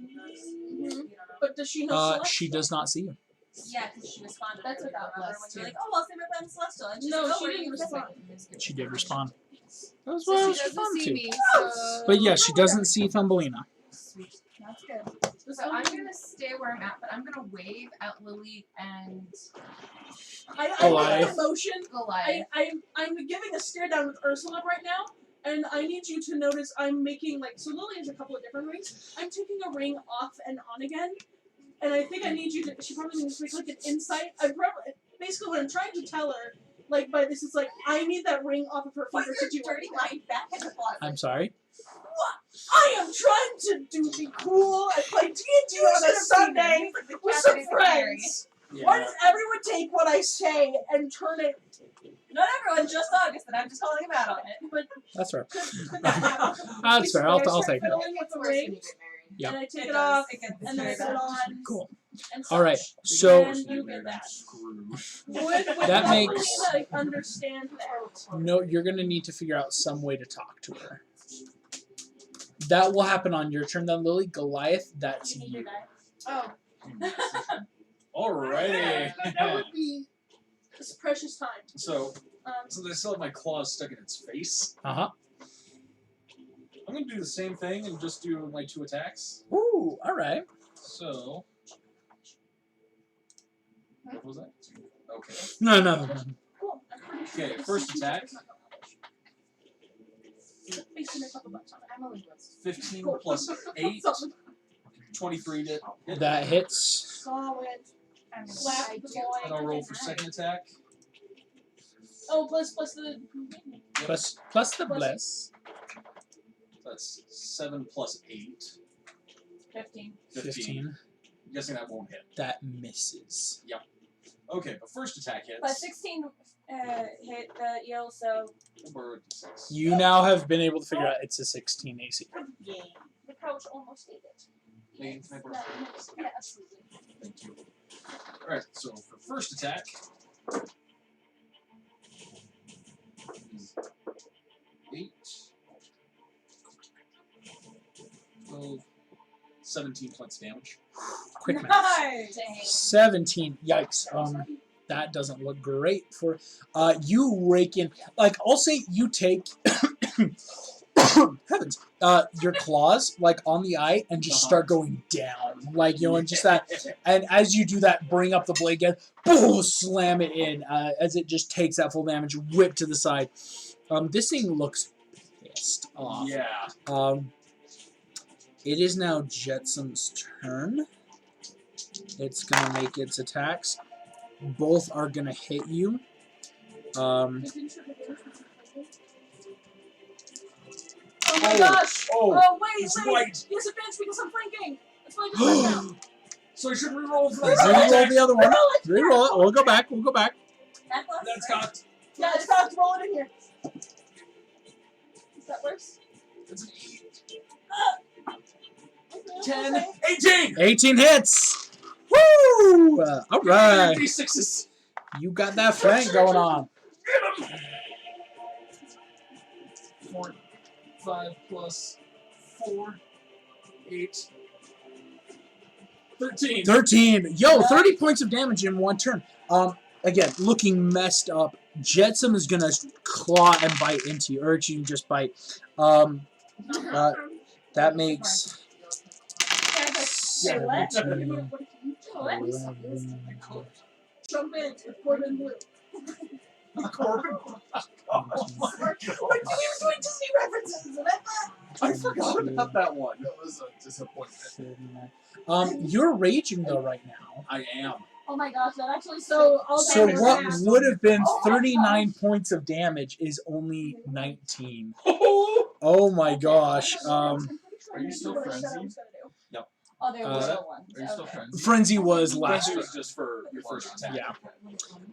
But does she know Celestial? She does not see you. Yeah, because she responded. That's earlier, without remember, less, when you're too. like, oh, I'll say my plan Celestial. And she's No, like, oh, she where are didn't you respond. She did respond. That's So what I she was doesn't responding see to. me. So But yeah, she doesn't see Thumbelina. Sweet. That's good. So I'm gonna stay where I'm at, but I'm gonna wave at Lily and I Goliath. have emotion. Goliath. I'm giving a stare down with Ursula right now, and I need you to notice I'm making like so. Lily has a couple of different rings. I'm taking a ring off and on again, and I think I need you to. She probably needs to make like an insight. I probably basically what I'm trying to tell her, like by this, is like I need that ring off of her Put finger your to do dirty anything. mind back in the closet. I'm sorry. I am trying to be cool. I play D&D on a Sunday with some friends. Why does everyone take what I say and turn it? Not everyone, just August, and I'm just calling him out on it. But That's fair. could that happen? That's fair. I'll take it. Fiddling with the ring, Yeah. and I take It it does. off, It gets and then I very put it bad. on. Cool. And All right. such. So And you get that. Screw. Would That Evelina makes- understand that? no, you're gonna need to figure out some way to talk to her. That will happen on your turn then, Lily. Goliath, that's You need your you. die. Oh, Alrighty. That would be this precious time. So, Um, since I still have my claws stuck in its face, Uh-huh. I'm gonna do the same thing and just do my 2 attacks. Ooh, alright. So, what was that? Okay. No. cool. I'm pretty sure Okay, this first is- attack. Facing a couple bucks on it. I'm a linguist. 15 plus 8, 23 to hit. That hits. Solid. I'm Slap the boy. And I'll roll for second attack. Oh, plus the. Plus the bless. That's 7 plus 8. 15. 15. I'm guessing that won't hit. That misses. Okay, but first attack hits. But 16 hit the eel, so We'll borrow a D6. You now have been able to figure out it's a 16 AC. Yeah. The pouch almost ate it. Megan, can I borrow some? Yeah, absolutely. Thank you. Alright, so for first attack. Is 8. 12. 17 points of damage. Quick math. nice. 17. Yikes. That doesn't look great for you rake in, like, I'll say you take heavens, your claws like on the eye and just start going down, like, you know, and just that, and as you do that, bring up the blade again, boom, slam it in as it just takes that full damage, whip to the side. This thing looks pissed off. Yeah. It is now Jetson's turn. It's gonna make its attacks. Both are gonna hit you. Oh my gosh! Oh, Oh, wait, he's wait! right. He has advantage because I'm flanking! That's why I just went down. So I should reroll for Reroll the other one. Reroll it! Reroll it. We'll go back. We'll go back. That plus, That's right? cocked. Yeah, it's cocked. Roll it in here. That works. That's an 8. Okay, 10. okay. 18! 18 hits. Woo! All right. D6s. You got that flank going on. Get him! 4, 5 plus 4, 8, 13. 13. Yo, 30 points of damage in one turn. Again, looking messed up. Jetsam is gonna claw and bite into you, or you can just bite. That makes Say what? 17, What? 11, Jump in, it's Corbin Blue. Corbin. Oh my God. Like, we were doing Disney references, and I thought, I forgot about that one. That was a disappointment. 39. You're raging though right now. I am. Oh my gosh, that actually so all So that what was would have been 39 points of damage is only 19. Oh my gosh. Are you still frenzied? Oh, they were Uh, little ones. Are you still Okay. frenzied? Frenzy was last Frenzy turn. was just for your first attack. Yeah.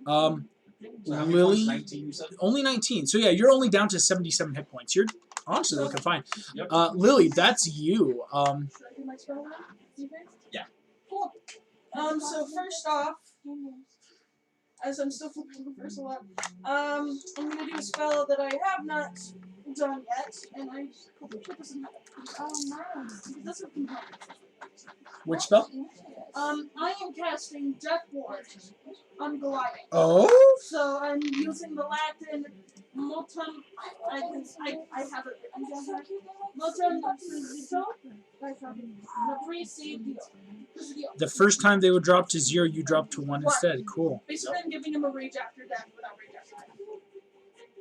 So how many Lily, points? 19, you said? only 19. So yeah, you're only down to 77 hit points. You're honestly looking fine. Yep. Lily, that's you. Should I do my spell now? Do you think? Yeah. Cool. So first off, as I'm still flipping the first one, I'm gonna do a spell that I have not done yet, and I hope it doesn't happen. Oh, nice. It doesn't compound. Which spell? I am casting Death Ward on Goliath. Oh? So I'm using the Latin Motum. I have it written down here. Motum Presidio. Presidio. The first time they would drop to 0, you drop to 1 instead. Cool. Basically, I'm giving him a rage after death without rage after death.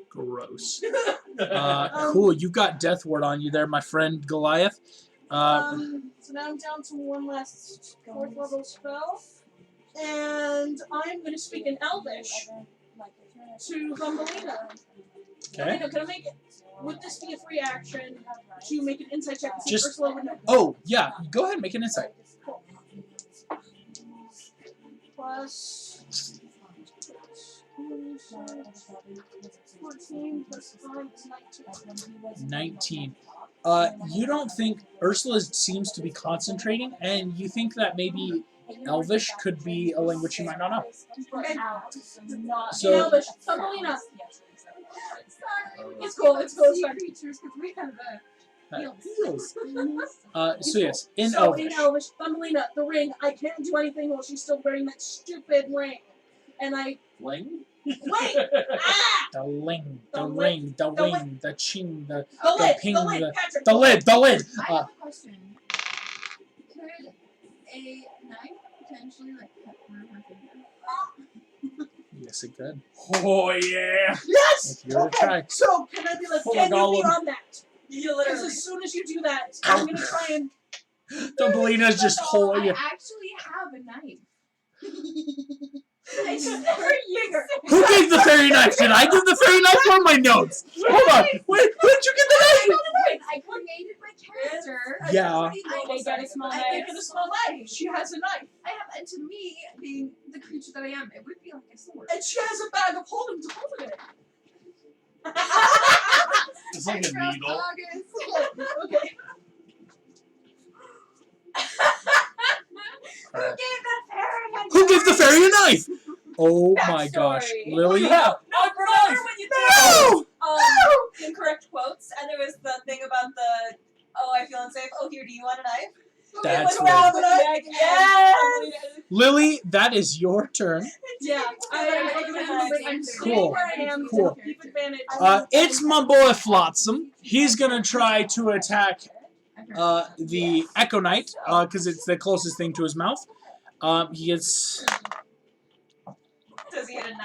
Gross. Cool. You got Death Ward on you there, my friend Goliath. So now I'm down to one last 4th level spell. And I'm going to speak in Elvish to Thumbelina. Okay. Can I make it? Would this be a free action to make an insight check to see if Just- Ursula would know? Oh, yeah. Go ahead and make an insight. Cool. Plus 14 plus 5 is 19. 19. You don't think Ursula seems to be concentrating, and you think that maybe Elvish could be a language you might not know. Okay. So- In Elvish, Thumbelina. It's cool. It's cool. It's fine. Creatures, because we have Heals. So yes, in So Elvish. in Elvish, Thumbelina, the ring. I can't do anything while she's still wearing that stupid ring. And I Fling? wait. Ah! The ling, the The ring, the the wing, the ching, the The lid. ping, The lid. Patrick. the lid, the lid. I have a question. Could a knife potentially like cut through her finger? Yes, it could. Oh, yeah. Yes. If you were to try. So can I be like, Full can you Gollum. be on that? You Because literally. as soon as you do that, I'm gonna try and. Thumbelina's just I holding it. actually have a knife. I just never use it. Who gave the fairy knife? Did I give the fairy knife on my notes? Hold on. Wait, where'd you get the knife? I created my character. Yeah. They got a small I knife. get a small knife. She has a knife, I have, and to me, being the creature that I am, it would be like a sword. and she has a bag of holding to hold it in. It's like a needle. Okay. Who gave the fairy a knife? Oh my gosh. Backstory. Lily? Yeah. No, remember when you No! did incorrect quotes, and there was the thing about the, oh, I feel unsafe. Oh, here, do you want a knife? That's Look around Lily. the neck. Yes. Lily, that is your turn. Yeah. I'm Cool. where I am. Cool. Keep advantage. It's my boy Flotsam. He's gonna try to attack the Echo Knight, because it's the closest thing to his mouth. He gets... Does he hit a 19?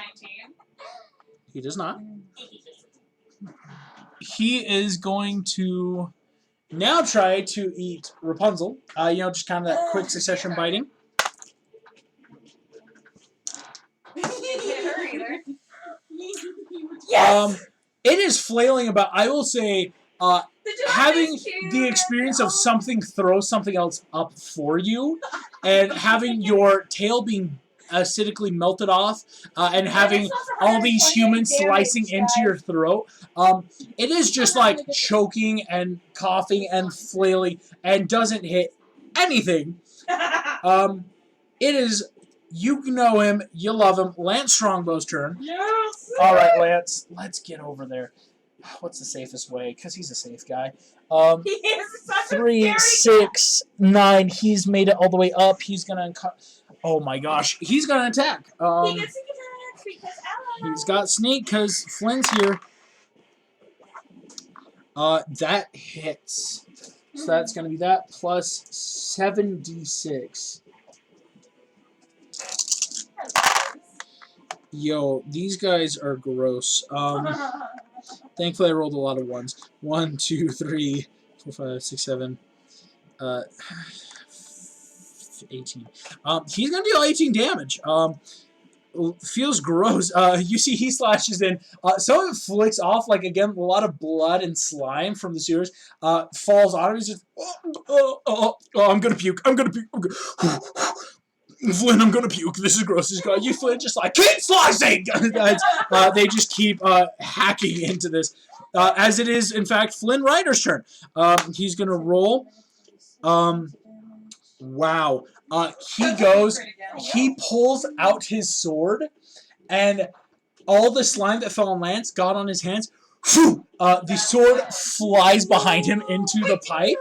He does not. He is going to now try to eat Rapunzel. Just kind of quick succession biting. Didn't hit her either. It is flailing about. I will say, having the experience of something throw something else up for you, and having your tail being acidically melted off, and having all these humans slicing into your throat, it is just like choking and coughing and flailing and doesn't hit anything. It is, you know him, you love him, Lance Strongbow's turn. Yes. All right, Lance, let's get over there. what's the safest way? Because he's a safe guy. He is such 3, a 6, 9. He's made it all the way up. He's gonna. Oh my gosh, he's gonna attack. He gets to attack because Ella. He's got sneak because Flynn's here. That hits. So that's gonna be that plus 7d6. Yo, these guys are gross. Thankfully I rolled a lot of ones. 1, 2, 3, 4, 5, 6, 7. 18. He's gonna deal 18 damage. Feels gross. You see he slashes in. Some of it flicks off, like again, a lot of blood and slime from the sewers. Falls on him. He's just, I'm gonna puke. I'm gonna puke. Flynn, I'm gonna puke. This is gross. This is gross. You Flynn just like keep slicing. They just keep hacking into this. As it is, in fact, Flynn Rider's turn. He's gonna roll. Wow. He goes. He pulls out his sword, and all the slime that fell on Lance got on his hands. Phew, the sword flies behind him into the pipe.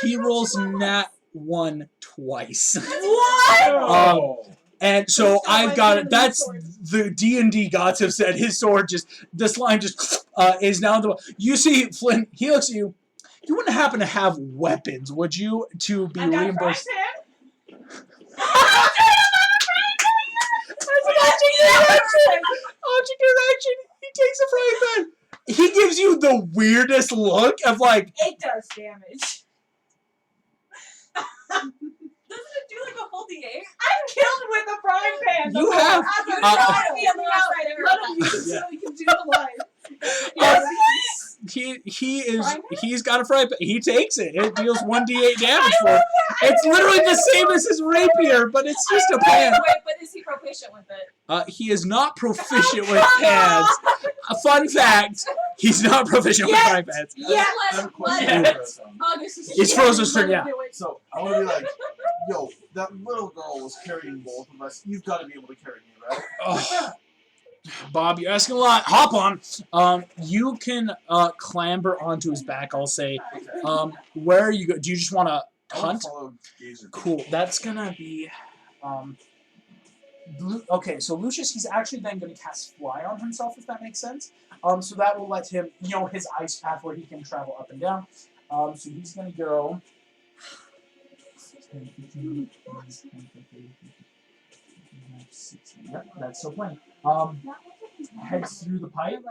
He rolls nat 1 twice. What? And so I've got it. That's the D&D gods have said his sword just, the slime just is now in the. You see Flynn. He looks at you. You wouldn't happen to have weapons, would you, to be reimbursed? Object interaction. He takes a frying pan. He gives you the weirdest look of like. It does damage. Doesn't it do like a whole D8? I'm killed with a frying pan. You have. Let him use it so he can do the line. He's got a frying pan. He takes it. It deals 1d8 damage for him. It's literally the same as his rapier, but it's just a pan. Wait, but is he proficient with it? He is not proficient with pans. A fun fact: he's not proficient with frying pans. Yeah. I have a question Yeah. for Frozen. It's Frozen's turn, yeah. So I want to be like, yo, that little girl was carrying both of us. You've got to be able to carry me, right? Oh, Bob, you're asking a lot. Hop on. You can clamber onto his back. I'll say. Where are you go? Do you just want to I wanna hunt? follow Gazer. Cool. That's gonna be. Okay, so Lucius, he's actually then going to cast Fly on himself, if that makes sense. So that will let him, his ice path where he can travel up and down. So he's going to go. Yep, that's still playing. Heads through the pipe.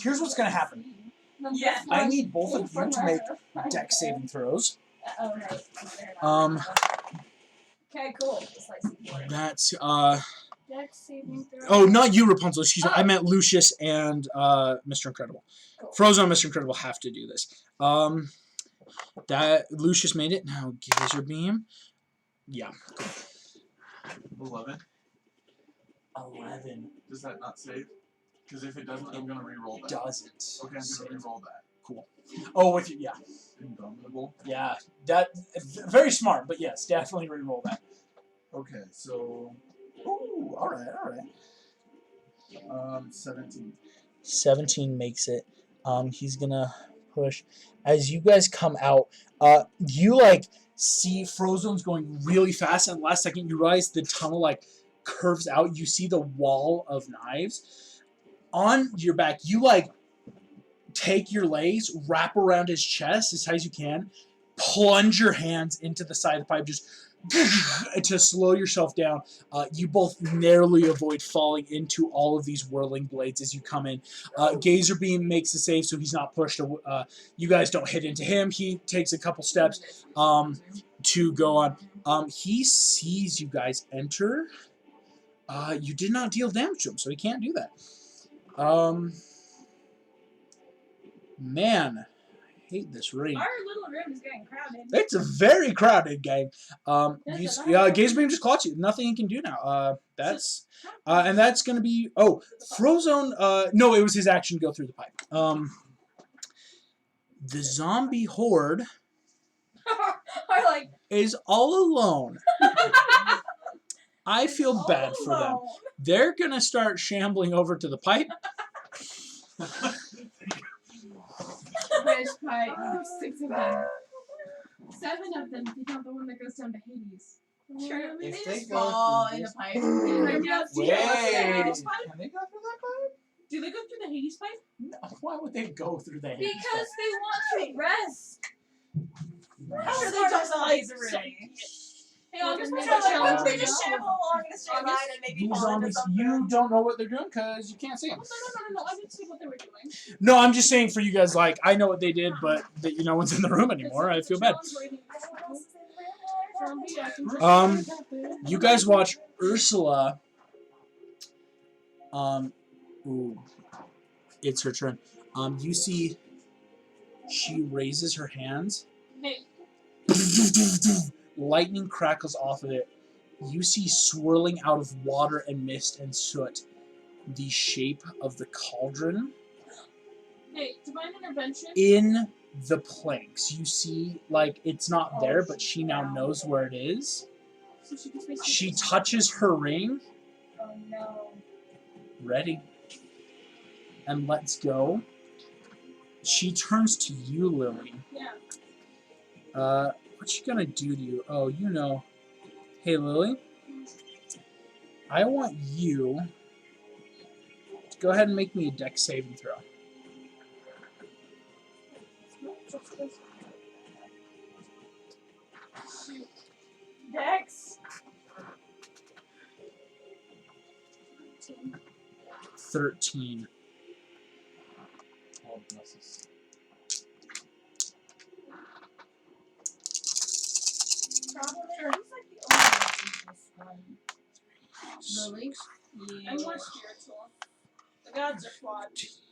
Here's what's going to happen. Yeah. I need both of you to make dex saving throws. Okay, cool. That's Dex saving throw. Oh, not you, Rapunzel. Excuse me. I meant Lucius and Mr. Incredible. Cool. Frozen and Mr. Incredible have to do this. That Lucius made it. Now Gazer Beam. Yeah. 11. 11 Does that not save? Because if it doesn't, I'm gonna re-roll that. doesn't. Okay, I'm save. gonna re-roll that. Cool. Oh, with you, yeah. Indomitable. Yeah. That very smart, but yes, definitely re-roll that. Okay, so Ooh, all right. 17. 17 makes it. He's gonna push. As you guys come out, you see Frozone's going really fast, and last second you realize the tunnel curves out. You see the wall of knives on your back. You take your legs, wrap around his chest as tight as you can, plunge your hands into the side of the pipe, just to slow yourself down. You both narrowly avoid falling into all of these whirling blades as you come in. Gazer Beam makes the save, so he's not pushed. You guys don't hit into him. He takes a couple steps to go on. He sees you guys enter. You did not deal damage to him, so he can't do that. Man, I hate this ring. Our little room is getting crowded. It's a very crowded game. Gazer Beam just caught you. Nothing he can do now. And that's gonna be Frozone. No, it was his action to go through the pipe. The zombie horde Or is all alone. I feel bad for them. Alone. They're gonna start shambling over to the pipe. Which pipe? There's 6 of them. 7 of them, if you count the one that goes down to Hades. Sure. They If they just go fall through in a this- pipe. Wait. Can they go through that pipe? Do they go through the Hades pipe? No, why would they go thugh the Hades Because pipe? they want to rest. How are they Smart just zombies, like really. Hey, I'll just Well, put then a they challenge. They just shamble along in a straight line and maybe You fall into zombies, something. you don't know what they're doing because you can't see them. No. I didn't see what they were doing. No, I'm just saying for you guys. Like, I know what they did, but that no one's in the room anymore. I It's a feel bad. challenge rating. Zombie, I can just- You guys watch Ursula. Ooh, it's her turn. You see, she raises her hands. Hey, Lightning crackles off of it. You see swirling out of water and mist and soot the shape of the cauldron hey, divine intervention. in the planks. You see, like, it's not there, but she now knows where it is. So she just basically- She touches her ring. Oh no. Ready. And lets go. She turns to you, Lily. Yeah. What's she gonna do to you? Oh, you know. Hey, Lily. I want you to go ahead and make me a dex saving throw. Dex. 13. Oh, bless us. Problem is, he's like the only one in this one. Lily? I'm more spiritual. The gods are flawed.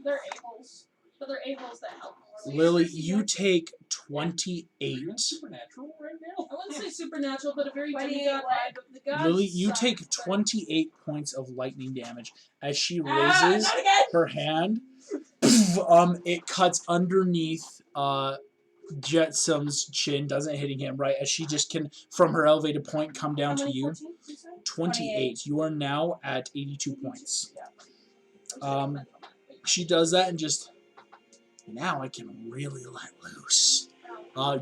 They're a-holes. But they're a-holes that help more. Lily, you take 28. Supernatural right now. I wouldn't say supernatural, but a very 28 demigod what? vibe. But the gods Lily, you suck, take but- 28 points of lightning damage as she Ah, raises not again. her hand. It cuts underneath Jetsum's chin, doesn't hitting him right as she just can, from her elevated point, come down How to many, you. 14, you said? 28. You are now at 82 points. I'm sorry, She does that and just, now I can really let loose.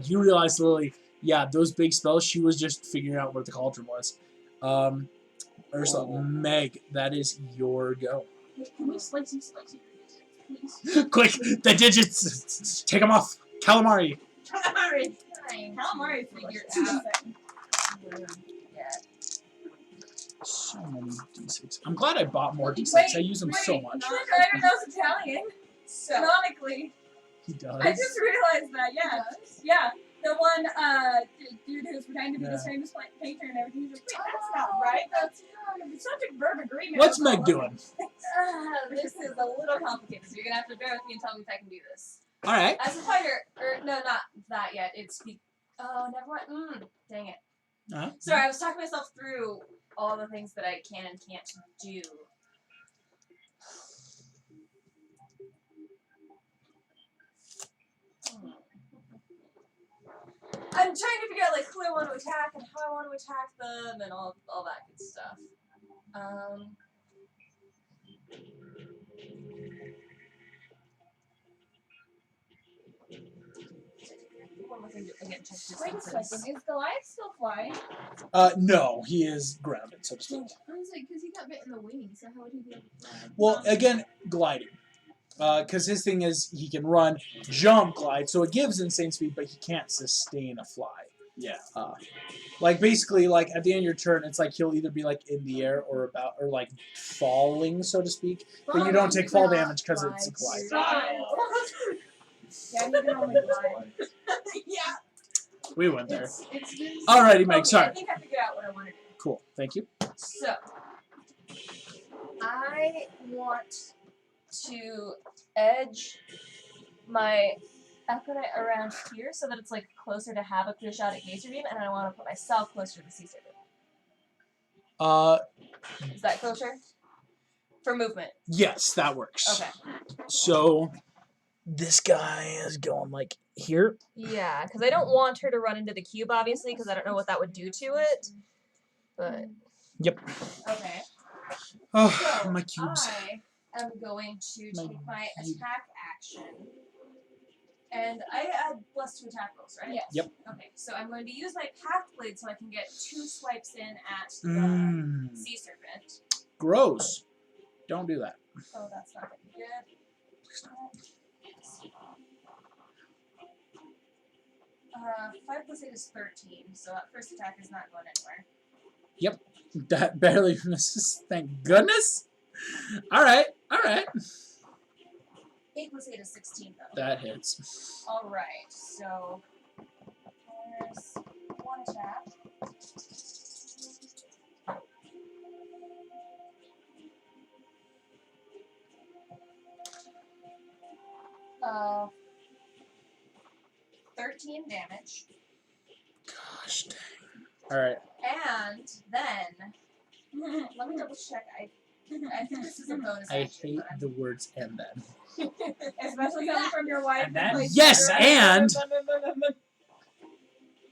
You realize, Lily, yeah, those big spells, she was just figuring out where the cauldron was. Ursula, Meg, that is your go. Wait, can we slicey, please? Quick, the digits, take them off. Calamari. Calamari. Calamari figured out. So many d6. I'm glad I bought more d6. Wait, I use them so much. Flynn Rider knows Italian. Canonically. He does. I just realized that, yeah. Yeah. The one dude who's pretending to be this famous painter and everything. He's like, wait, that's not right. That's subject verb agreement. What's Meg doing? This is a little complicated, so you're gonna have to bear with me and tell me if I can do this. All right. As a fighter, or no, not that yet. It's oh, never mind. Dang it. Uh-huh. Sorry, I was talking myself through all the things that I can and can't do. I'm trying to figure out like who I want to attack and how I want to attack them and all that good stuff. One more thing to again check Wait a distances. second. Is Goliath still flying? No, he is grounded, so to speak. I was like, because he got bit in the wing, so how would he be able to fly? Well, again, gliding. Because his thing is he can run, jump, glide, so it gives insane speed, but he can't sustain a fly. Yeah. Like basically, like at the end of your turn, it's like he'll either be like in the air or like falling, so to speak. But you don't take fall damage because it's a glide. Yeah, he can only glide. Yeah. We went there. It's been Alrighty, Meg. Okay, Sorry. I think I figured out what I want to do. Cool. Thank you. So, I want to edge my Equinite around here so that it's like closer to have a clear shot at Gazer Beam, and I want to put myself closer to the Caesar Beam. Is that kosher? For movement. Yes, that works. Okay. So this guy is going like here. Yeah, because I don't want her to run into the cube, obviously, because I don't know what that would do to it. But Yep. Okay. Oh, So my cubes. I am going to My take my cube. attack action. And I add plus 2 attack rolls, right? Yes. Yep. Okay, so I'm going to use my Path Blade so I can get 2 swipes in at the Mmm. Sea Serpent. Gross. Don't do that. Oh, that's not going to be good. 5 plus 8 is 13, so that first attack is not going anywhere. That barely misses. Thank goodness. All right. 8 plus 8 is 16, though. That hits. Alright, so there's 1 attack. Uh, 13 damage. Gosh dang. All right. And then, let me double check. I think this is a bonus I action. hate but I'm- the words "and then." Especially coming from your wife. And then- like, Yes, and- Okay,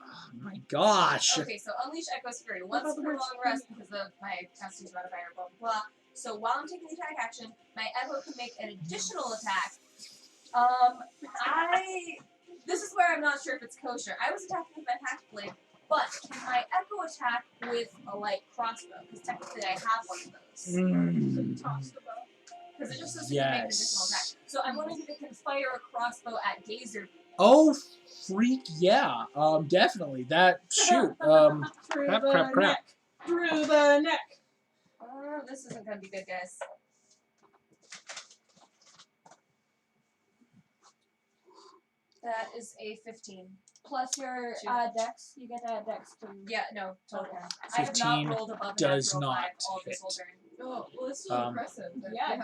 Oh my gosh. so Unleash Echo's Fury. Once per long rest because of my Constitution modifier, blah, blah, blah. So while I'm taking the attack action, my Echo can make an additional attack. This is where I'm not sure if it's kosher. I was attacking with my Path Blade, but can my Echo attack with a light crossbow? Because technically I have one of those. Mm. Because it just says you can make an additional attack. Yes. So I'm wondering if it can fire a crossbow at Gazer. Oh, freak, yeah. Definitely. That, shoot. Through Crap, the crap, crap. neck. Through the neck. This isn't going to be good, guys. That is a 15. Plus your dex. You get that dex too. Yeah, no, totally. Okay. I have 15 not rolled above a does natural not 5 all this hit. whole turn. Oh, well, it's still impressive. Yeah,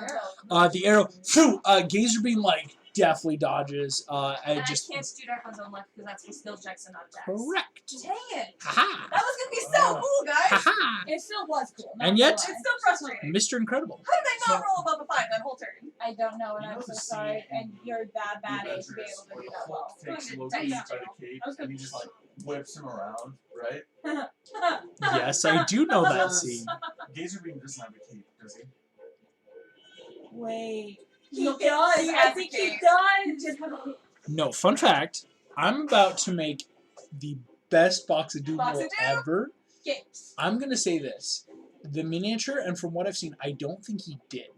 The arrow, phew, Gazer Beam, like, definitely dodges. And I just, I can't do Dark One's own luck because that's for skill checks and not attacks. correct. Dang it! Haha. That was gonna be so cool, guys! Haha. It still was cool. And yet- It's still frustrating. Mr. Incredible. How did I not roll above a 5 that whole turn? I don't know, and You I'm know so the sorry. scene And you're that bad The at to be Avengers able to do that where well. Hulk takes Going to Loki dice by roll. the cape I was gonna and he just like whips him around, right? Yes, I do know that scene. Gazer Beam doesn't have a cape, does he? Wait. He No, does. he I has think a he cape. does. No, fun fact, I'm about to make the best box of doom Box roll of Doom? ever. Yes. I'm going to say this. The miniature, and from what I've seen, I don't think he did.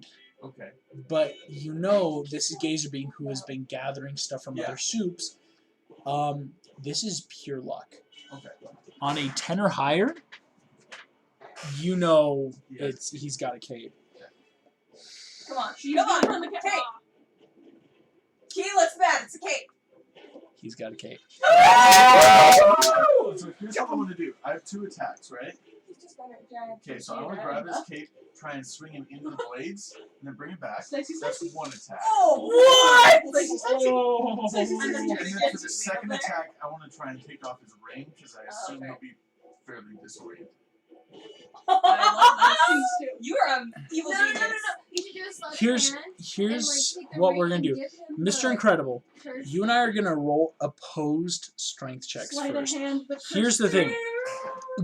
Okay. But you know, this is Gazer Beam, who has been gathering stuff from Yeah. other soups. This is pure luck. Okay. On a 10 or higher, you know Yes. he's got a cape. Come on. She's Come on. on the Cape. Key looks bad. It's a cape. He's got a cape. So here's what I'm gonna do. I have 2 attacks, right? He's just got a giant. Okay, so I want to grab his cape, try and swing him into the blades, and then bring him back. Sexy, That's sexy. 1 attack. Oh, what? Sexy, sexy. Oh. Sexy, And sexy. then for the second attack, I want to try and take off his ring because I assume okay. he'll be fairly disoriented. I love Please do. this. You are an evil No. genius. You should do a sleight of Here's hand here's and, like, take the what ring we're gonna and do. give him the, Mr. like, Incredible, curse. you and I are gonna roll opposed strength checks Sleight of first. hand, but Here's the thing.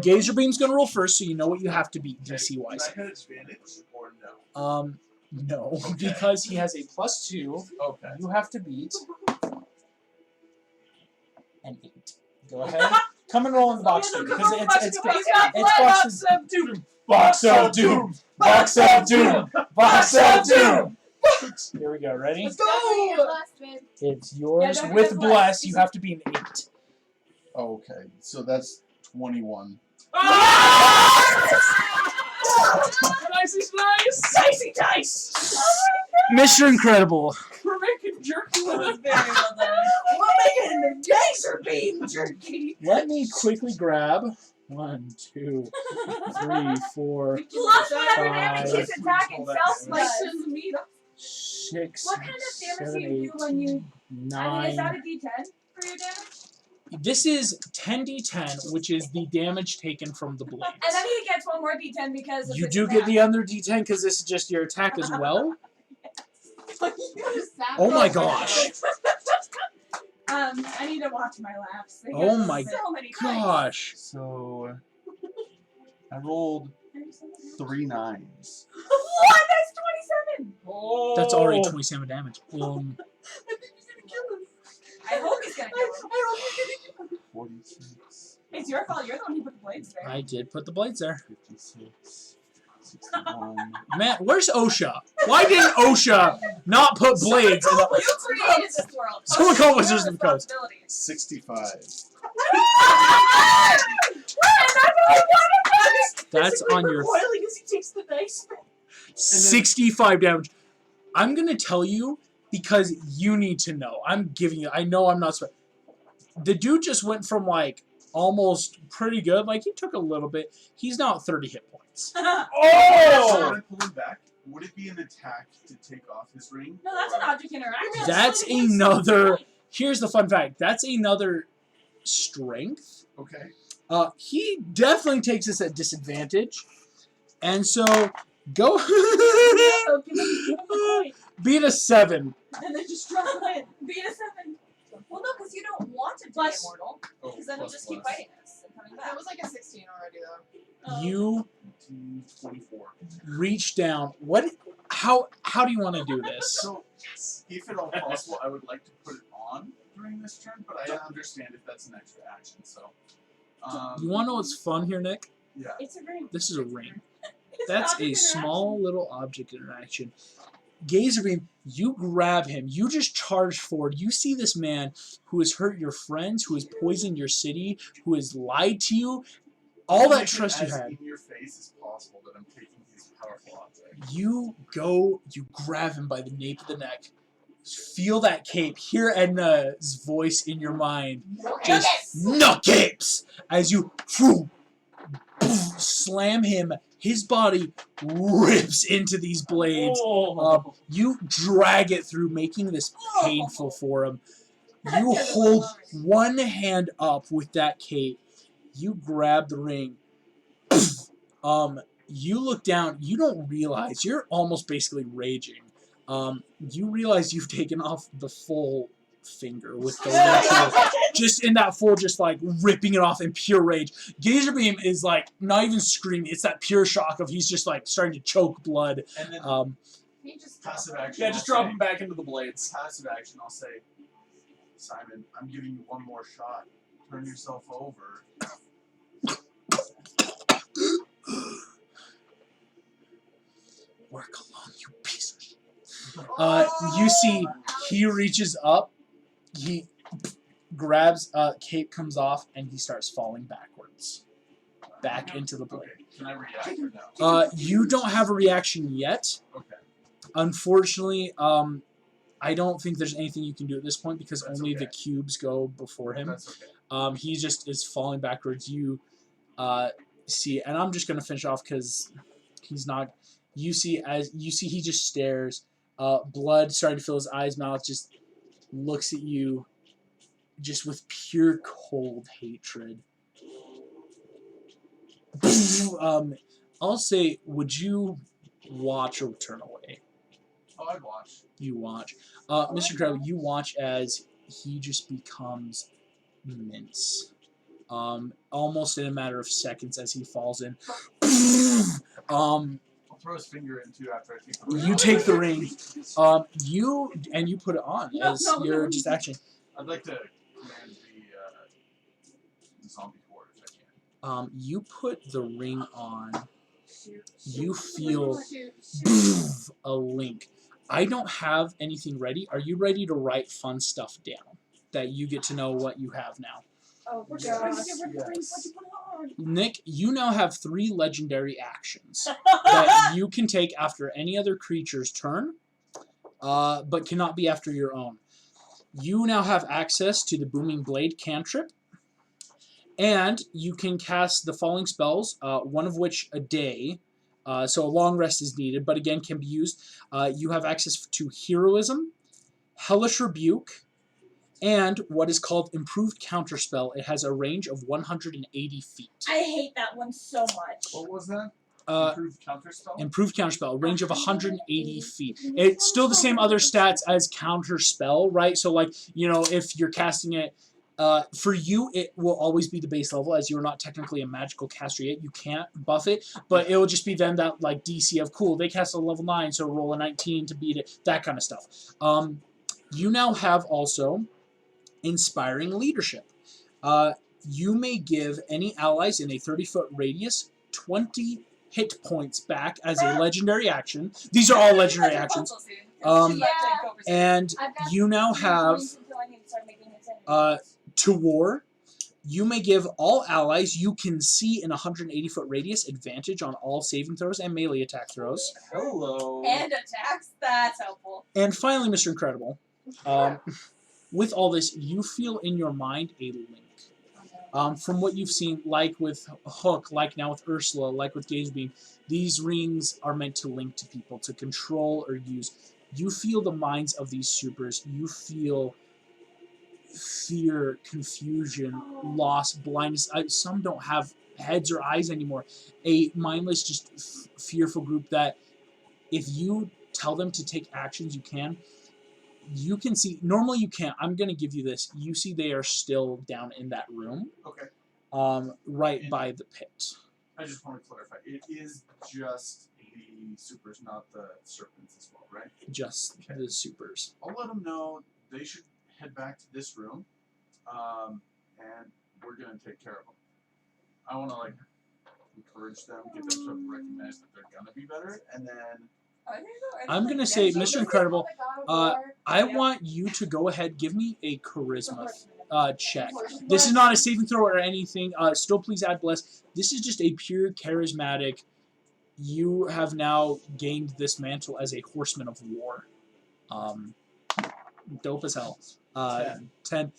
Gazer Beam's gonna roll first, so you know what you have to beat DC Do wise. I get advantage or no? No, because he has a +2. Okay. You have to beat an 8. Go ahead. Come and roll in the box Oh, dude, no, because come on, it's box dude. it's box of doom. Box of doom. Box of doom. Box of doom. Here we go. Ready? Let's Definitely go. a blast, man. It's yours don't with get bless. blessed. You have to be an 8. Okay, so that's 21. Dicey slice. Dicey dice. Mr. Incredible. We're making jerky with That a was very well done. We're making Gazer Beam jerky. Let me quickly grab 1, 2, 3, 4, Plus whatever damage 5, his attack itself Slice does. in the meat. 6, What kind of damage 7, do you 8, do when you? 9. Is that a D10 for your damage? This is 10d10, which is the damage taken from the blades. And then he gets one more D10 because of You his do attack. get the other d10 because this is just your attack as well. Oh Oh my gosh. I need to watch my laughs. They Oh get my so many times. Gosh. So I rolled 3 9s. What? That's 27. Oh. That's already 27 damage. I think he's gonna kill us. I hope he's gonna kill him. I hope you're gonna kill us. 46. It's your fault. You're the one who put the blades there. I did put the blades there. 56. 61. Man, where's OSHA? Why didn't OSHA not put blades in the... You created this world. Someone call Your Wizards of the Coast. responsibility. 65. That's on your Recoiling as he takes the dice. 65 damage. I'm going to tell you because you need to know. I'm giving you... I know I'm not... The dude just went from, like, almost pretty good. Like, he took a little bit. He's now at 30 hit points. So Oh! when I pull him back, would it be an attack to take off his ring? No, that's an object interaction. That's another... Here's the fun fact. That's another strength. Okay. He definitely takes this at disadvantage. And so, go... So give him the point. Beat a 7. And then just drop him in. Beat a 7. Well, no, because you don't want him to Plus- be immortal. Oh, Because then he'll plus, just keep plus. fighting us and coming back. That was like a 16 already, though. You 24. reach down. What? How do you want to do this? So, if at all possible, I would like to put it on during this turn, but I understand if that's an extra action. So, You want to know what's fun here, Nick? yeah. It's a ring. This is a ring. It's That's an a object small little object interaction. Gazer beam, you grab him. You just charge forward. You see this man who has hurt your friends, who has poisoned your city, who has lied to you. All that Make it trust you as had. in your face as possible that I'm taking his powerful object. You go, you grab him by the nape of the neck. Feel that cape. Hear Edna's voice in your mind. Just nutcapes! As you slam him, his body rips into these blades. Oh. You drag it through, making this painful for him. You hold one hand up with that cape. You grab the ring. You look down. You don't realize. You're almost basically raging. You realize you've taken off the full finger with the electro, just in that full, just like ripping it off in pure rage. Gazer beam is like not even screaming. It's that pure shock of he's just like starting to choke blood. And then He just passive action. Yeah, just I'll drop say- him back into the blades. Passive action, I'll say, Simon, I'm giving you one more shot. Turn yourself over. Work along, you piece of shit. You see, he reaches up, he grabs, cape comes off, and he starts falling backwards. Back into the blade. Okay, can I react or no? You don't have a reaction yet. Okay. Unfortunately, I don't think there's anything you can do at this point because That's only okay. the cubes go before him. That's okay. He just is falling backwards. You see, and I'm just gonna finish off because he's not. You see he just stares. Blood starting to fill his eyes, mouth. Just looks at you, just with pure cold hatred. I'll say, would you watch or turn away? Oh, I'd watch. You watch. Mr. Crowley, you watch as he just becomes mince. Almost in a matter of seconds as he falls in. I'll throw his finger in too after I take the ring. You take the ring. You put it on No, as no, your no. just action. I'd like to command the zombie horde if I can. You put the ring on. You feel a link. I don't have anything ready. Are you ready to write fun stuff down that you get to know what you have now? Oh, We're gosh. just trying to get rid of Yes. things. Why'd you put it on? Nick, you now have 3 legendary actions that you can take after any other creature's turn, but cannot be after your own. You now have access to the Booming Blade cantrip, and you can cast the following spells, one of which a day, so a long rest is needed, but again can be used. You have access to Heroism, Hellish Rebuke, and what is called Improved Counterspell. It has a range of 180 feet. I hate that one so much. What was that? Uh, Improved counterspell? Improved Counterspell, a range of 180 feet. It's still the same other stats as Counterspell, right? So, like, you know, if you're casting it For you, it will always be the base level, as you're not technically a magical caster yet. You can't buff it, but it will just be then that like DC of cool. They cast a level 9, so roll a 19 to beat it. That kind of stuff. You now have also inspiring leadership. You may give any allies in a 30-foot radius 20 hit points back as a legendary action. These are all legendary actions. And you now have to war. You may give all allies you can see in a 180-foot radius advantage on all saving throws and melee attack throws. Hello. And attacks. That's helpful. And finally, Mr. Incredible, with all this, you feel in your mind a link. From what you've seen, like with Hook, like now with Ursula, like with Gazebeam, these rings are meant to link to people, to control or use. You feel the minds of these supers. You feel fear, confusion, loss, blindness. Some don't have heads or eyes anymore. A mindless, just fearful group that if you tell them to take actions, you can. You can see, normally you can't. I'm going to give you this. You see they are still down in that room. Okay. Right And by the pit. I just want to clarify. It is just the supers, not the serpents as well, right? Just the supers. I'll let them know they should head back to this room, and we're gonna take care of them. I want to like encourage them, get them to recognize that they're gonna be better, and then I'm going to say, Mr. Incredible, I want you to go ahead, give me a charisma check. This is not a saving throw or anything. Still, please add bless. This is just a pure charismatic. You have now gained this mantle as a horseman of war. Dope as hell. 10.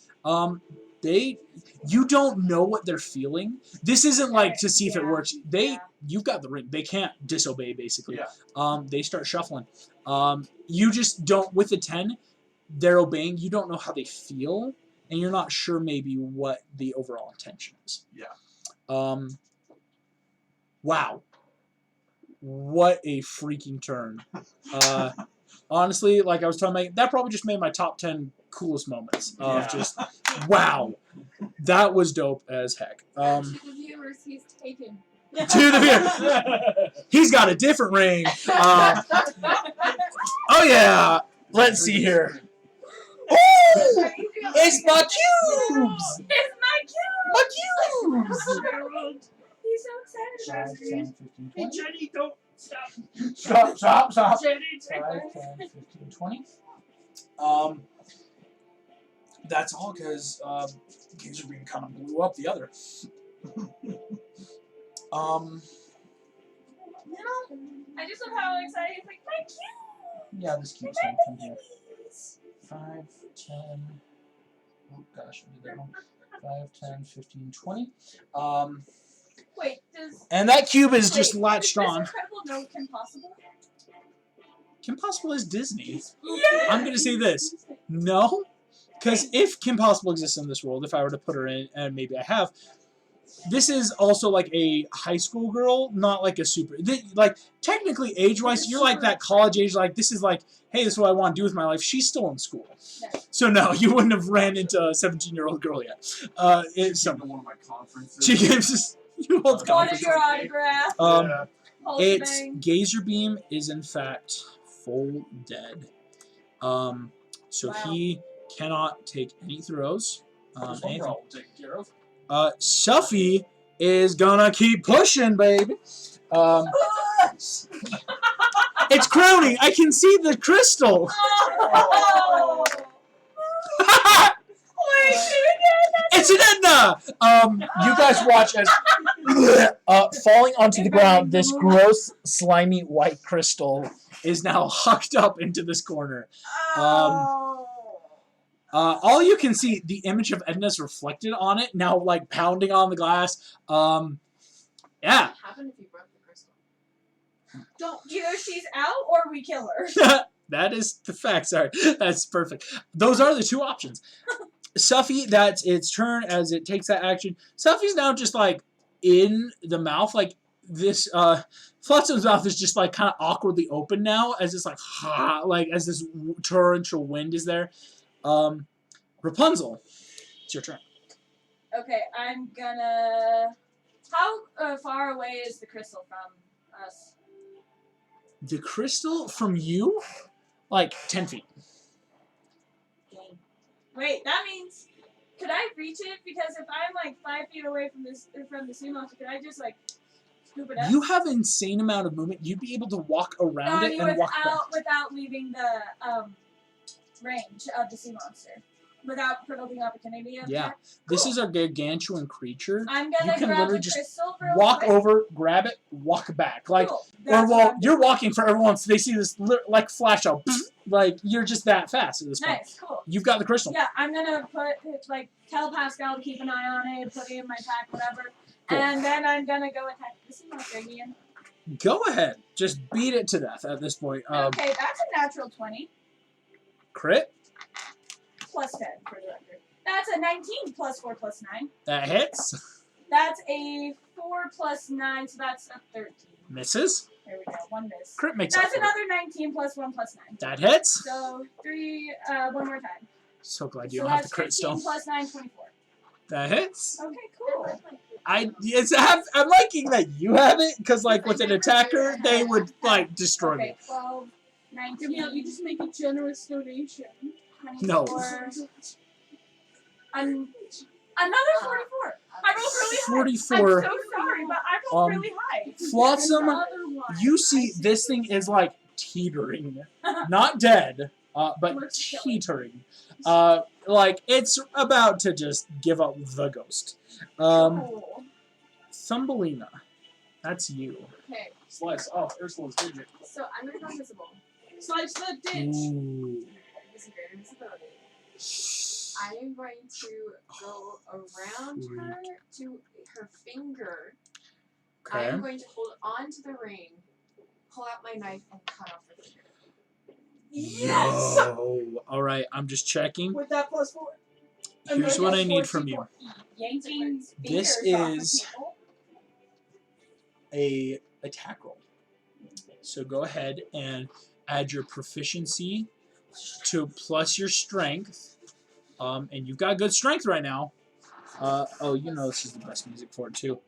You don't know what they're feeling. This isn't like to see if it works. You've got the ring. They can't disobey, basically. Yeah. They start shuffling. You just don't, with the 10, they're obeying. You don't know how they feel, and you're not sure maybe what the overall intention is. Yeah. Wow. What a freaking turn. Honestly, like I was telling you, that probably just made my top 10 coolest moments of just, wow. That was dope as heck. To the viewers, he's taken. To the viewers. He's got a different ring. Oh, yeah. Let's see here. Oh! It's my cubes! It's my cube! My cubes! He's so excited about 5, it. 10, 15, 20. Jenny, don't stop. Stop. Jenny, take 5, 10, 15, 20. That's all because Gazebeam kind of blew up the other. I just love how excited he's like, my cube! Yeah, this keeps going from here. 5, 10. Oh gosh, I did that wrong. 5, 10, 15, 20. Wait, does... And that cube is just latched does on. Incredible know Kim Possible? Kim Possible is Disney. Yeah! I'm going to say this. No. Because if Kim Possible exists in this world, if I were to put her in, and maybe I have, this is also like a high school girl, not like a super... Like, technically, age-wise, you're like that college age, like, this is like, hey, this is what I want to do with my life. She's still in school. No. So, no, you wouldn't have ran into a 17-year-old girl yet. It's Come to one of my conferences. She gives you hold Wanted conference. your autograph. Yeah. Whole It's shebang. Gazebeam is in fact full dead. So Wow. he cannot take any throws. There's one Anything. problem taken care of. Suffy is gonna keep pushing, baby. It's crowning. I can see the crystal. Oh. Wait, It's an Edna. You guys watch as falling onto the ground, this gross, slimy white crystal is now hucked up into this corner. All you can see, the image of Edna's reflected on it, now like pounding on the glass. Yeah. What happened if you broke the crystal? Don't either she's out or we kill her. That is the fact. Sorry. That's perfect. Those are the two options. Suffy, that's its turn as it takes that action. Suffy's now just like in the mouth, like this Flotsam's mouth is just like kind of awkwardly open now as it's like like as this torrential wind is there. Rapunzel, it's your turn. Okay, I'm gonna. How far away is the crystal from us? The crystal from you, like 10 feet. Dang. Wait, that means. Could I reach it? Because if I'm like 5 feet away from the sea monster, could I just like scoop it up? You have an insane amount of movement. You'd be able to walk No, around I it mean and walk back. without leaving the range of the sea monster. Without provoking opportunity of Yeah. attack. This is a gargantuan creature. I'm gonna You can grab literally the just crystal real Walk quick. over, grab it, walk back. Like, Cool. or That's what well, I'm you're doing. walking for everyone, so they see this like flash out. Like you're just that fast at this point. Nice, cool. You've got the crystal. Yeah, I'm gonna tell Pascal to keep an eye on it, put it in my pack, whatever. Cool. And then I'm gonna go attack the sea monster again. Go ahead, just beat it to death at this point. Okay, that's a natural 20 Crit. plus 10 for the record. That's a 19 plus 4 plus 9. That hits. That's a 4 plus 9, so that's a 13. Misses. There we go, one miss. Crit makes up That's for it. another 19 plus 1 plus 9. That hits. So 3, one more time. So glad you So don't have that's the crit 15 still. plus 9, 24. That hits. Okay, cool. I'm liking that you have it because like with an attacker they would like destroy Okay, me. 12, 19. Give me up. You just make a generous donation. No. 24. Another 44. I rolled really high. 44. I'm so sorry, but I rolled really high. Flotsam, Otherwise, you see this thing is like teetering, not dead, but teetering. Like it's about to just give up the ghost. Cool. Thumbelina, that's you. Okay, Slice off Ursula's digit. so I'm gonna go invisible. slice the ditch. Ooh. This is great invisibility. I am going to go around her to her finger. I Okay. am going to hold on to the ring, pull out my knife, and cut off her finger. Yes! No. All right, I'm just checking. With that plus 4. Here's what I need from you. Yanking This fingers off of is- people. A attack roll. So go ahead and add your proficiency to plus your strength. And you've got good strength right now. Oh, you know this is the best music for it too.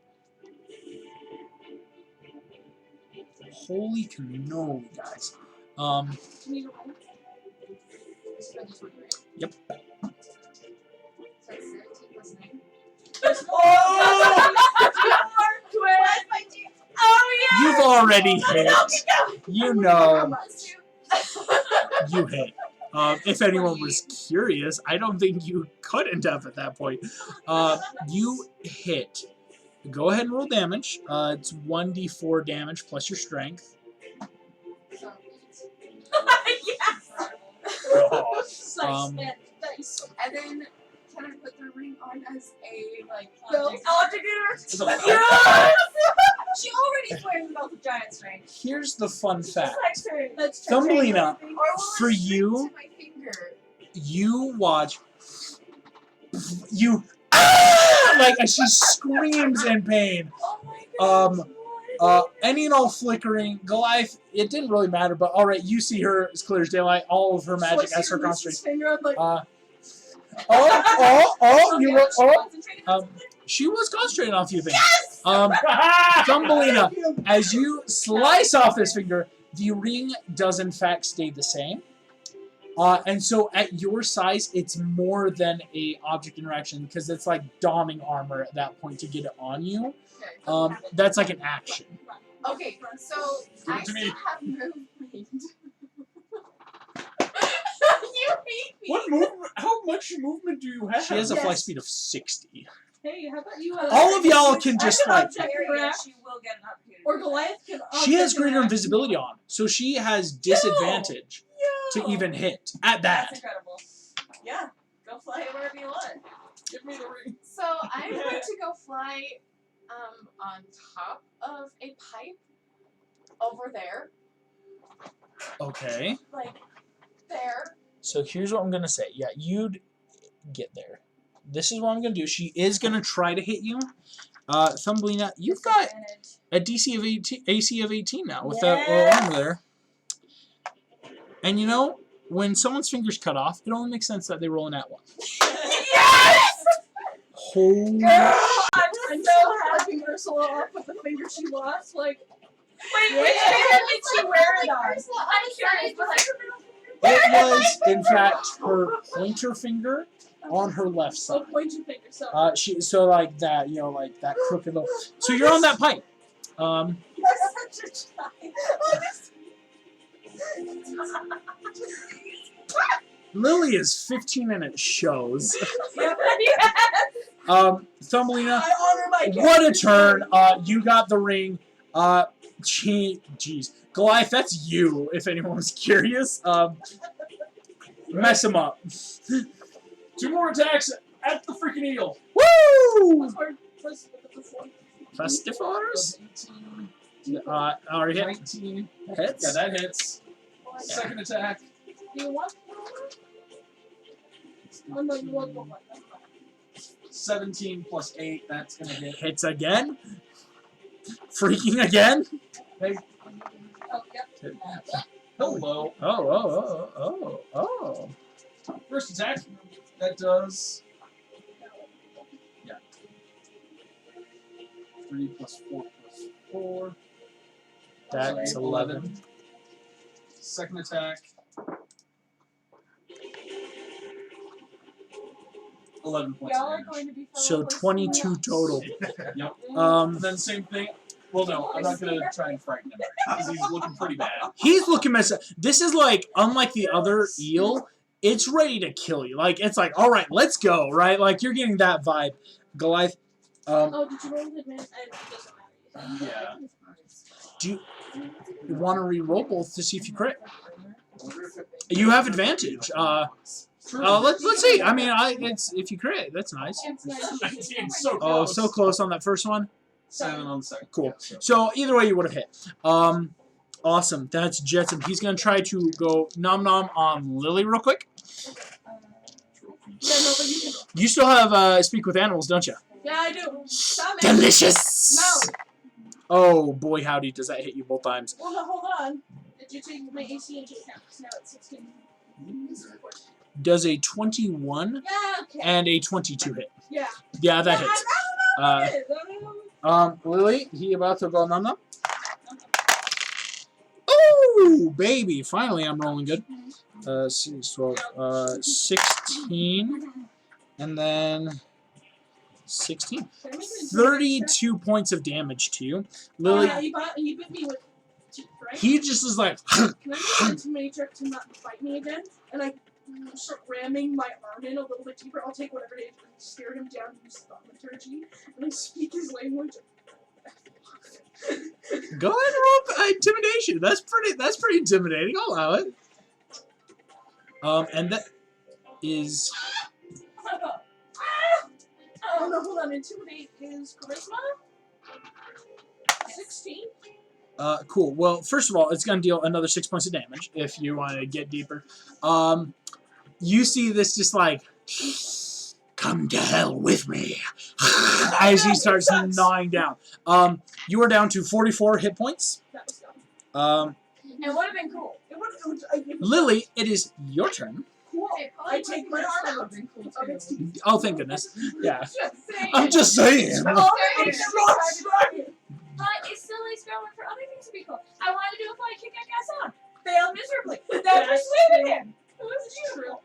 Holy cannoli, guys. Can you roll? This is for the 20, right? Yep. So it's 17 plus 9. Oh! Oh yeah! You've already hit. You know Plus 2. you hit. If anyone was curious, I don't think you couldn't have at that point. You hit. Go ahead and roll damage. It's 1d4 damage plus your strength. So Yes. Nice. and then can I put the ring on as a like Belt. object? Yes! She already is wearing the belt of giant strength. Here's the fun fact. That's Thumbelina, Or will it for stick you, to my finger? you watch. You like as she screams in pain. Oh my god. Any and all flickering. Goliath, it didn't really matter, but alright, you see her as clear as daylight. All of her magic as her concentration. Finger, I'm like, You were, she was concentrating on a few things. Thumbelina, as you slice off this finger, the ring does in fact stay the same. And so at your size, it's more than a object interaction because it's like donning armor at that point to get it on you. Okay. That's like an action. Okay, so Give I it to still me. have movement. You hate me. What movement? How much movement do you have? She has a fly Yes. speed of 60. hey, how about you? All of y'all can just like. Area, she will get an opportunity. Or Goliath can. She has greater invisibility on, so she has disadvantage to even hit at That's that. incredible. Yeah, go fly it wherever you want. Give me the ring. So I'm going to go fly on top of a pipe over there. Okay. Like there. So here's what I'm gonna say. Yeah, you'd get there. This is what I'm gonna do. She is gonna try to hit you. Thumbelina, you've got a DC of 18, AC of 18 now with that armor there. And you know, when someone's fingers cut off, it only makes sense that they roll an at one. Yes! Holy Girl, shit. I'm so happy. Fucking Ursula off with the finger she lost. Like, Wait, which finger did she wear it on? I'm curious, but like, It was, in fact, her pointer finger on her left so side. point your finger. So. So like that, you know, like that crooked little. So you're on that pipe. You're such a child. Lily is 15 and it shows. Yep. Thumbelina, I honor my what a turn. You got the ring. Jeez. Goliath, that's you, if anyone's curious. Mess him up. 2 more attacks at the freaking eel. Woo! What's the Festivars? 18, Already hit. 19. Hits. Yeah, that hits. Second attack. Do you want? Oh no, you want one. 17 plus 8. That's gonna hit. Hits again. Freaking again. Oh, yep. Hello. Oh. First attack. That does. Yeah. 3 plus 4 plus 4. That's 11. Second attack. 11 points Y'all of are damage. going to be So 22 total. Yep. Um, And then same thing. Well, no, I'm not gonna try and frighten him because he's looking pretty bad. he's looking messed up. This is like, unlike the other eel, it's ready to kill you. Like, it's like, all right, let's go, right? Like, you're getting that vibe. Goliath, Oh, did you roll the advance? It doesn't matter. Yeah. do you want to re-roll both to see if you crit? You have advantage. Let's see. I mean, it's if you crit, that's nice. It's nice. 19, so Oh, close. so close on that first one. 7 on the second. Cool. Yeah, so. So either way, you would have hit. Awesome. That's Jetson. He's gonna try to go nom nom on Lily real quick. Yeah, no, but you can. You still have speak with animals, don't you? Yeah, I do. Stop it. Delicious. No. Oh boy, howdy, does that hit you both times? Well, no, hold on. Did you take my AC into account? Now it's 16. Does a 21 Yeah, okay. and a 22 hit? Yeah. Yeah, that hits. Lily, he about to go nom nom. Ooh, baby! Finally, I'm rolling good. 6, 12, 16, and then 16. 32 points of damage to you, Lily. He bit me with teeth, right? He just is like. Can I get Intimidator to not bite me again? And I start ramming my arm in a little bit deeper. I'll take whatever it is and stare him down and use thaumaturgy. And I speak his language. Go ahead and roll intimidation. That's pretty intimidating. I'll allow it. And that is Oh no, hold on. Intimidate is charisma. 16. cool. Well, first of all, it's gonna deal another 6 points of damage if you want to get deeper. You see this just like, come to hell with me, as he starts gnawing down. You are down to 44 hit points. That was dumb. It would have been cool. Lily, it is your turn. Cool. I take my arm out. Oh, thank goodness. Yeah. Just saying. I'm just saying. Oh, but it's still like strong for other things to be cool. I wanted to do a fly kick that guy's on. Failed miserably. That persuaded him. It was True.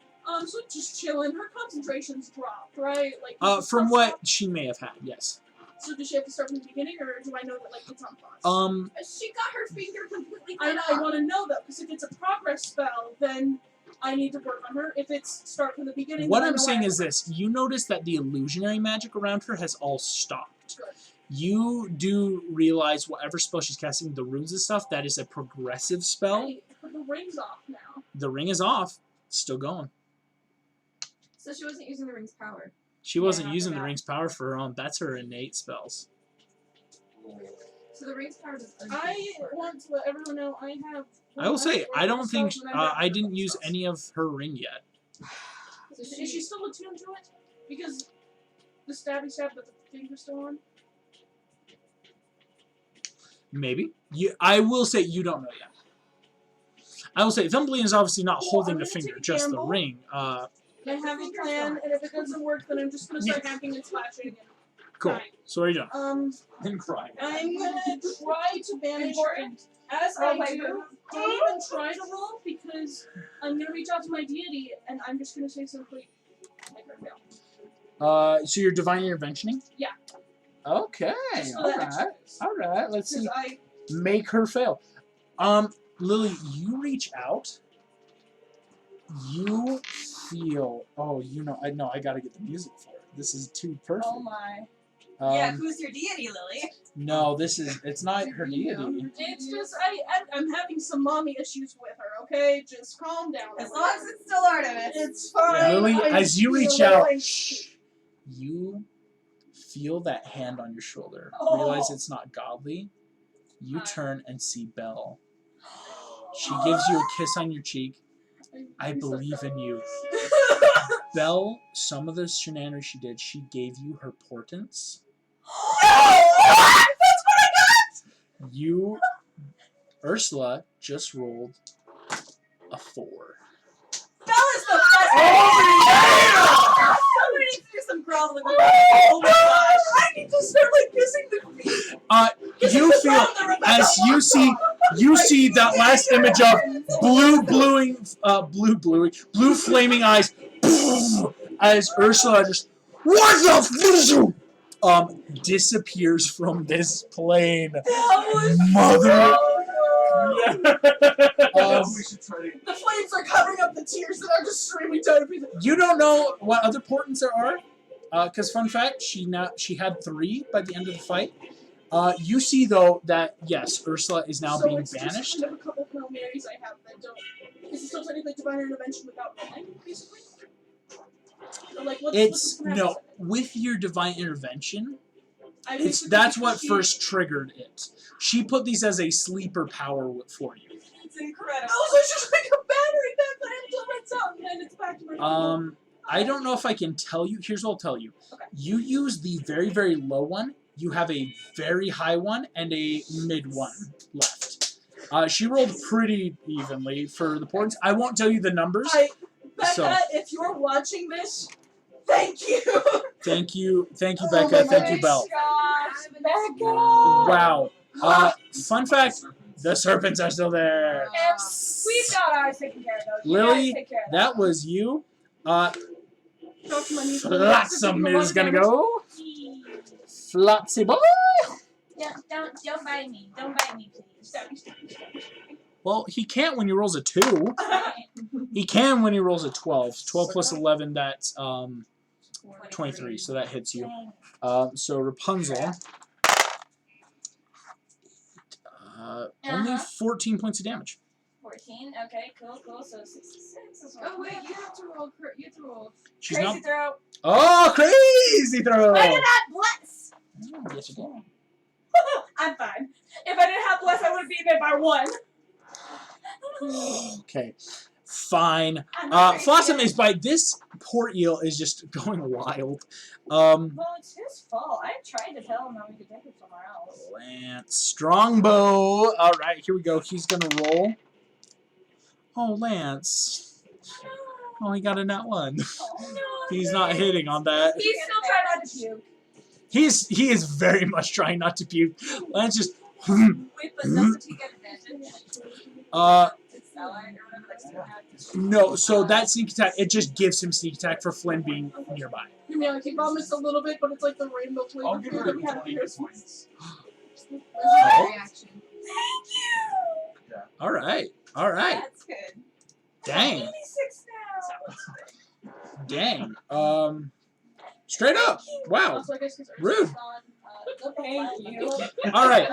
So just chilling. Her concentration's dropped, right? Like From what she may have had, yes. So does she have to start from the beginning, or do I know that like it's on pause? She got her finger completely I want to know that because if it's a progress spell, then I need to work on her. If it's start from the beginning, What then I I'm know saying I- is this. You notice that the illusionary magic around her has all stopped. Good. You do realize whatever spell she's casting, the runes and stuff, that is a progressive spell. Hey, but the ring's off now. The ring is off. It's still going. So she wasn't using the ring's power. She wasn't I using the forgot. ring's power for her own. That's her innate spells. So the ring's power does I want to let everyone know I have. I will say, I don't think spells when I'm I done didn't with use spells. any of her ring yet. So Is she still attuned to it? Because the stabby stab, but the finger's still on. Maybe. I will say you don't know yet. I will say Thumbelina is obviously not Well, holding I'm the gonna finger, take a just the gamble. ring. I have a plan, and if it doesn't work, then I'm just gonna start hacking and slashing and Cool. crying. So what are you doing? Then crying. I'm gonna try to banish Important. as Oh I my do. Don't even try to roll because I'm gonna reach out to my deity and I'm just gonna say simply, make her fail. So you're divine interventioning? Yeah. Okay. Just for All that right. extra. All right. Let's see. Because Make her fail. Lily, you reach out. You feel. Oh, I gotta get the music for it. This is too perfect. Oh my. Yeah, who's your deity, Lily? No, it's not her deity. it's just I'm having some mommy issues with her. Okay, just calm down. As long as it's still Artemis. It's fine. Lily, I as you reach feel out, like- you feel that hand on your shoulder. Oh. Realize it's not godly. You turn and see Belle. She gives you a kiss on your cheek. I believe in you. Belle, some of the shenanigans she did, she gave you her portents. That's what I got! You, Ursula, just rolled a 4. Bella's the best! Oh, yeah! Somebody needs to do some groveling with her. Oh my gosh! I need to start like kissing the feet. You feel as you see that last image of blue flaming eyes as Ursula just disappears from this plane. Mother. We should try to. The flames are covering up the tears that are just streaming down her face. You don't know what other portents there are, because fun fact, she had 3 by the end of the fight. You see though that yes, Ursula is now being it's banished. just kind of a couple Hail Marys I have that don't. Is it still technically divine intervention without rolling, basically? Or like what's the No, with your divine intervention, I that's basically- what first triggered it. She put these as a sleeper power for you. It's incredible. Oh, so it's just like a battery back that until it's out and then it's back to my I don't know if I can tell you. Here's what I'll tell you. Okay. You use the very, very low one. You have a very high one and a mid one left. She rolled pretty evenly for the portents. I won't tell you the numbers. Becca, So- if you're watching this, thank you. Thank you, Oh Becca. my Thank you, Belle. Gosh, Becca! Wow. Fun fact: the serpents are still there. We've got ours taken care of, though. You Lily, guys take care of that was you. Talk to my niece. Flotsam is gonna go. Flotsy boy. Don't bite me. Don't bite me, please. Well, he can't when he rolls a 2. He can when he rolls a 12. 12 plus 11, that's 23, so that hits you. So Rapunzel, only 14 points of damage. 14. Okay, cool. So 66 is Oh wait, you have to roll. You have to roll. She's crazy not. throw. Oh, crazy throw! I did not bless. Oh, yes, you can. I'm fine. If I didn't have bless, I would have beaten it by 1. Okay, fine. I'm not crazy. Flotsam is by this poor eel is just going wild. Well, it's his fault. I tried to tell him that we could take it somewhere else. Lance Strongbow. All right, here we go. He's gonna roll. Oh, Lance. Oh, he got a nat 1. Oh, no. He's not hitting on that. He's still trying not to puke. He is very much trying not to puke. Lance just. Wait, but doesn't he get advantage? It's allied or whatever, like sneak attack. No. So that sneak attack, it just gives him sneak attack for Flynn being nearby. You mean like he promised a little bit, but it's like the rainbow flavor I'll give her food that we the had 20 here. points. Reaction. Thank you. All right. All right. That's good. Dang. 86 now. Dang. Straight up. Wow. Also, I guess 'cause Rude. Ursula's on, Thank you. All right.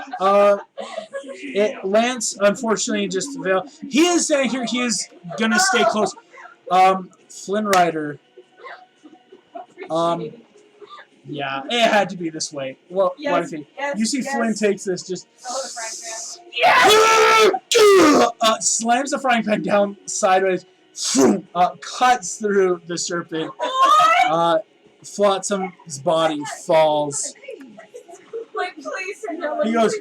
Lance, unfortunately, just failed. He is saying here he is gonna stay close. Flynn Rider. Yeah, it had to be this way. Well, Yes, what if he? yes, You see yes. Flynn takes this just. Oh, the frying pan. Slams the frying pan down sideways. Cuts through the serpent. Flotsam's body falls. Like, please, send her. He goes,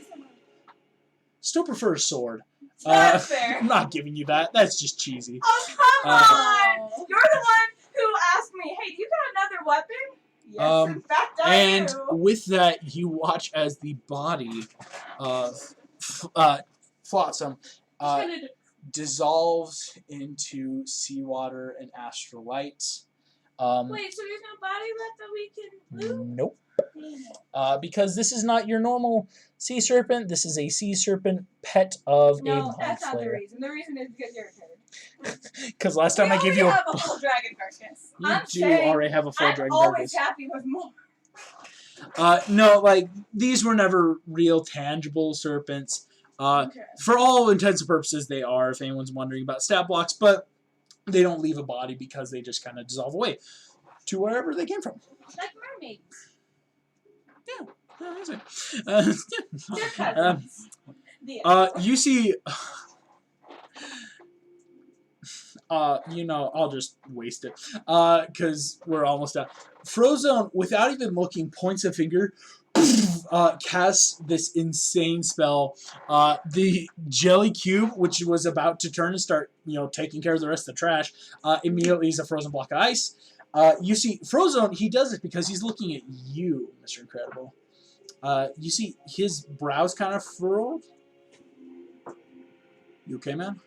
still prefer a sword. That's fair. I'm not giving you that. That's just cheesy. Oh, come on! You're the one who ask me, hey, you got another weapon? Yes, Um, in fact I And do. with that, you watch as the body of Flotsam dissolves into seawater and astral light. Wait, so there's no body left that we can loot? Nope. Damn it. Because this is not your normal sea serpent. This is a sea serpent pet of a No, mind that's not the flayer. reason. The reason is because you're irritated. Because last time I gave you have a full dragon carcass. you I'm do saying, already have a full I'm dragon always carcass. happy with more. No, like these were never real tangible serpents. Okay. For all intents and purposes, they are. If anyone's wondering about stat blocks, but they don't leave a body because they just kind of dissolve away to wherever they came from. Like mermaids. They're cousins. You see, I'll just waste it, because we're almost done. Frozone, without even looking, points a finger, casts this insane spell. The jelly cube, which was about to turn and start, taking care of the rest of the trash, immediately is a frozen block of ice. You see, Frozone, he does it because he's looking at you, Mr. Incredible. You see his brows kind of furrowed. You okay, man?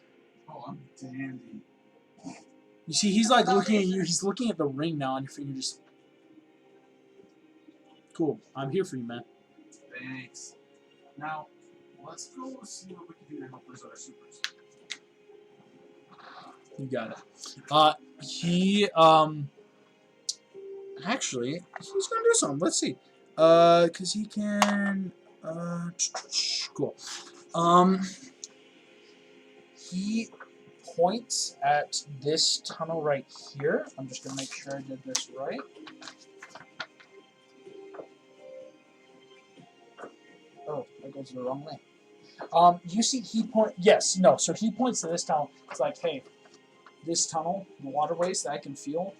Oh, I'm dandy. You see, he's like looking at you. He's looking at the ring now on your finger. Just cool. I'm here for you, man. Thanks. Now, let's go see what we can do to help those other supers. You got it. He actually, he's gonna do something. Let's see. Cause he can. Cool. He points at this tunnel right here. I'm just gonna make sure I did this right. Oh, that goes the wrong way. You see, he so he points to this tunnel. It's like, hey, this tunnel, the waterways that I can feel,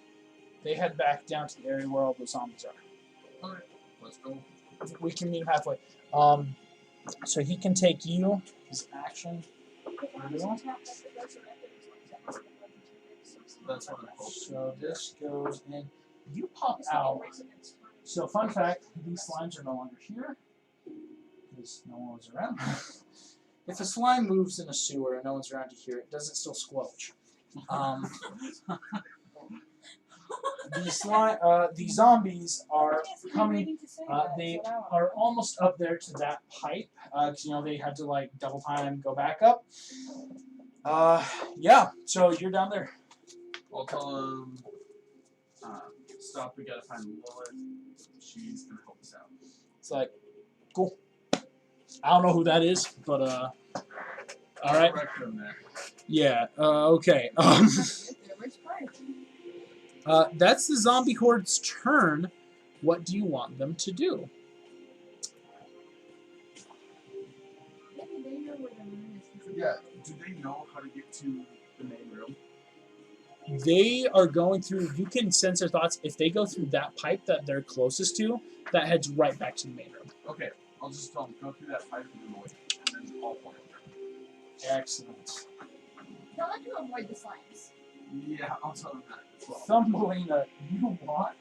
they head back down to the area where all the zombies are. Alright, let's go. We can meet him halfway. So he can take you, his action. That's what I'm hoping. So this goes in. You pop out. So fun fact, these slimes are no longer here. Because no one was around. If a slime moves in a sewer and no one's around to hear it, does it still squelch? The zombies are coming. They are almost up there to that pipe. Cause they had to like double time go back up. Yeah. So you're down there. I'll tell him, stop, we gotta find Lilith. She's gonna help us out. It's like, cool. I don't know who that is, but all right. Correct him there. Yeah. Okay. That's the zombie horde's turn. What do you want them to do? Yeah, do they know how to get to the main room? They are going through. You can sense their thoughts. If they go through that pipe that they're closest to, that heads right back to the main room. Okay, I'll just tell them, go through that pipe and then I'll point it. Excellent. Tell them to avoid the slimes. Yeah, I'll tell them that as well. Thumbelina, you watch,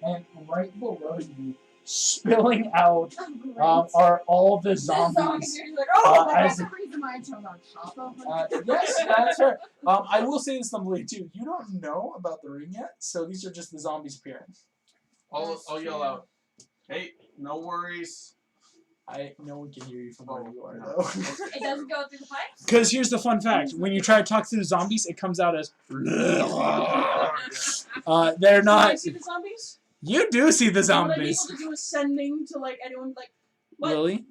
and right below you, spilling out, are all the zombies. Like, oh, as- that's the reason why I chose on top of Yes, that's her. I will say this, Thumbelina, too. You don't know about the ring yet, so these are just the zombies appearing. I'll yell out, hey, no worries. No one can hear you from where you are, no. though. It doesn't go through the pipes? Because here's the fun fact. When you try to talk to the zombies, it comes out as... They're Do I not... see the zombies? You do see the What I'm able zombies. to do is sending to like anyone like what? Lily,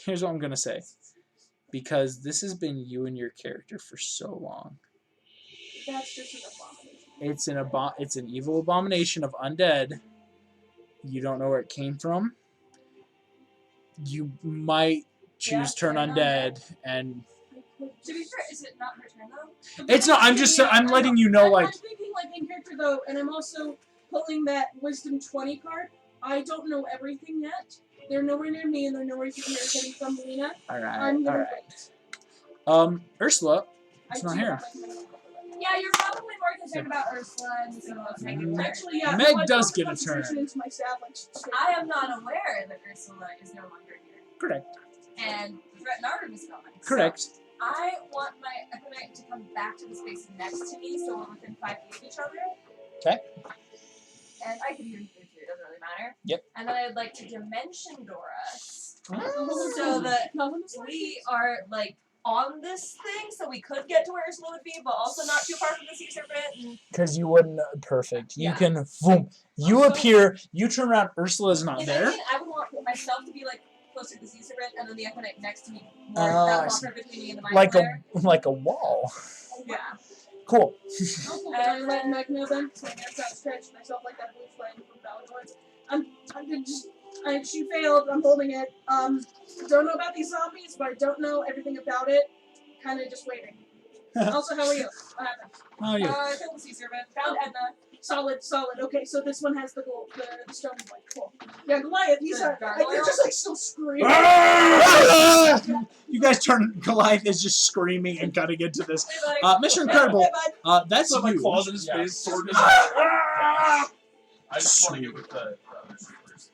here's what I'm going to say. Because this has been you and your character for so long. That's just an abomination. It's an evil abomination of undead. You don't know where it came from. You might choose turn undead, and To be fair, is it not her turn though? it's not. I'm letting you know, like, I'm thinking like in character though, and I'm also pulling that Wisdom 20 card. I don't know everything yet. They're nowhere near me, and they're nowhere near getting from Lena. all right, I'm all gonna right. wait. Ursula, it's I not do here. have, like, my- Yeah, Yeah, you're probably more concerned about Ursula and so Actually, yeah. Meg no, I does put get a concentration turn. into my staff, like, straight I am not aware that Ursula is no longer here. Correct. And Threatnard is gone. Correct. So I want my Equinite to come back to the space next to me so we're within 5 feet of each other. Okay. And I could even move here, it doesn't really matter. Yep. And then I'd like to dimension door us Oh. so that we are like on this thing so we could get to where Ursula would be, but also not too far from the sea serpent. And Because you wouldn't. Perfect. You Yeah. can. Boom. You Also- appear. You turn around. Ursula's not if there. anything, I would want myself to be like closer to the sea serpent and then the Equinite next to me. I More that see. buffer between me and the mind Like player. a wall. Yeah. Cool. Can I let Meg know then? So I'm gonna stretch myself like that blue flame from Valor. She failed. I'm holding it. Don't know about these zombies, but I don't know everything about it. Kind of just waiting. Also, how are you? What happened? Oh, yeah. I killed the sea serpent. Found Edna. Solid, solid. Okay, so this one has the gold, the stone one. Cool. Yeah, Goliath. He's The like, gargoyle? you're just like still screaming. You guys turn. Goliath is just screaming and cutting into this. Hey, buddy. Mr. Incredible. Hey, bud. That's So my you. claws in his Yeah. face, sword in his I just want to get with the other supers.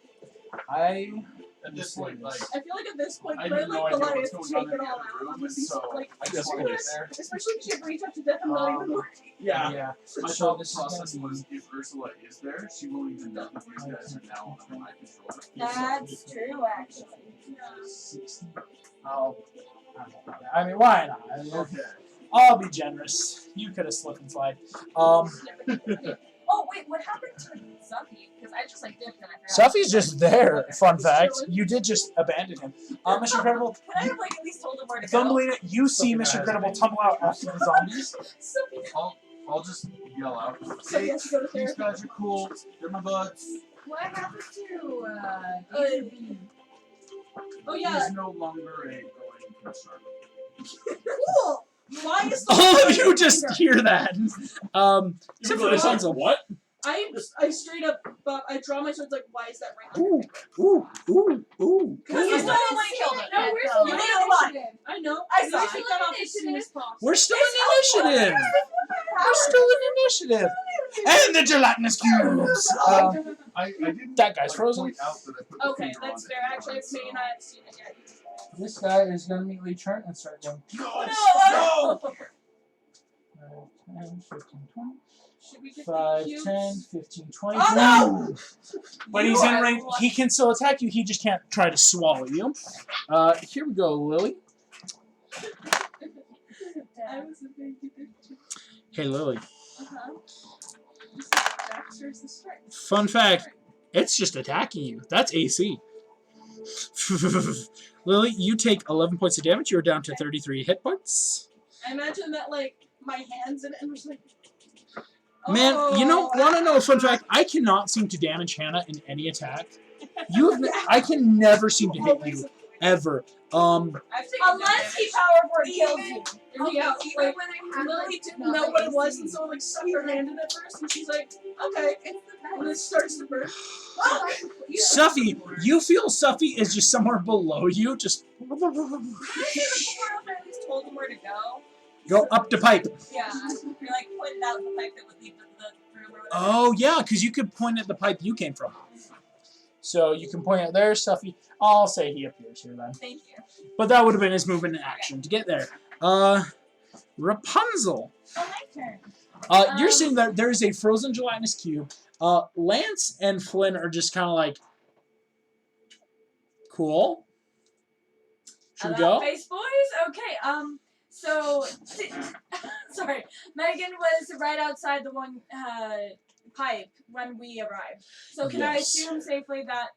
At this point, like, I feel like at this point, I Claire have no like idea Goliath what's to going take on in it the all other out. room, Obviously, and so like, I just want to get there. especially if she had reached out to death and not even working. Yeah. Yeah. My So thought this is process gonna be- was if Ursula is there, she won't even know that these guys are now under my control. That's true, actually. 60. I mean, why not? I mean, Okay. I'll be generous. You could have slipped and slide. Oh wait, what happened to Zuffy? Because I just like dipped and I forgot. Suffy's just there. Fun fact. You did just abandon him. Mr. Incredible. Can I have like at least told him where to go? Thumbelina, you see Something Mr. has Incredible been- tumble out after the zombies. I'll just yell out. So he has to go to These therapy. guys are cool. They're my buds. What happened to Oh yeah, He's no longer a going concern. cool. Why is the All of you just hear that. Except for It's like, Rapunzel. what? I straight up, I draw my swords like, why is that ring? Ooh, ooh, ooh. Because you ooh. still don't want to kill them. No, yet, we're so- still You in need a lot. initiative. I know. I saw We it. should get off as soon as possible. We're still in initiative. We're still in initiative. And the gelatinous cubes. I didn't. That guy's like, frozen. Point out that I put the Okay, finger that's on fair. it, Actually, I so- may not have seen it yet. This guy is going to immediately turn and start going. Oh, no! 10, 15, 20. Should we get 5, the cubes? 10, 15, 20. Oh, no! But he's in range. He can still attack you. He just can't try to swallow you. Here we go, Lily. I was a baby bitch. Hey, Lily. Uh-huh. Baxter's the strength. Fun fact. It's just attacking you. That's AC. Lily, you take 11 points of damage. You're down to 33 hit points. I imagine that, like, my hands in it and was like, Man, you know, oh, want to know a fun fact? I cannot seem to damage Hannah in any attack. You have, I can never seem to hit you ever. I've taken Unless he power word kills you. Yeah, Even like, when I had Lily didn't know what it was, and so like stuck her hand in it first, and she's like, okay, and it starts to burn. Oh, Suffy, you feel Suffy is just somewhere below you. Just Can I say that before I at least told him where to go? go up the pipe. Yeah. You're like pointed out the pipe that would lead to the room or whatever. Oh, yeah, because you could point at the pipe you came from. So you can point out there, Suffy. I'll say he appears here then. Thank you. But that would have been his movement in action to get there. Rapunzel. Oh, my turn. You're seeing that there is a frozen gelatinous cube. Lance and Flynn are just kind of like, cool. Should we About go? face boys? Okay, so, sorry, Megan was right outside the one, pipe when we arrived. So can I Yes. assume safely that,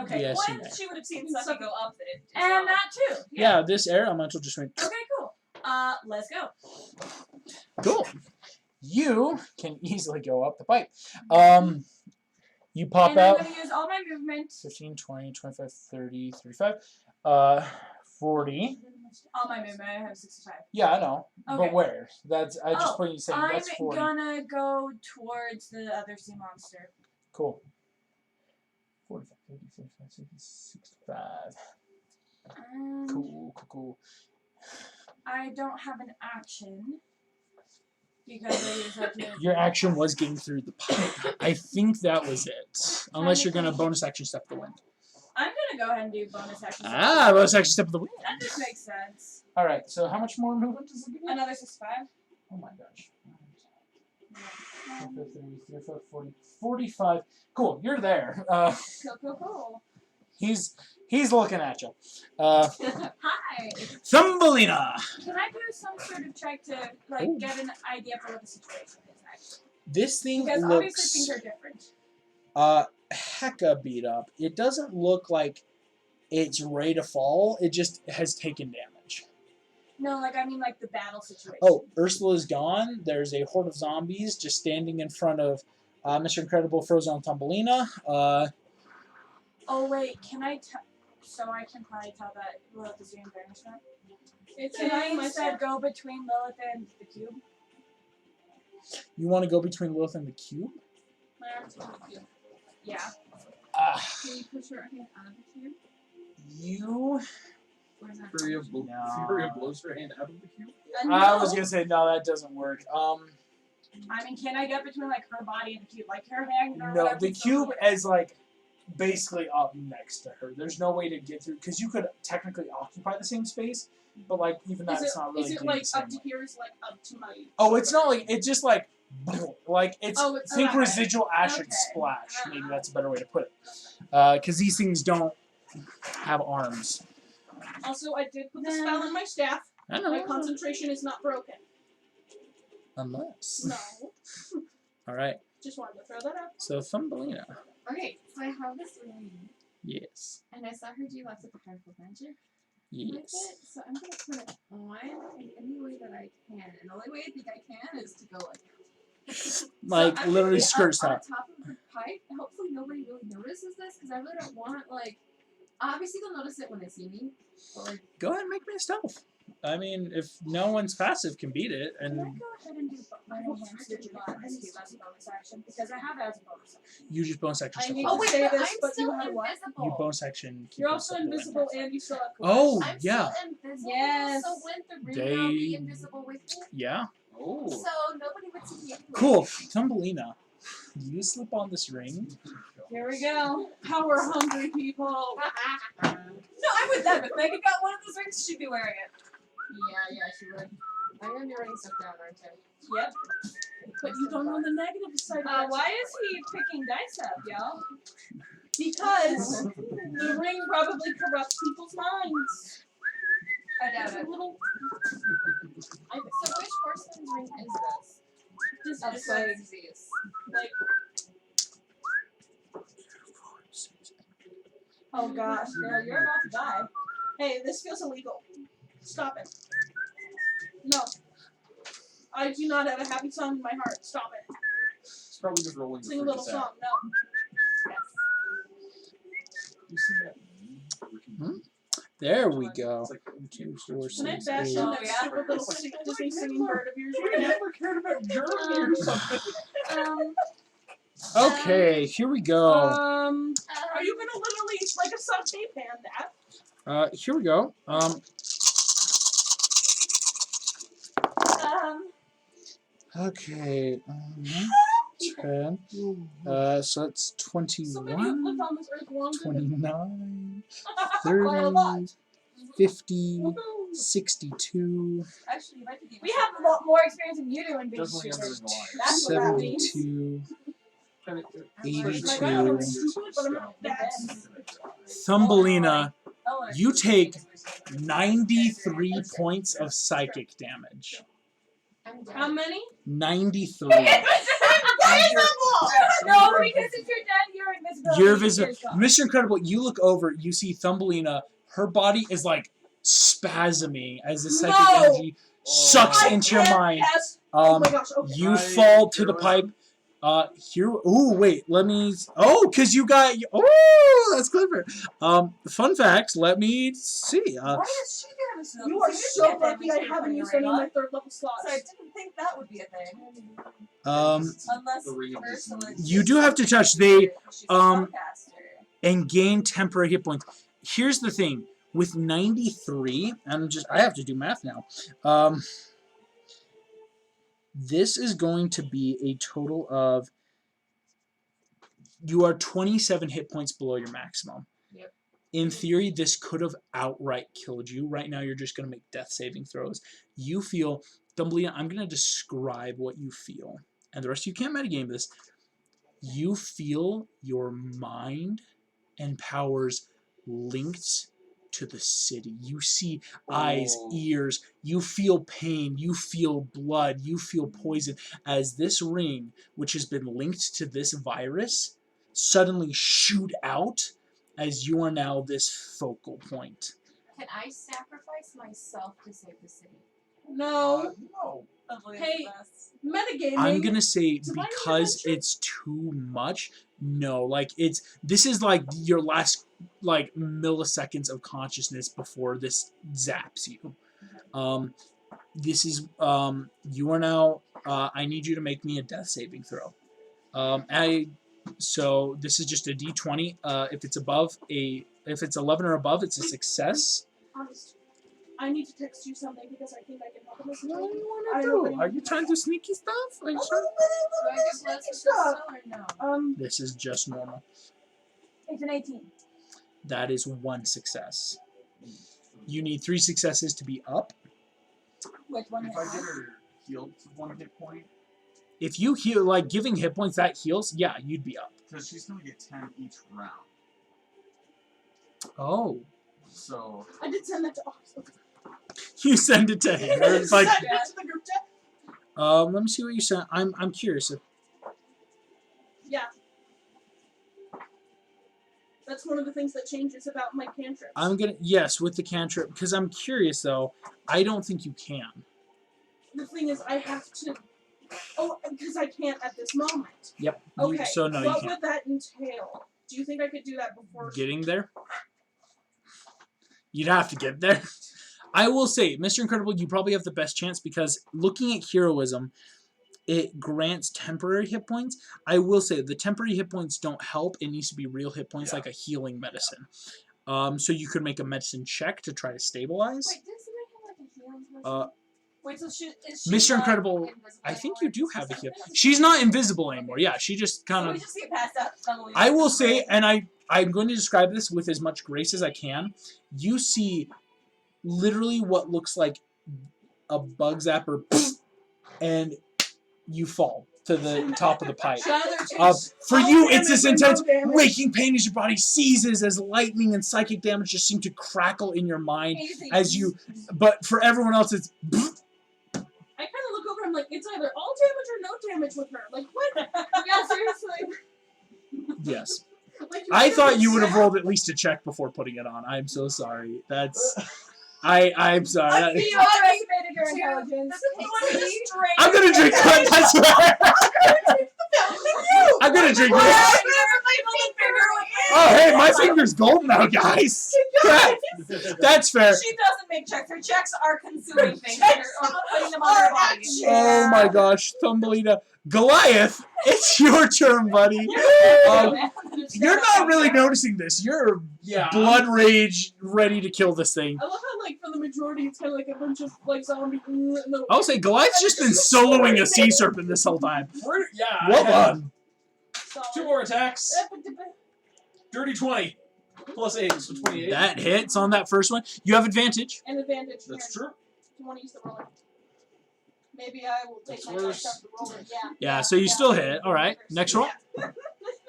okay, Yes, you When may. she would have seen Suffy go up it. as and well. that too. Yeah, this air elemental just went. Okay, cool. Let's go. Cool. You can easily go up the pipe. You pop And I'm out going to use all my movement. 15, 20, 25, 30, 35, 40. All my movement. I have 65. Yeah, I know. Okay. But where? That's I just Oh, put you saying I'm that's 40. gonna go towards the other sea monster. Cool. 45, 50, 55, 60, 65. Cool, cool, cool. I don't have an action. Because I use that to Your action was getting through the pipe. I think that was it. Unless you're gonna bonus action step the wind. I'm gonna go ahead and do bonus action. Ah, bonus action step of the wind. That just makes sense. All right. So how much more movement does it give you? Another 65. Oh my gosh. 40, 45. Cool. You're there. Cool. He's looking at you. Hi. Thumbelina. Can I do some sort of check to like Ooh. get an idea for what the situation is actually? This thing Because obviously looks things are different. hecka beat up. It doesn't look like it's ready to fall. It just has taken damage. No, like I mean like the battle situation. Oh, Ursula's gone. There's a horde of zombies just standing in front of Mr. Incredible, Frozen, and Thumbelina. Oh wait, can I tell? So I can probably tell that Lilith is doing banishment. It's Can I in my instead go between Lilith and the cube? You want to go between Lilith and the cube? My arm's on the cube. Yeah. Can you push her hand out of the cube? You. Or is that Furia No. blows her hand out of the cube. I was gonna say no, that doesn't work. I mean, can I get between like her body and the cube, like her hand? Or No, whatever the is cube over there? is like basically up next to her. There's no way to get through because you could technically occupy the same space, but like even Is that's not really. is it getting like the same up to way. here? Is like up to my? Oh, it's not like it's just like it's Oh, it's think okay. residual acid Okay. splash. Maybe that's a better way to put it. Because these things don't have arms. Also, I did put the spell on my staff. I My know. concentration is not broken. Unless. No. All right. Just wanted to throw that out. So Thumbelina. Okay, so I have this ring, Yes. and I saw her do lots of powerful magic with Yes. it, so I'm gonna put it on in any way that I can. And the only way I think I can is to go like Like so I'm literally gonna be skirts up on top. top of the pipe. And hopefully nobody really notices this because I really don't want like. Obviously they'll notice it when they see me, but like. Go ahead and make me a stealth. I mean, if no one's passive can beat it, Can I and go ahead and do my enhanced digital as a bonus action? Because I have it as a bonus action. you just bonus action. I stuff need like to Oh wait, say but this, I'm but still you have what? invisible. You bonus action. keep You're it also stuff like that. invisible and you still have. Oh I'm yeah, still invisible. Yes. So wouldn't the ring now be They- invisible with me? yeah. Oh. So nobody would see me anyway. Cool. Thumbelina, you slip on this ring. Here we go. Power hungry people. No, I'm with them. If Megan got one of those rings, she'd be wearing it. Yeah, she would. I'm gonna be writing stuff down, aren't I? Yep. But you don't know the negative side of it. Why is he picking dice up, y'all? Because the ring probably corrupts people's minds. I doubt It's a it. little. So which horseman's ring is this? Just That's like, like disease. like Oh gosh, girl, you're about to die. hey, this feels illegal. Stop it. No. I do not have a happy song in my heart. Stop it. It's probably just rolling the Sing a little freaking sound. song. No. You see that? There we go. It's like 2, 4, Can I 6, bash 8. in Oh, that yeah. stupid little Disney singing bird of yours We right now? never cared about Germany or something. Okay, here we go. Are you gonna literally like a saute pan that? Here we go. Okay. 10. So that's So many have lived 21, on this earth longer than 29, by a lot. 30, 50, Woohoo. 62, Actually, you might be We have a lot more experience than you do in being Definitely younger shooters. than Goliath. That's what that means. 72, And it- My 82. God, I'm stupid, but I'm not that. Thumbelina, Oh, you take 93 points of psychic damage. I'm dead. How many? 93. No, because if you're dead, you're invisible. You're visible. Mr. Incredible, you look over, you see Thumbelina, her body is like spasming as the psychic No! energy sucks I into your can't mind. pass- Oh Um, my gosh, okay. you I- fall to the there was- pipe. Here. Ooh, wait. Let me. Oh, cause you got. Oh, that's clever. Fun fact. Let me see. Why does she get a snow? You are so lucky I haven't used any of my third level slots. So I didn't think that would be a thing. The Unless ring of Ursula. You do have to touch. They She's a um, spellcaster. and gain temporary hit points. Here's the thing. With 93, I have to do math now. This is going to be a total of. You are 27 hit points below your maximum. Yep. In theory, this could have outright killed you. Right now, you're just going to make death saving throws. You feel, Thumbelina, I'm going to describe what you feel. And the rest of you can't metagame this. You feel your mind and powers linked to the city. You see eyes, ears, you feel pain, you feel blood, you feel poison as this ring, which has been linked to this virus, suddenly shoot out as you are now this focal point. Can I sacrifice myself to save the city? No. No. Hey, metagaming. I'm gonna say Divine because intervention? it's too much. No, like this is like your last like milliseconds of consciousness before this zaps you. This is you are now. I need you to make me a death saving throw. So this is just a D20. If it's 11 or above, it's a success. Honest. I need to text you something because I think I can help us. What do you want I to don't do? think- Are you trying to do sneaky stuff? Are you trying- Do I get blessed with this spell or no? This is just normal. It's an 18. That is one success. You need 3 successes to be up. Which one? If I get her healed to 1 hit point, If you heal, like giving hit points that heals, yeah, you'd be up. because she's gonna get 10 each round. Oh. So I did send that to Austin. You send it to him. It's like, Send it to the group chat. let me see what you sent. I'm curious. Yeah. That's one of the things that changes about my cantrips. I'm gonna yes with the cantrip because I'm curious though. I don't think you can. The thing is, I have to. Oh, because I can't at this moment. Yep. Okay. So no, you what can't. would that entail? Do you think I could do that before? Getting there. You'd have to get there. I will say, Mr. Incredible, you probably have the best chance because looking at heroism, it grants temporary hit points. I will say the temporary hit points don't help. It needs to be real hit points, like a healing medicine. So you could make a medicine check to try to stabilize. Wait, does somebody have like a healing person? Wait, so is she Mr. not Incredible, Invisible I think anymore? you do have a heal. She's not invisible anymore. Yeah, she just So kind we of. just get passed out suddenly. I will say, and I'm going to describe this with as much grace as I can. You see literally what looks like a bug zapper, and you fall to the top of the pipe. For you, it's this intense waking pain as your body seizes as lightning and psychic damage just seem to crackle in your mind as you. But for everyone else, it's. I kind of look over. I'm like, it's either all damage or no damage with her. Like what? Yeah, seriously. Yes. Like, I thought you would have snap. rolled at least a check before putting it on. I'm so sorry. That's. I'm sorry. I feel you underestimated your intelligence. I'm gonna drink that. That's right. I'm gonna drink this. Oh, hey, my finger's gold now, guys. That's fair. She doesn't make checks. Her checks are consuming things or putting them on her body. Oh my gosh, Thumbelina. Goliath, it's your turn, buddy. You're not really noticing this. You're blood rage, ready to kill this thing. I love how, like, for the majority, it's kind of like a bunch of, like, zombie. No. I'll say Goliath's just been soloing a sea serpent this whole time. Well done. 2 more attacks. Dirty 20. Plus 8, so 28. That hits on that first one. You have advantage. An advantage. That's Here. true. Do you want to use the roller? Maybe I will take That's my worse. dice off the roller. Yeah. Yeah, so you still hit. All right, next roll. Yeah.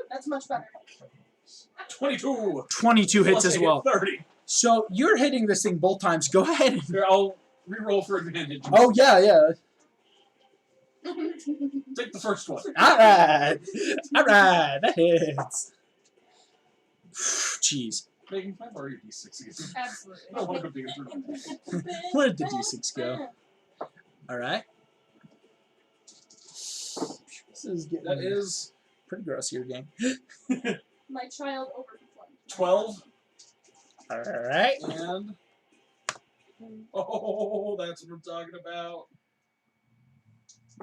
That's much better. 22. 22 hits Plus as 8, well. 30. So you're hitting this thing both times. Go ahead. Here, I'll reroll for advantage. Oh, yeah. Take the first one. All right. That hits. Jeez. Megan, can I borrow your D6 again? Absolutely. I don't want to go digging through them. Where did the D6 go? All right. This is getting That is pretty gross here, gang. My child over 12. All right. And. Oh, that's what I'm talking about.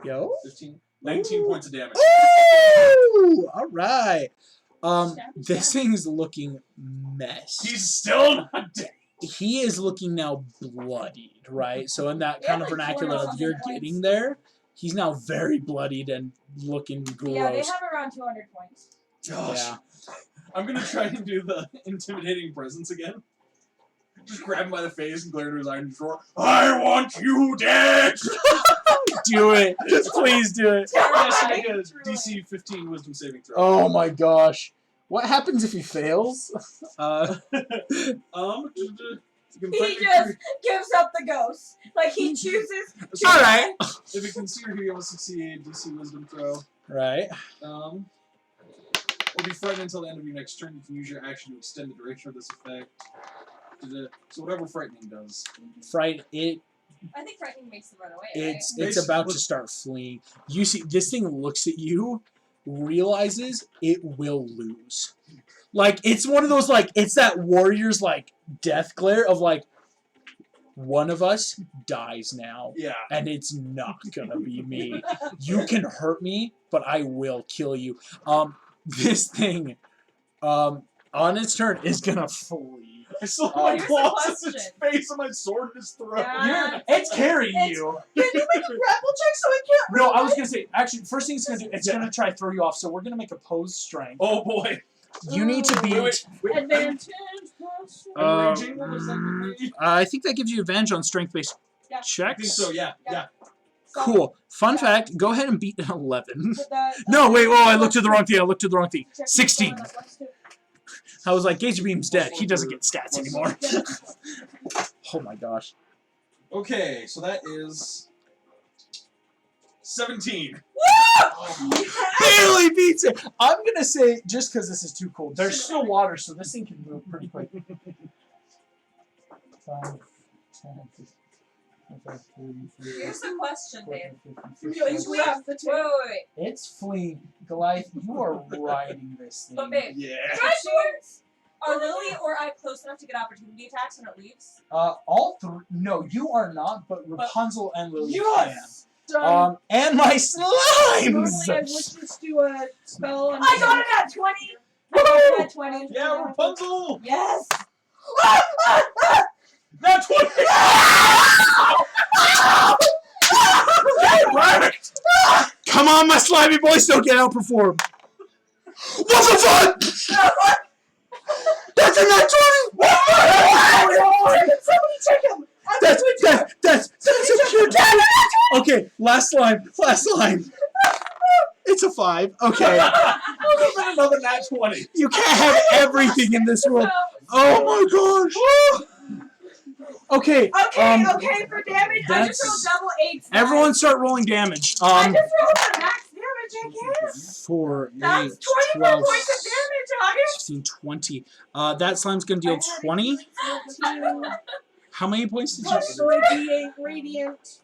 Yo. 15. 19 points of damage. Ooh! All right. This thing's looking messed. He's still not dead. He is looking now bloodied, right? So in that kind of like vernacular of 400 you're points. getting there, He's now very bloodied and looking gross. Yeah, they have around 200 points. Gosh. Yeah. I'm gonna try and do the intimidating presence again. Just grab him by the face and glare into his eye and just roar, I want you dead! Do it. Please do it. Yes, I get a DC 15 wisdom saving throw. Oh my gosh. What happens if he fails? You can He fight me just through- gives up the ghost. Like, he chooses. All right. If you can see or hear, you'll succeed. DC wisdom throw. Right. Will be frightened until the end of your next turn. You can use your action to extend the duration of this effect. So whatever frightening does. Fright. It. I think frightening makes them run away, It's Basically, about to start fleeing. You see, this thing looks at you, realizes it will lose. Like, it's one of those, like, it's that warrior's, like, death glare of, like, one of us dies now, Yeah. and it's not gonna be me. You can hurt me, but I will kill you. This thing, on its turn, is gonna flee. I still have my here's the claws in his question. face and my sword in his throat. Yeah. It's carrying you. Can you make a grapple check so it can't No, run I was away? gonna say, actually, first thing it's gonna do, it's gonna try to throw you off, so we're gonna make opposed strength. Oh boy. You need to beat. Wait. Advantage plus. Enraging, what does that mean? I think that gives you advantage on strength-based Yeah. I checks. think so, yeah. So, Cool. Fun Yeah. fact, go ahead and beat an 11. with the- No, wait, whoa, I looked at the wrong thing. I looked at the wrong thing. Check 16. the plus two. I was like, Gauge Beam's dead. He doesn't get stats anymore. Oh my gosh. Okay, so that is 17. Barely beats it. I'm going to say, just because this is too cold, there's still water, so this thing can move pretty quick. 5, 10, 15, 30, Here's the question, babe. Please grab the two. Wait. It's fleeing. Goliath, you are riding this thing. But babe, Yeah. are Lily or I close enough to get opportunity attacks when it leaves? All three. No, you are not, but Rapunzel and Lily Yes! can. Done. And my slimes! Normally I would just do a spell on I got it at 20. I got it at 20. Yeah, Rapunzel! Yes. That's what Come on, my slimy boys, don't get outperformed. What the fuck? That's a nat 20! Somebody check him! That's so cute. Okay, last slime. It's a 5. Okay. another nat 20. You can't have everything in this world. Oh my gosh. Okay. Okay, for damage, I just rolled that's- double 8s. Everyone start rolling damage. I just rolled the max damage, I guess. 4, 8, That's 24 12, points of damage, August. 16, 20. That slime's gonna deal 20. How many points did you? Plus my D8 radiant.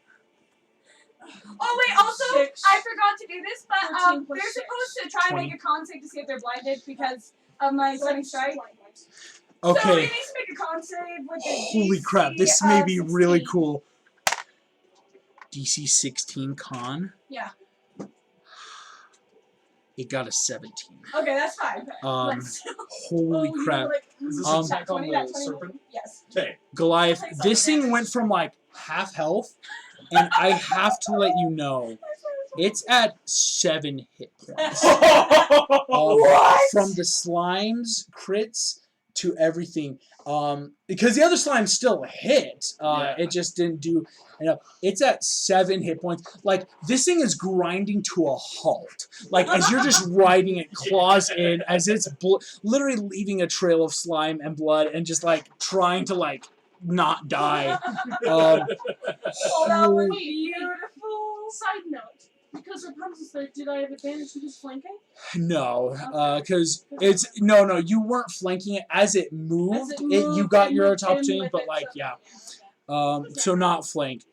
Oh wait, also, 6. I forgot to do this, but 13 plus they're 6. supposed to try and make a con save to see if they're blinded because of my stunning strike. So we Okay. need to make a con save with the Holy DC crap! This may of be really 16. cool. DC 16 con. Yeah. It got a 17. Okay, that's fine. Holy crap. Is this Um, attack on 20, the that 20. serpent? Yes. Okay. Goliath, Takes all this the thing damage. went from like half health, and I have to let you know, it's at 7 hit points. From the slimes, crits, to everything. Because the other slimes still hit. Yeah. It just didn't do enough. It's at 7 hit points. Like, this thing is grinding to a halt. Like, as you're just riding it, claws in, as it's literally leaving a trail of slime and blood, and just, like, trying to, like, not die. Oh, that was Holy- beautiful. Side note. Because Rapunzel's there, did I have advantage to his flanking? No, because it's no. You weren't flanking it as it moved. You moved, got it your moved in opportunity, with but it, like so- yeah. So not flank.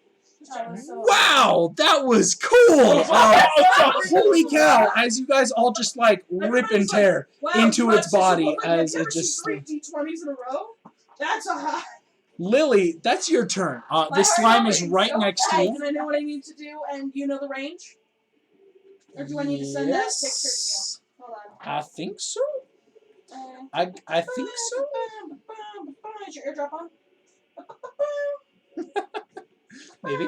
That was so Wow, that was cool. Holy cow! As you guys all just like rip and tear Wow, into you its guys body look like as I've it never just. seen 3 D20s in a row. That's a high. Lily, that's your turn. My This heart slime is rate is right so next to high. you. And I know what I need to do, and you know the range? Or do I need to send that picture to Yes. you? Hold on. I think so. Uh, I think so. Is your airdrop on? Maybe.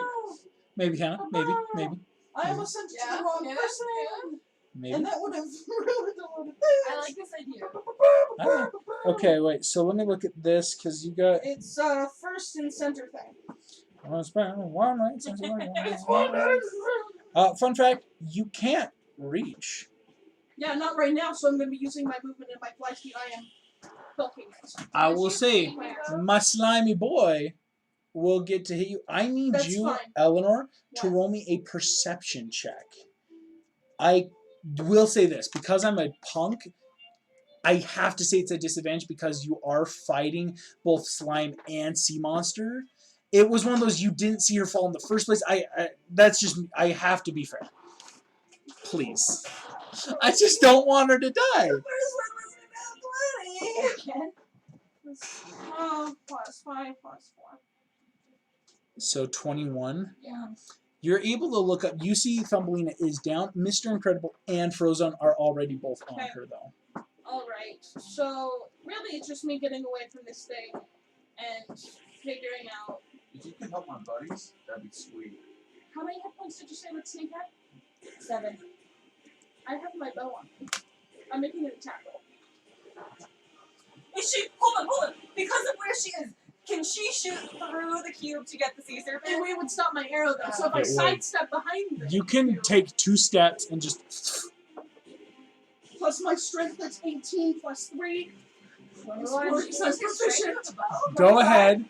Maybe Hannah. Maybe. I almost sent it to the wrong person. Maybe. And that would have ruined a lot of things. I like this idea. Alright. Okay, wait. So let me look at this because you got. It's first and center thing. Fun fact: you can't reach. Yeah, not right now, so I'm going to be using my movement and my fly speed. I am bulking it. I will say, my slimy boy will get to hit you. I need That's you, fine. Eleanor, to Yeah. roll me a perception check. I will say this, because I'm a punk, I have to say it's a disadvantage because you are fighting both slime and sea monster. It was one of those you didn't see her fall in the first place. That's just, I have to be fair. Please. I just don't want her to die. Again? Plus 5, plus 4. So 21. Yeah. You're able to look up. You see Thumbelina is down. Mr. Incredible and Frozone are already both on Okay. her, though. Alright, so really it's just me getting away from this thing and figuring out. If you can help my buddies, that'd be sweet. How many hit points did you say that snake had? 7. I have my bow on. I'm making an attack roll. Is she? Hold on. Because of where she is, can she shoot through the cube to get the sea serpent? And we would stop my arrow though, so if I It would. sidestep behind them. You can take 2 steps and just. Plus my strength, that's 18, plus 3. Is Well, 40% she says you're proficient. Go ahead.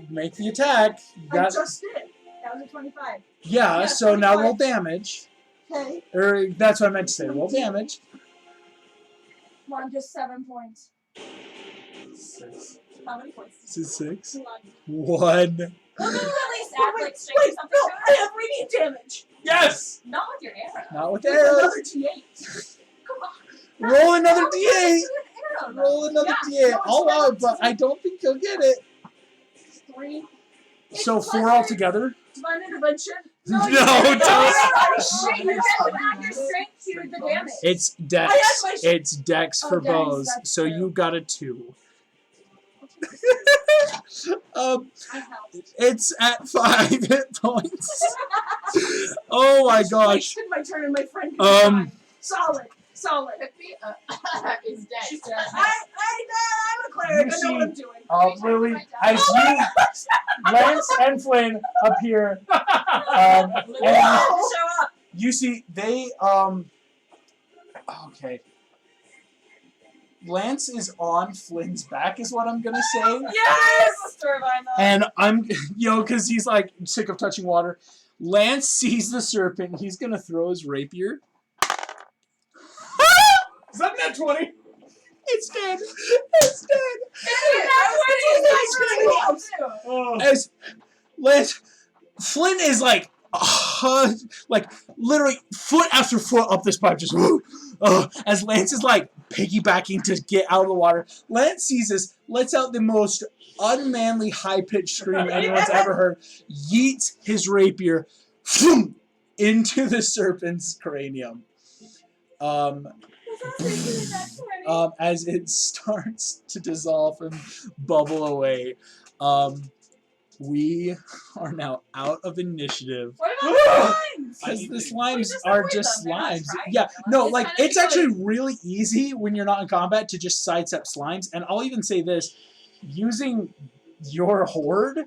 Make the attack. You I got, just did. That was a 25. yeah, Yeah, so now 25. roll damage. Okay. Or that's what I meant to say. Roll damage. Come on, just 7 points. 6. How many points? This is 6. 1. 1. Well, then at least add like strength or Wait, something no, to I it. have radiant damage. Yes! Not with your arrow. Not with With arrows. another D8. Come on. Roll another How would you D8. shoot an arrow, though? Roll another Yeah, D8. no, I'll allow it's it, but I don't think you'll get it. 3. So It's 4 plus altogether? Divine intervention. No, you don't. Wait, you have to add your strength to the damage. It's Dex. I had my- It's Dex Oh, for Dex, bows. that's So true. you got a 2. I helped. It's at 5 hit points. Oh my Just gosh. wasted my turn and my friend. Solid. Is dead. I'm a cleric. You I know what I'm see- doing. Lily, as you, Lance and Flynn appear, and Show up. you see they okay. Lance is on Flynn's back, is what I'm gonna say, Yes! Storyline though. and I'm, because he's like sick of touching water. Lance sees the serpent. He's gonna throw his rapier. Is that net 20? It's dead. It's dead. Oh. As Lance, Flynn is like literally foot after foot up this pipe, just as Lance is like piggybacking to get out of the water. Lance sees this, lets out the most unmanly high-pitched scream anyone's ever heard, yeets his rapier into the serpent's cranium. As it starts to dissolve and bubble away. We are now out of initiative. What about the slimes? I Because need the to- slimes just are avoid just them, they're not slimes. trying Yeah, to kill no, us. like, It's kinda it's actually really easy when you're not in combat to just sidestep slimes. And I'll even say this, using your horde,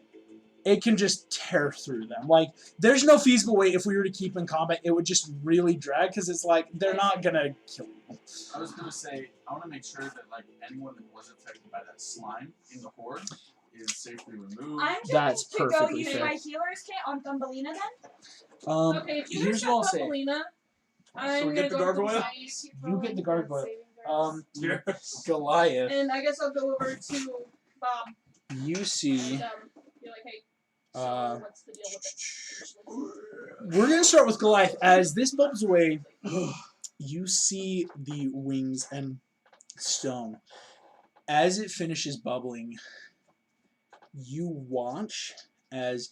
it can just tear through them. Like, there's no feasible way if we were to keep in combat, it would just really drag, because it's like, they're not gonna kill you. I was gonna say, I want to make sure that like anyone that was affected by that slime in the horde is safely removed. I'm going That's to go perfectly use fair. my healer's kit on Thumbelina then. Okay, if you Here's guys what I'll have say. Thumbelina, So I'm we gonna get the go with gargoyle? You get the gargoyle. Yes. Goliath, And I guess I'll go over to Bob you see, and be like, hey, so Uh, what's the deal with it? we're gonna start with Goliath. As this bubbles away, you see the wings and stone. As it finishes bubbling, you watch as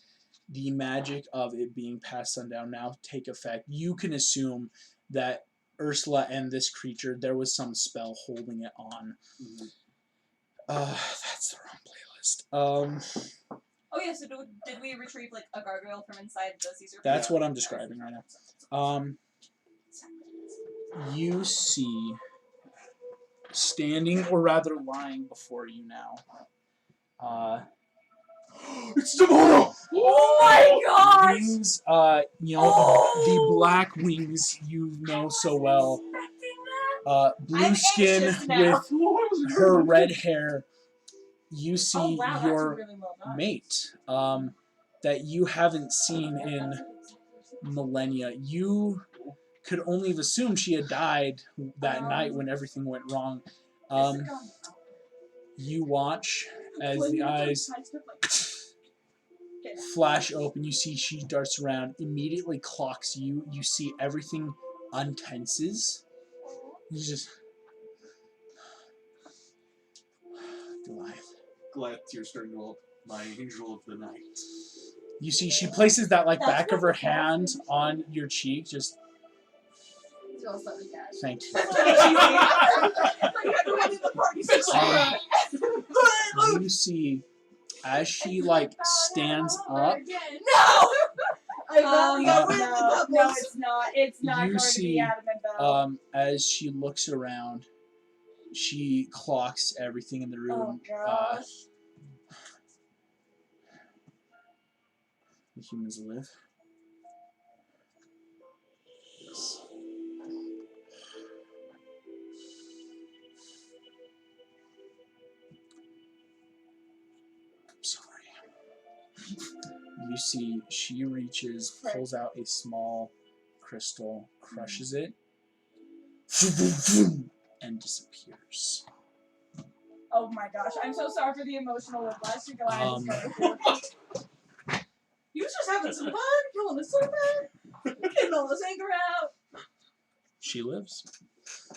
the magic of it being past sundown now take effect. You can assume that Ursula and this creature, there was some spell holding it on. Mhm. That's the wrong playlist. Oh yeah, so did we retrieve like a gargoyle from inside the Caesar? That's what I'm describing right now. You see, standing or rather lying before you now. It's Demona! Oh my gosh! Wings, the black wings you know so well. Blue I'm skin anxious now. with her red hair. You see Oh wow, that's your really well done. mate that you haven't seen in millennia. You could only have assumed she had died that night when everything went wrong. You watch as the eyes flash open. You see she darts around, immediately clocks you. You see everything untenses. You just... Goliath tears starting to well. My angel of the night. You see she places that like back of her hand on your cheek. Just... Thank you. You see as she like stands up. No! No, it's not. It's not You going see, to be adamant though. as she looks around, she clocks everything in the room. Oh gosh. The humans live. Yes. Sorry. You see, she reaches, pulls out a small crystal, crushes it, and disappears. Oh my gosh, I'm so sorry for the emotional whiplash. Um, He was just having some fun, killing the serpent, getting all this anger out. She lives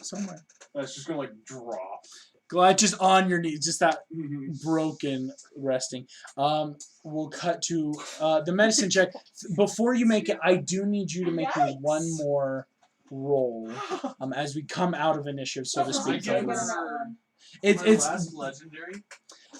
somewhere. That's just gonna like drop. Glad just on your knees, just that Mm-hmm. broken resting. We'll cut to the medicine check. Before you make it, I do need you to make me Yikes. one more roll as we come out of initiative, so to speak. It's My last legendary.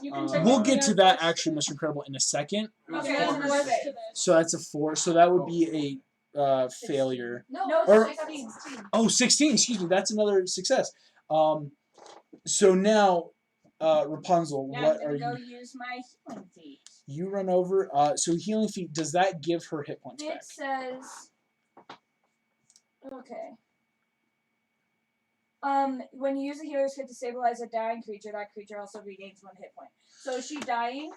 You can check we'll it get out to that first. actually, Mr. Incredible, in a second. It was Okay, four. then what's it? So that's a 4. So that would be a failure. No, Or- it's 16. Oh, 16. Excuse me. That's another success. So now, Rapunzel, Now what I'm are gonna you? go use my healing feat. You run over. So healing feat. Does that give her hit points back? It says, okay. When you use a healer's kit to stabilize a dying creature, that creature also regains 1 hit point. So is she dying?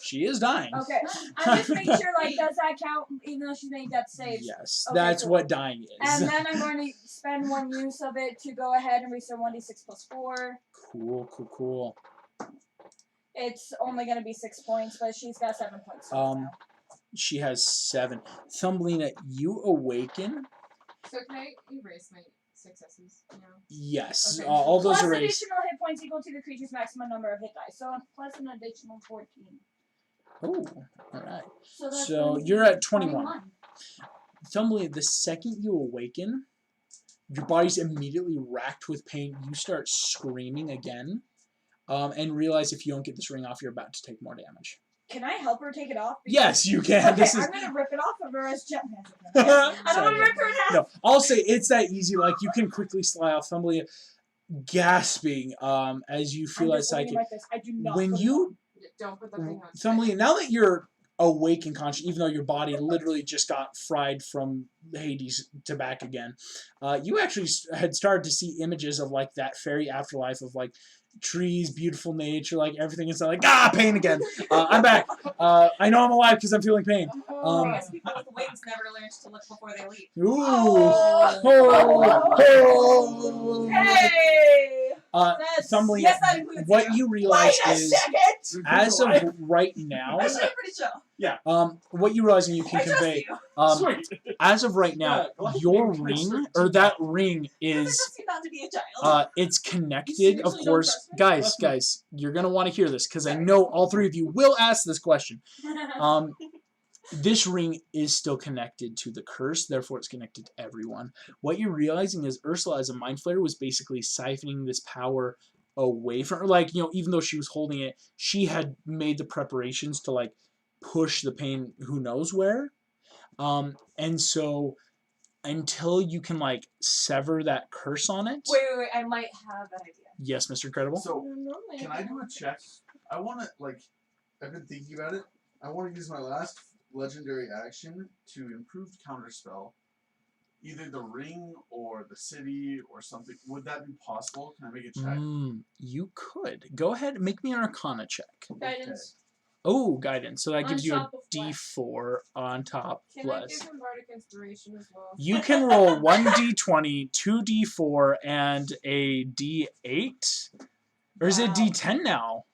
She is dying. Okay. I'm just making sure, like, does that count even though she's made death saves? Yes, Okay, that's cool. what dying is. And then I'm going to spend 1 use of it to go ahead and restore 1d6 plus 4. Cool. It's only going to be 6 points, but she's got 7 points. Now. She has 7. Thumbelina, you awaken. So can I erase my successes now? Yes, Okay. all those Plus are erased. additional hit points equal to the creature's maximum number of hit dice. So plus an additional 14. Oh, all right. So that's So gonna you're be at 21. Thumbelina, the second you awaken, your body's immediately racked with pain. You start screaming again, and realize if you don't get this ring off, you're about to take more damage. Can I help her take it off? Yes, you can. Okay, This is. I'm gonna rip it off of her as gently as I can. I don't want to rip her in half. No, I'll say it's that easy. Like you can quickly slide off. Thumbelina, gasping as you feel I'm that just holding psychic. it like this. I do not. When put it you on. Don't put the ring on. Thumbelina, now that you're awake and conscious, even though your body literally just got fried from Hades to back again, you actually had started to see images of like that fairy afterlife of like trees, beautiful nature, like everything is like pain again. I'm back. I know I'm alive because I'm feeling pain. I guess people with wings never learn to look before they leap. Ooh. Oh. Hey! Thumbelina, Yes, that includes what you. you realize Wait a is, second! as of right now, Actually, I'm pretty chill. what you realize and you can I trust convey, you. Sweet. as of right now, Yeah, your maybe it's ring, or that ring I is, trust you not to be a child. it's connected, seriously of don't course. trust me? Guys, you're going to want to hear this, because I know all 3 of you will ask this question. This ring is still connected to the curse, therefore it's connected to everyone. What you're realizing is Ursula, as a mind flayer, was basically siphoning this power away from her. Like, even though she was holding it, she had made the preparations to, like, push the pain who knows where. And so until you can like sever that curse on it. Wait. I might have an idea. Yes, Mr. Incredible. So, can I do a check? I want to, like, I've been thinking about it. I want to use my last legendary action to improve counterspell. Either the ring or the city or something. Would that be possible? Can I make a check? You could. Go ahead and make me an Arcana check. Guidance. Oh, guidance. So that On gives you a top of what? D4 on top. Can I Plus. give him Bardic Inspiration as well? You can roll 1d20, 2d4, and a d8? Or is it Wow. d10 now?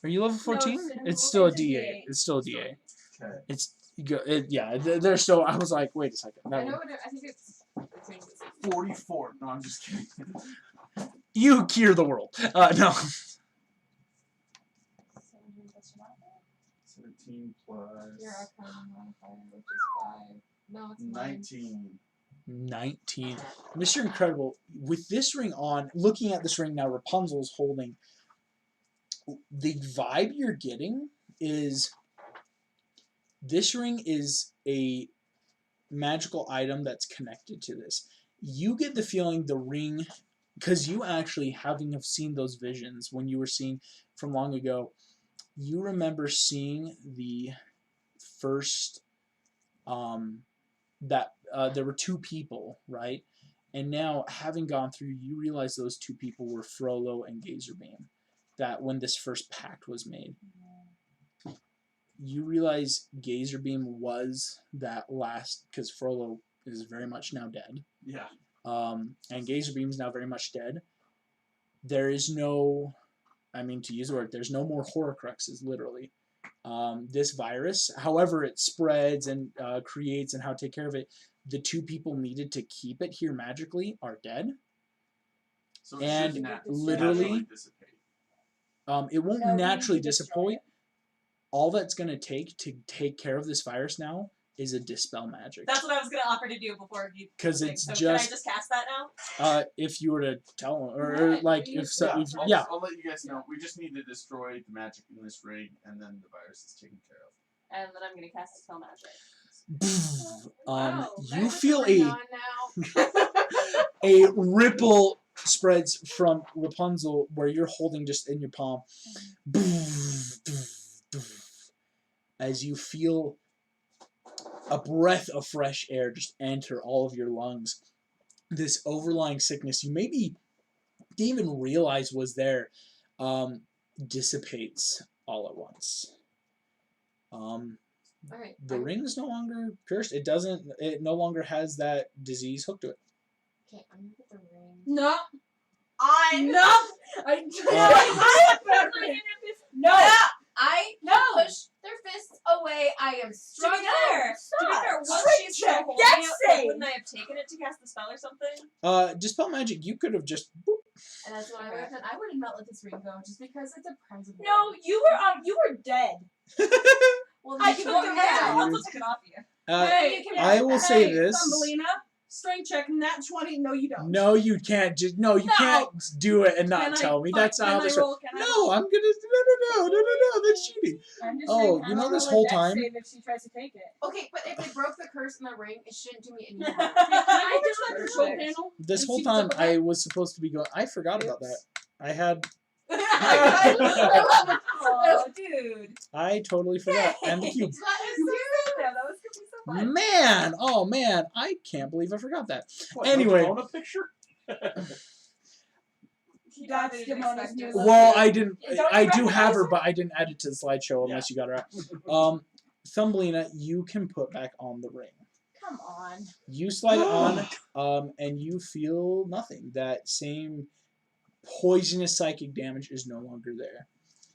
Are you level 14? It's still a d8. It's still a d8. Okay. It's yeah. They're still. I was like, wait a second. I know what I think it's 44. No, I'm just kidding. You cure the world. No. 17 plus your Arcana modifier, which is 5. No, it's 9. 19. Mr. Incredible, with this ring on, looking at this ring now, Rapunzel's holding. The vibe you're getting is this ring is a magical item that's connected to this. You get the feeling the ring, because you actually, having have seen those visions when you were seeing from long ago, you remember seeing the first that there were two people, right? And now, having gone through, you realize those two people were Frollo and Gazerbeam. That when this first pact was made, you realize Gazerbeam was that last, because Frollo is very much now dead. Yeah. And Gazerbeam is now very much dead. There is no, I mean, to use the word, there's no more Horcruxes, literally. This virus, however it spreads and creates and how to take care of it, the two people needed to keep it here magically are dead. So it And should literally, naturally dissipate. It won't No, we naturally need to destroy dissipate. All that's going to take care of this virus now is a dispel magic. That's what I was gonna offer to do before you. Because think. it's So just Can I just cast that now? if you were to tell them, or Right, like you if so, Yeah, if, yeah. I'll let you guys know. We just need to destroy the magic in this ring, and then the virus is taken care of. And then I'm gonna cast Spell Magic. Wow, You that's feel going a on now. a ripple spreads from Rapunzel where you're holding just in your palm. As you feel a breath of fresh air just enter all of your lungs. This overlying sickness you maybe didn't even realize was there dissipates all at once. Alright. The ring is no longer cursed. It no longer has that disease hooked to it. Okay, I'm gonna put the ring. No. I push their fists away. I am To strong. be fair, once Straight she's check. holding Dex it, save. like, wouldn't I have taken it to cast the spell or something? Dispel magic, you could have just boop. And that's what I would have done. I would have not let this ring go just because it's a present. No, you were dead. Well, I you took took it it down. down. I'll take it off you. Hey, I will say hey, this. Thumbelina, strength check, nat 20. No, you don't. No, you can't. You No. can't do it and not Can I- tell me. fine, That's not how can I this roll? works. Can I No, roll? I'm gonna. No. That's cheating. I'm just Oh, saying, you know I'll this roll a whole dex time- save if she tries to take it. Okay, but if they broke the curse in the ring, it shouldn't do me any harm. Can I go to the control Perfect. panel? This and whole see what's up time with I that? was supposed to be going. I forgot about that. I had. Oh, dude. I totally forgot. And the cube. Yeah, that was gonna be so fun. Man, oh man, I can't believe I forgot that. What, Anyway. no Corona picture? That's Demona's new look. Well, I didn't. Don't I you do have her, recognize but I didn't add it to the slideshow unless you got her out. Thumbelina, you can put back on the ring. Come on. You slide it on, and you feel nothing. That same poisonous psychic damage is no longer there.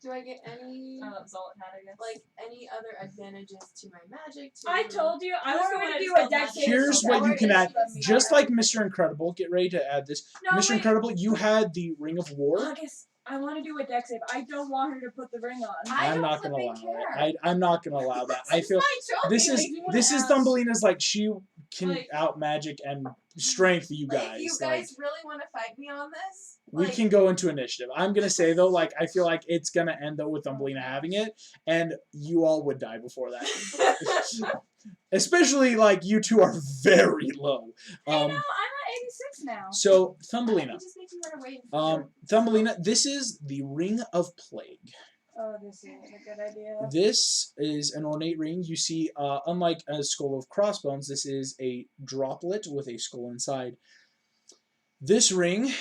Do I get any, That was all it had, I guess. like, any other advantages to my magic? I told you I was Or going when to I do spelled a dex magic. save. Here's so what you that can way add. it's me. Just like Mr. Incredible, get ready to add this. No, Mr. wait. Incredible, you had the Ring of War. August, I want to do a dex save. I don't want her to put the ring on. I I'm don't not gonna allow flipping it. care. I'm not gonna allow that. I It's feel my job. this Like, is you wanna this is ask- Thumbelina's like she can Like- out magic and strength you Like, guys. if you guys really want to fight me on this, we like, can go into initiative. I'm gonna say though, like I feel like it's gonna end though with Thumbelina having it, and you all would die before that. Especially like you two are very low. I know, I'm at 86 now. So It Thumbelina, just makes me want to wait. And Thumbelina, this is the Ring of Plague. Oh, this is a good idea. This is an ornate ring. You see, unlike a skull of crossbones, this is a droplet with a skull inside. This ring,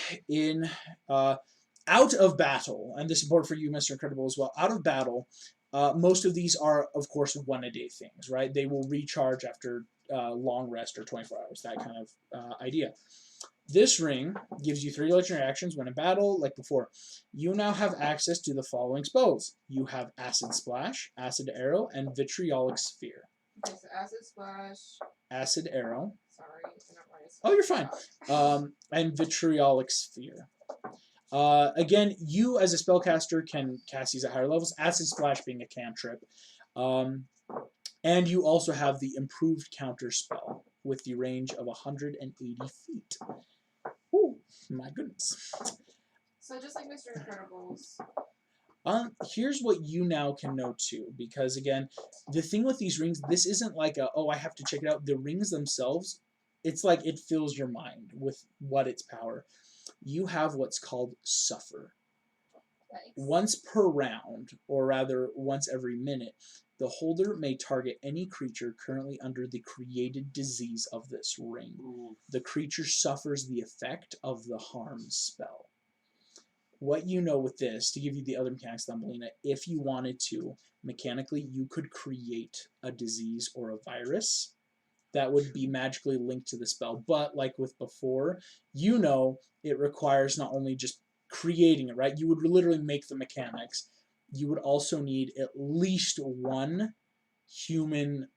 out of battle, and this is important for you, Mr. Incredible, as well. Out of battle, most of these are, of course, one-a-day things, right? They will recharge after long rest or 24 hours, that kind of idea. This ring gives you 3 legendary actions when in battle, like before. You now have access to the following spells. You have Acid Splash, Acid Arrow, and Vitriolic Sphere. Okay, so acid splash. Acid Arrow. Sorry, I don't want to. Oh, you're fine. And Vitriolic Sphere. Again, you as a spellcaster can cast these at higher levels. Acid Splash being a cantrip. And you also have the improved counter spell with the range of 180 feet. Ooh, my goodness. So just like Mr. Incredible's. Here's what you now can know too, because again, the thing with these rings, this isn't like a, oh, I have to check it out. The rings themselves, it's like it fills your mind with what its power. You have what's called Suffer. Thanks. Once per round, or rather once every minute, the holder may target any creature currently under the created disease of this ring. Ooh. The creature suffers the effect of the harm spell. What you know with this, to give you the other mechanics, Thumbelina, if you wanted to, mechanically, you could create a disease or a virus that would be magically linked to the spell. But like with before, you know it requires not only just creating it, right? You would literally make the mechanics. You would also need at least one human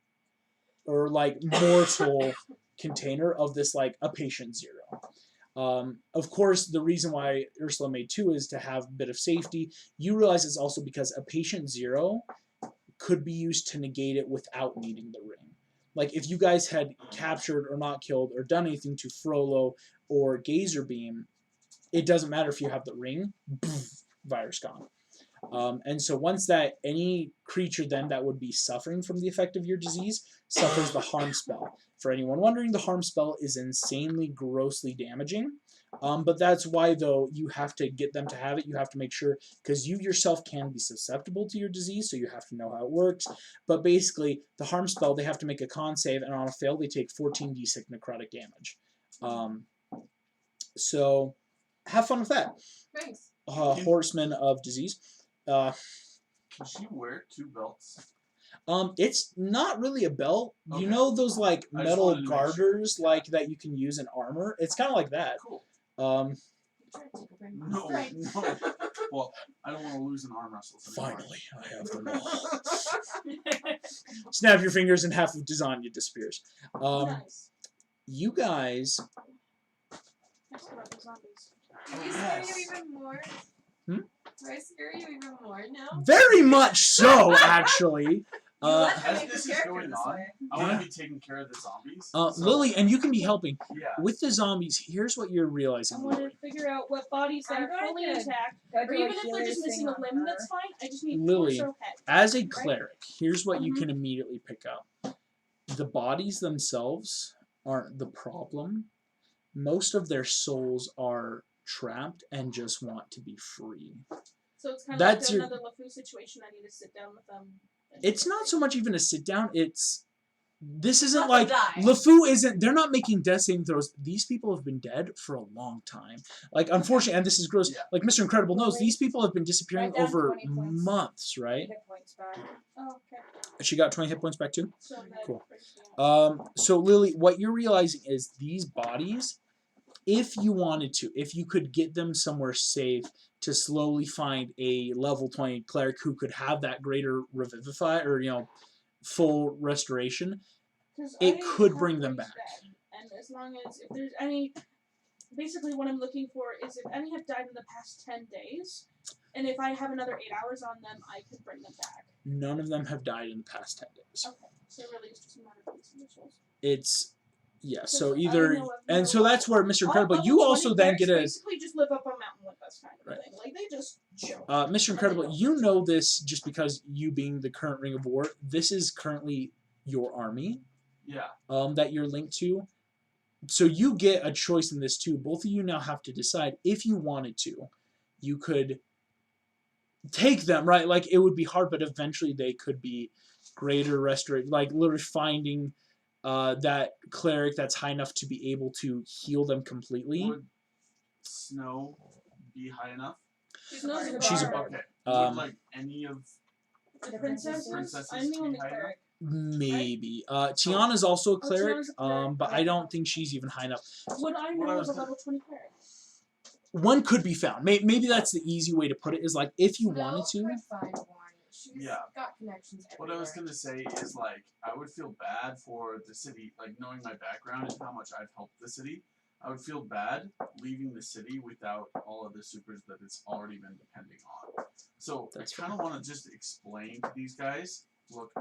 or like mortal container of this, like a patient zero. Of course, the reason why Ursula made 2 is to have a bit of safety. You realize it's also because a patient zero could be used to negate it without needing the ring. Like if you guys had captured or not killed or done anything to Frollo or Gazer Beam, it doesn't matter if you have the ring, virus gone. And so once that, any creature then that would be suffering from the effect of your disease suffers the harm spell. For anyone wondering, the harm spell is insanely, grossly damaging. But that's why, though, you have to get them to have it. You have to make sure, because you yourself can be susceptible to your disease, so you have to know how it works. But basically, the harm spell, they have to make a con save, and on a fail, they take 14d6 necrotic damage. So have fun with that. Thanks. Horseman of Disease. Can she wear 2 belts? It's not really a belt. Okay. You know those like I just metal wanted to make sure. garters like that you can use in armor? It's kind of like that. Cool. You try to take a ring. No, Right. no. Well, I don't want to lose an arm wrestle. Finally, I have them all. Snap your fingers and half of Dazania disappears. Nice. You guys, Next about the zombies. Do we Oh, scare yes. you even more? Hmm? Do I scare you even more now? very much so, actually. As Make this the is character going this on, way. I want to be taking care of the zombies. So, Lily, and you can be helping. Yeah. With the zombies, here's what you're I realizing. want to figure out what bodies that I'm are going fully to intact, Go or do a even if they're healer's just missing thing a limb, on her. that's fine. I just need Lily, torso head. As a cleric, here's what you Mhm. can immediately pick up. The bodies themselves aren't the problem. Most of their souls are trapped and just want to be free. So it's kind of That's like your- another LeFou situation. I need to sit down with them. and- It's not so much even a sit down, this isn't Not like to die. LeFou isn't, they're not making death saving throws. These people have been dead for a long time. Like, unfortunately, and this is gross, Yeah. like Mr. Incredible knows, Lily, these people have been disappearing write down over 20 points. months, right? Hit points back. Oh, okay. She got 20 hit points back too? So that Cool. brings me up. So Lily, what you're realizing is these bodies, if you wanted to, if you could get them somewhere safe to slowly find a level 20 cleric who could have that greater revivify or, full restoration, 'Cause it I could have bring them ways back. dead, and as long as if there's any, basically what I'm looking for is if any have died in the past 10 days, and if I have another 8 hours on them, I could bring them back. None of them have died in the past 10 days. Okay, so really it's just a matter of releasing their souls. It's Yeah, so I either know of and no so that's where Mr. Incredible. You Level also 20 then clerics get a basically just live up on Mountain Olympus kind of Right. thing. Like they just chill. Mr. Incredible. You know this just because you being the current Ring of War. This is currently your army. Yeah. That you're linked to. So you get a choice in this too. Both of you now have to decide if you wanted to. You could take them, right? Like it would be hard, but eventually they could be greater restoration. Like literally finding that cleric that's high enough to be able to heal them completely. Would Snow be high enough? She's not She's a Okay. Um, Would like any of The princesses. princesses I'm the be only high enough? cleric. Maybe. Tiana's also a cleric, Tiana's a cleric. but I don't think she's even high enough. Would I What I know was of a gonna- level 20 cleric? One could be found. Maybe that's the easy way to put it. Is like if you wanted to. Could find one. She's Yeah. got connections What I was everywhere. gonna say is like I would feel bad for the city, like knowing my background and how much I've helped the city. I would feel bad leaving the city without all of the supers that it's already been depending on. So That's I kind of want to just explain to these guys, look,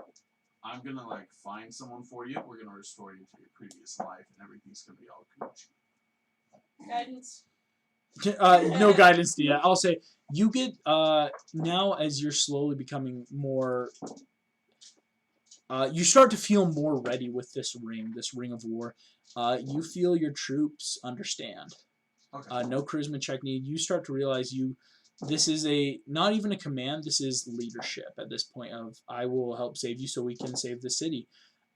I'm gonna like find someone for you. We're gonna restore you to your previous life, and everything's gonna be all Gucci. Guidance. No guidance to you. I'll say you get now as you're slowly becoming more. You start to feel more ready with this ring of war. You feel your troops understand. Okay. No charisma check needed. You start to realize this is not even a command. This is leadership at this point of I will help save you so we can save the city,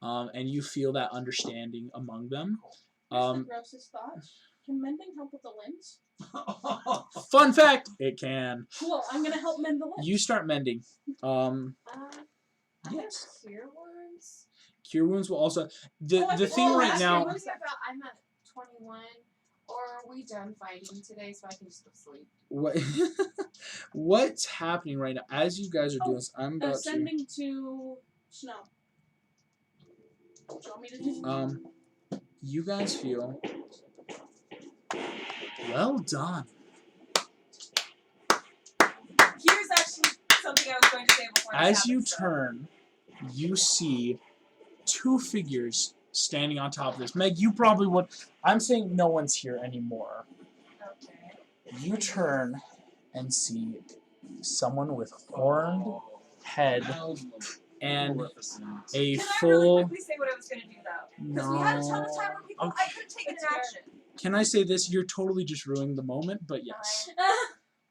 and you feel that understanding among them. Here's the grossest thought. Can mending help with the limbs? Fun fact: it can. Cool. I'm gonna help mend the limbs. You start mending. I Yes. have cure wounds. Cure wounds will also the I the think thing all right that's now. good. I'm at 21. Or are we done fighting today so I can just go sleep? What what's happening right now as you guys are doing this? I'm about to. Ascending to snow. Do you want me to do? You guys feel well done. Here's actually something I was going to say before. As this you happens, so. turn, you see two figures standing on top of this. Meg, you probably would. I'm saying no one's here anymore. Okay. You turn and see someone with horned head and a Can I really full. quickly say what I was going to do though? Because No. we had a ton of time where people I could have taken It's an fair. action. Can I say this? You're totally just ruining the moment, but yes.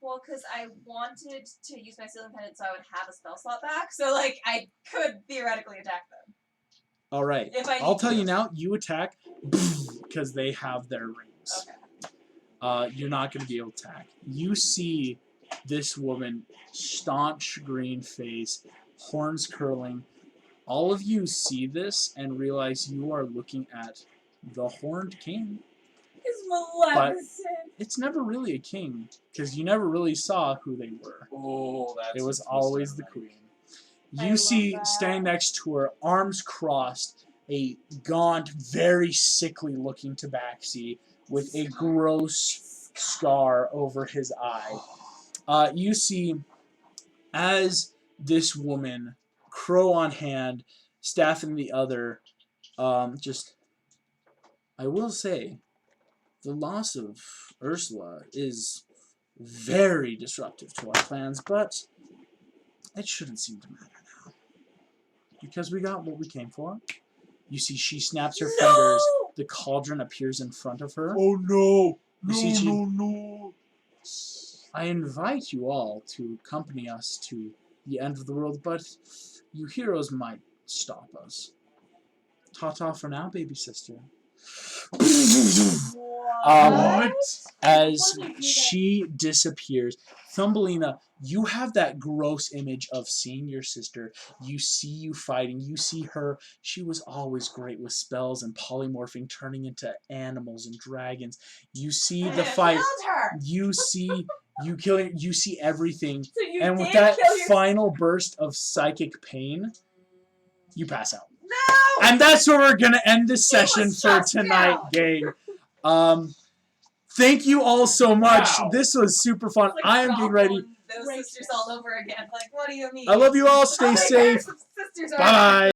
Well, because I wanted to use my Sealing Pendant so I would have a spell slot back, so like I could theoretically attack them. All right. If I I'll need tell to. you now. You attack because they have their rings. Okay. You're not going to be able to attack. You see this woman, staunch green face, horns curling. All of you see this and realize you are looking at the Horned King. It's Maleficent. It's never really a king because you never really saw who they were. Oh, that's. It was a twist always on the that. queen. I You love see that. standing next to her, arms crossed, a gaunt, very sickly looking tabaxi with a gross scar over his eye. You see, as this woman, crow on hand, staff in the other, I will say, the loss of Ursula is very disruptive to our plans, but it shouldn't seem to matter now. Because we got what we came for. You see, she snaps her fingers, the cauldron appears in front of her. Oh no! You see, she- No! I invite you all to accompany us to the end of the world, but you heroes might stop us. Ta-ta for now, baby sister. What? As she disappears, Thumbelina, you have that gross image of seeing your sister. You see you fighting. You see her. She was always great with spells and polymorphing, turning into animals and dragons. You see the fight. Killed her. You see you killing. You see everything. So you And with did that kill your final burst of psychic pain, you pass out. No. And that's where we're gonna end this It was session for just tonight, now. gang. Thank you all so much. Wow. This was super fun. It's like I am getting ready. Those sisters all over again. Like, what do you mean? I love you all. Stay Oh my safe. God, some sisters are Bye.